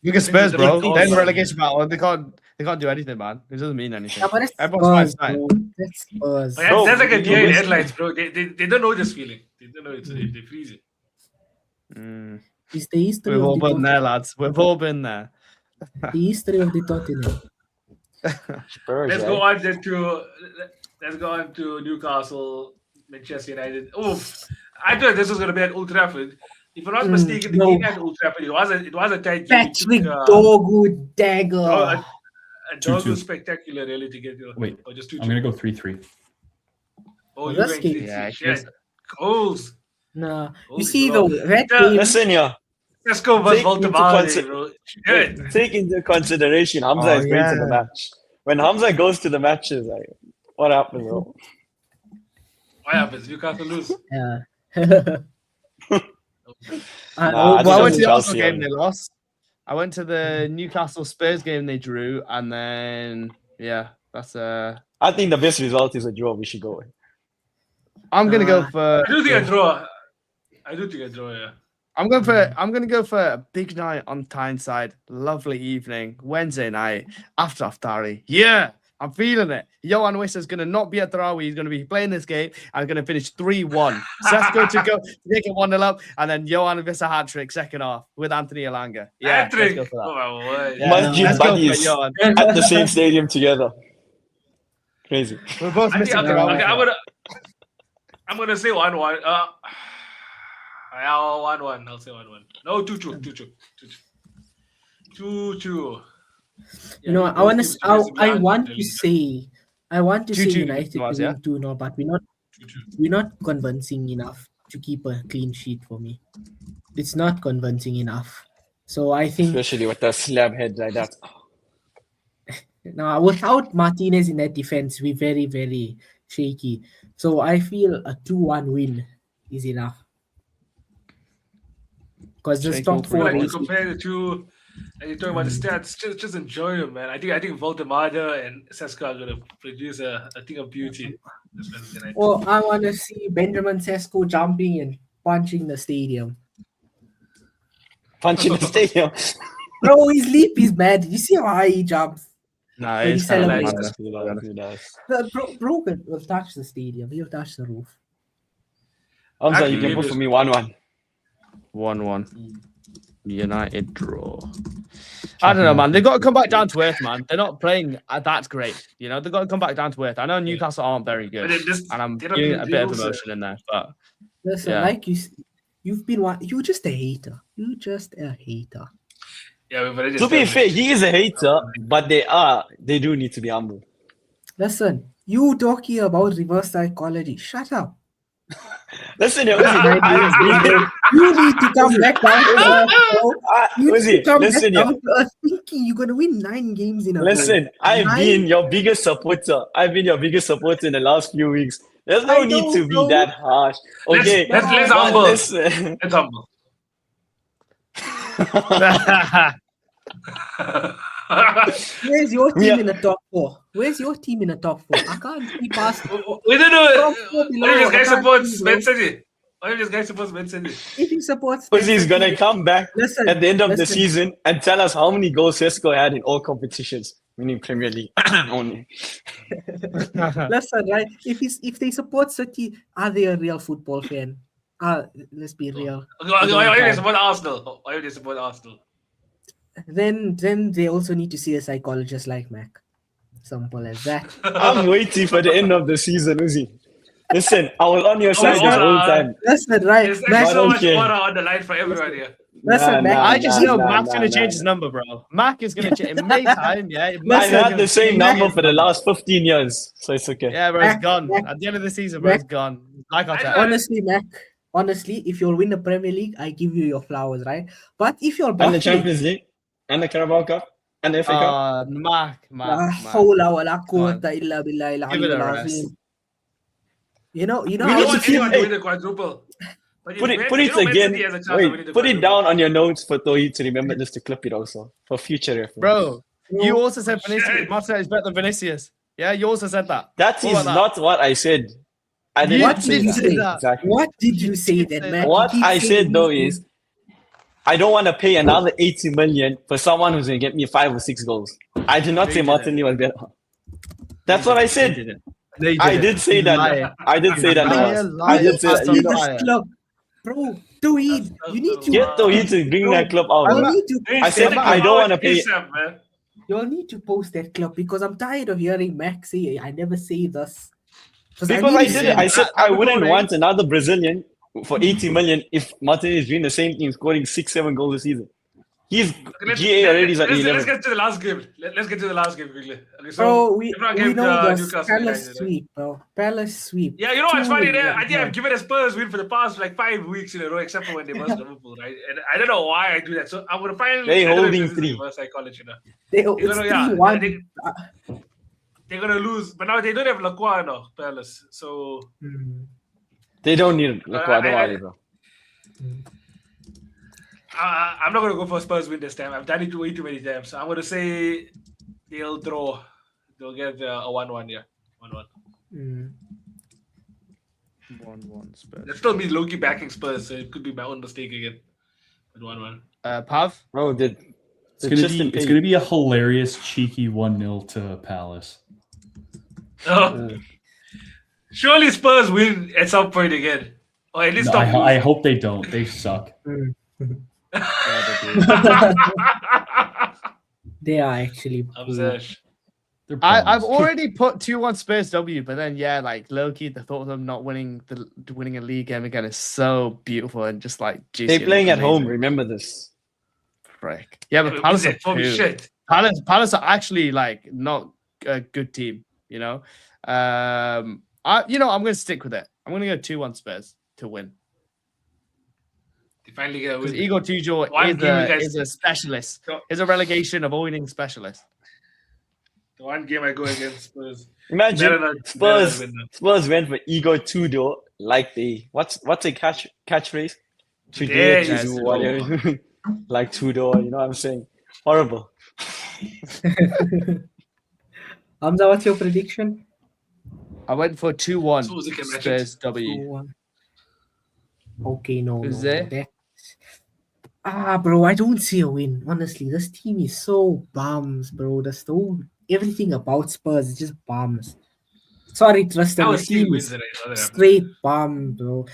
Look at Spurs, bro. Think They're in about relegation battle. They can't do anything, man. It doesn't mean anything. Yeah, but that's Everyone's Spurs, fine. bro. That's Spurs. yeah, Bro, that's like a you deer in wish- headlights, bro. They don't know this feeling. They don't know they freeze it. Mm. It's the history We've of all the been there, Tottenham. lads. We've all been there. The history of the Tottenham. Spurs, Let's right? go on then to Newcastle, Manchester United. Oof. I thought this was gonna be at Old Trafford. If I'm not mistaken, the no. game at Old Trafford, it was a tight game. It Patrick took, Dogwood dagger. a dog 2-2. was spectacular, really, to get you. Wait, Or just 2-2. I'm gonna go 3-3. Oh, Oh, you that's went good. 3-3. Yeah, Shit. Goals. Nah, you Holy see Lord. though, that Yeah, game. Listen here. Let's go versus Take into Baltimore, consi- bro. Shit. Take into consideration Hamza Oh, is going to yeah. the match. When Hamza goes to the matches, like, what happens, bro? What happens? Newcastle lose. Yeah. Nah, I Well, I went just to the Chelsea Arsenal game, on. they lost. I went to the Newcastle Spurs game, they drew, and then that's I think the best result is a draw. We should go with. I'm gonna go for. I do think I draw. Yeah. I'm gonna go for a big night on Tyneside. Lovely evening, Wednesday night after Aftari. Yeah, I'm feeling it. Johan Wissa's gonna not be at Tharawi. He's gonna be playing this game and gonna finish 3-1. Sesko to go take it 1-0 up, and then Johan Wissa hat trick second half with Anthony Elanga. Yeah, let's Hat-trick. go for that. Oh my word. Yeah, Masjid let's go for buddies Johan. at the same stadium together. Crazy. We're both I think, missing okay, Tharawi. I'm gonna say 1-1. Yeah, 1-1. I'll say 1-1. No, 2-2. 2-2. You know, I want to. I want to say 2-2 United to was, yeah? win 2-0, but we're not convincing enough to keep a clean sheet for me. It's not convincing enough. So I think Especially with a slab head like that. now without Martinez in that defense, we're very, very shaky. So I feel a 2-1 win is enough. Because this Shaky top will four Like, you race, compare the two, and you're talking about the stats. Just enjoy them, man. I think Voltemada and Seska are gonna produce a thing of beauty. This Wednesday night. well, I want to see Benjamin Sesko jumping and punching the stadium. Punch in the stadium. Bro, his leap is mad. You see how high he jumps? No, When it's he kind of celebrates. madness. Bro will touch the stadium. He'll touch the roof. Hamza, you Actually, can put it for was- me 1-1. 1-1. United draw. I don't know, man. They've got to come back down to earth, man. They're not playing that great. You know, they've got to come back down to earth. I know Newcastle aren't very But good, it just, and I'm they don't feeling play a bit of deals, emotion in there. But Listen, Yeah. like you've been one. You're just a hater. You're just a hater. Yeah, we've already To be established. fair, he is a hater, but they do need to be humble. Listen, you talking about reverse psychology. Shut up. Listen, here, You need to come back down to earth, bro. You need to Uzi, come listen back here. down to earth thinking you're gonna win 9 games in a row. Listen, I've Nine- been your biggest supporter. I've been your biggest supporter in the last few weeks. There's no I need know, to be bro. that harsh. Okay, Let's but humble. listen. Let's humble. Where's your team Yeah. in the top 4? Where's your team in the top 4? I can't see past. We don't know. Top four below, What if this I guy can't supports see, bro. Man City? What if this guy supports Man City? If he supports, Uzi's gonna come back listen, at the end of the listen. season and tell us how many goals Sesko had in all competitions, meaning Premier League only. Listen, right? If they support City, are they a real football fan? Let's be real. Why do they support Arsenal? Why do they support Arsenal? Then they also need to see a psychologist like Mac. Simple as that. I'm waiting for the end of the season, Uzi. Listen, I was on your side this whole time. Listen, right? There's Mac, so much okay. water on the line for everyone here. Listen, Mac, I just know nah, Mac's nah, gonna nah, change his number, bro. Mac is gonna change in May time. Yeah, I Mac's Listen, had gonna the same change number his for the last 15 years, so it's okay. Yeah, bro, it's Mac, gone Mac, at the end of the season, bro. Mac. It's gone. Like our I chat. know. honestly, Mac, honestly, if you'll win the Premier League, I give you your flowers, right? But if you're And the bottom, Champions League, and the Carabao Cup, and the FA Cup. Mac. la hawla wa la Come on. quwwata illa billahi Give it al-aliyyil a azim. rest. You know We I need don't to want keep- anyone to hey. win the quadruple. But Put Man it City again. has a chance of winning Wait, the put it quadruple. down on your notes for Tohi to remember just to clip it also for future reference. Bro, you also said shit. Vinicius. Martinelli is better than Vinicius. Yeah, you also said that. That What is about not what I said. I You didn't What say did you that. say? Exactly. What did you You say did then, say Mac? that. You What keep I saying said though these is I don't want to pay another 80 million for someone who's going to get me 5 or 6 goals. I did not No, say you Martinelli was better. That's what I You said. didn't. No, you I didn't. did say that. Liar. I did say that. Liar, Nawaz. liar, I did say that. bastard You this liar. club, bro. Tweed, you need to get Tohi to bring Bro, that club out. you man. need to. Hey, I said get the I club don't out wanna pay- ASAP, man. You'll need to post that club because I'm tired of hearing Max say I never say this. Because I really did said it. I said I I'm wouldn't recording. want another Brazilian for 80 million if Martinelli is doing the same thing, scoring 6-7 goals a season. He's GA already is at let's 11. get to the last game. Let's get to the last game quickly. Okay, so Bro, we everyone we gave know the this Newcastle Palace United. sweep, bro. Palace sweep. Yeah, you know what's funny there? I think 2-1. I've given a Spurs win for the past like 5 weeks in a row, except for when they lost Liverpool, right? And I don't know why I do that. So I'm gonna finally They I don't know if holding this is three. reverse psychology now. It's gonna- yeah, 3-1. They're gonna lose, but now they don't have Lacroix now, Palace. So They don't need Lacroix. Don't I- worry, bro. I'm not gonna go for Spurs win this time. I've done it way too many times. So I'm gonna say they'll draw. They'll get a 1-1 here. 1-1. 1-1 Spurs. That still means Loki backing Spurs, so it could be my own mistake again. But 1-1. Pav? Bro, It's gonna be a hilarious cheeky 1-0 to Palace. Oh. Surely Spurs win at some point again. Or at least No, stop I losing. hope they don't. They suck. They are actually. Obsessed. They're I've bums. already put 2-1 Spurs W, but then like low-key, the thought of them not winning a league game again is so beautiful and just like juicy. They're and playing at home. amazing. Remember this. Frick. Yeah, but Palace are Holy too. shit. Palace are actually like not a good team, you know. I'm gonna stick with it. I'm gonna go 2-1 Spurs to win. They finally get a Because win. Igor Tudor One game you guys- is a specialist. So- Is a relegation avoiding specialist. The one game I go against Spurs. Imagine Better not Spurs. win them. Spurs went for Igor Tudor like they what's a catchphrase? Today Today is to do whatever. Like Tudor, you know what I'm saying? Horrible. Hamza, what's your prediction? I went for 2-1 Suzy can match Spurs it. W. 2-1. Okay, no. Who's no, there? Bro, I don't see a win. Honestly, this team is so bums, bro. Everything about Spurs is just bums. Sorry, Tristan. Our This team team wins is it. I know that. straight bum, bro.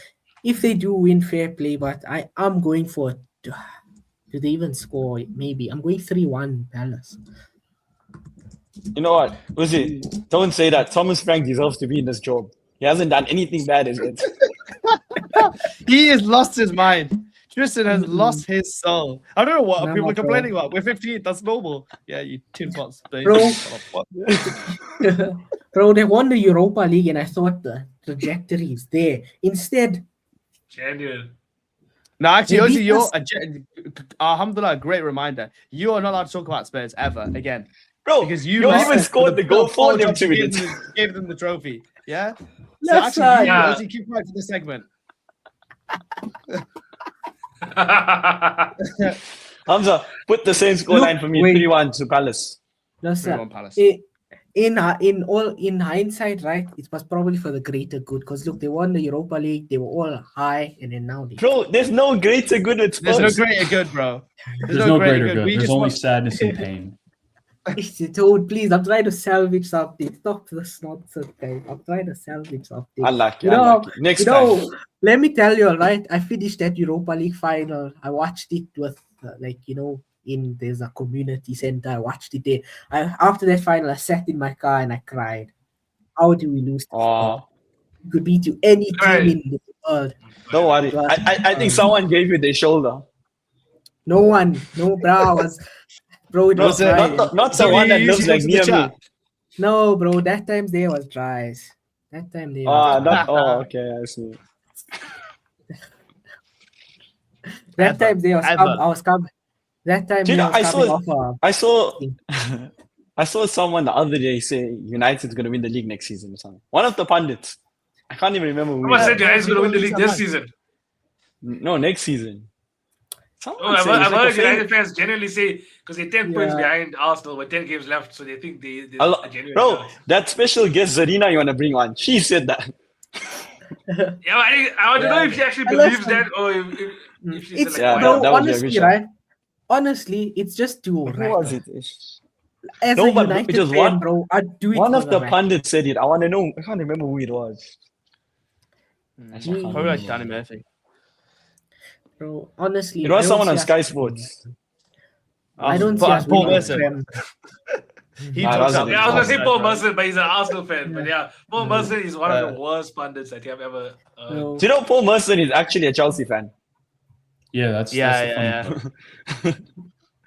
If they do win, fair play. But I'm going for. Do they even score? Maybe I'm going 3-1 Palace. You know what? Uzi, don't say that. Thomas Frank deserves to be in this job. He hasn't done anything bad as yet. He has lost his mind. Tristan has lost his soul. I don't know what Nah, people are bro. complaining about. We're 15th. That's normal. Yeah, you tin pots. Bro. Bro, they won the Europa League, and I thought the trajectory is there. Instead, Genuine. No, actually, They Ozzy, beat you're us. alhamdulillah, a great reminder. You are not allowed to talk about Spurs ever again Bro, because you you lost even it scored for the goal for them job 2 you gave minutes. gave them the trophy. Yeah. So let's actually, Yeah. Ozzy, keep quiet for this segment. Hamza, put the same scoreline for me, wait. 3-1 to Palace. just 3-1 Palace. in hindsight, right? It was probably for the greater good. Because look, they won the Europa League. They were all high, and then now they. Bro, there's no greater good with There's Spurs. no greater good, bro. There's no greater good. We There's just only want- sadness and pain. Dude, please, I'm trying to salvage something. Stop this nonsense, guys. I'm trying to salvage something. Unlucky, You know- unlucky. Next You time. know, let me tell you, right? I finished that Europa League final. I watched it with, there's a community center. I watched it there. After that final, I sat in my car and I cried. How do we lose? This Oh, We could beat you any team Right. in the world. don't worry. I think someone gave you the shoulder. No one. No, bro. Bro, it was Was it- dry. Not the So one you that usually lives go like to the near me. chat? No, bro. That time there was dries. That time there was Ah, dry. not. Oh, okay. I see. That Ever. time there was Ever. I was coming. That time Do you there know? was coming off. I saw. I saw someone the other day say United's going to win the league next season or something. One of the pundits. I can't even remember who. Someone it said was. United's going to win the league this Man. season. No, next season. Oh, Someone I've said it's I've like a heard famous- United fans generally say because they're 10 points Yeah. behind Arsenal with 10 games left, so they think they're genuine. Bro, that special guest Zarina you want to bring on, she said that. Yeah, I want to know if she actually I love believes her. that or if she's It's like, Yeah, bro. that was a Honestly, good right? Honestly, it's just too Who was right. it? As No, a but United it was fan, one- bro, I'd do it One for of the Rack. pundits said it. I want to know. I can't remember who it was. Mm. Probably like Danny Murphy. Bro, honestly, It I was don't someone see on us Sky winning. Sports. I don't see But us Paul winning the Merson. Prem. He Nah, talks that out was yeah, I was gonna say the Paul right? Merson, but he's an Arsenal fan. But yeah, Paul Merson is one of the worst pundits I think I've ever. Bro, Do you know Paul Merson is actually a Chelsea fan? Yeah, that's the Yeah. funny part.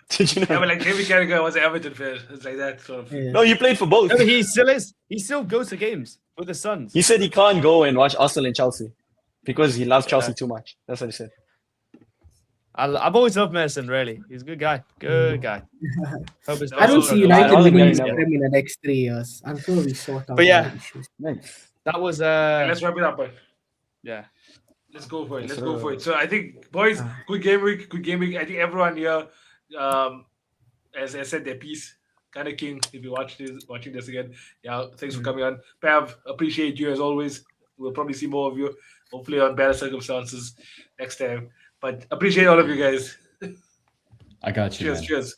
Did you know? Yeah, but like Jamie Carragher was an Everton fan. It's like that sort of. yeah. No, he played for both. No, but he still is. He still goes to games with the Suns. He said he can't go and watch Arsenal and Chelsea because he loves Chelsea too much. That's what he said. I've always loved Merson, really. He's a good guy. Good guy. Hope his I don't Oh, see no, United I wasn't winning getting the that. Prem in the next 3 years until we sort out But yeah. the issues. Nice. That was Let's wrap it up, boy. yeah. Let's go for it. Yes, Let's go sir. for it. So I think, boys, good game week. Good game week. I think everyone here, as I said, their piece. Kind of king. If you watching this again, yeah. Thanks for coming on, Pav. Appreciate you as always. We'll probably see more of you, hopefully on better circumstances next time. But appreciate all of you guys. I got you. Cheers, man. cheers.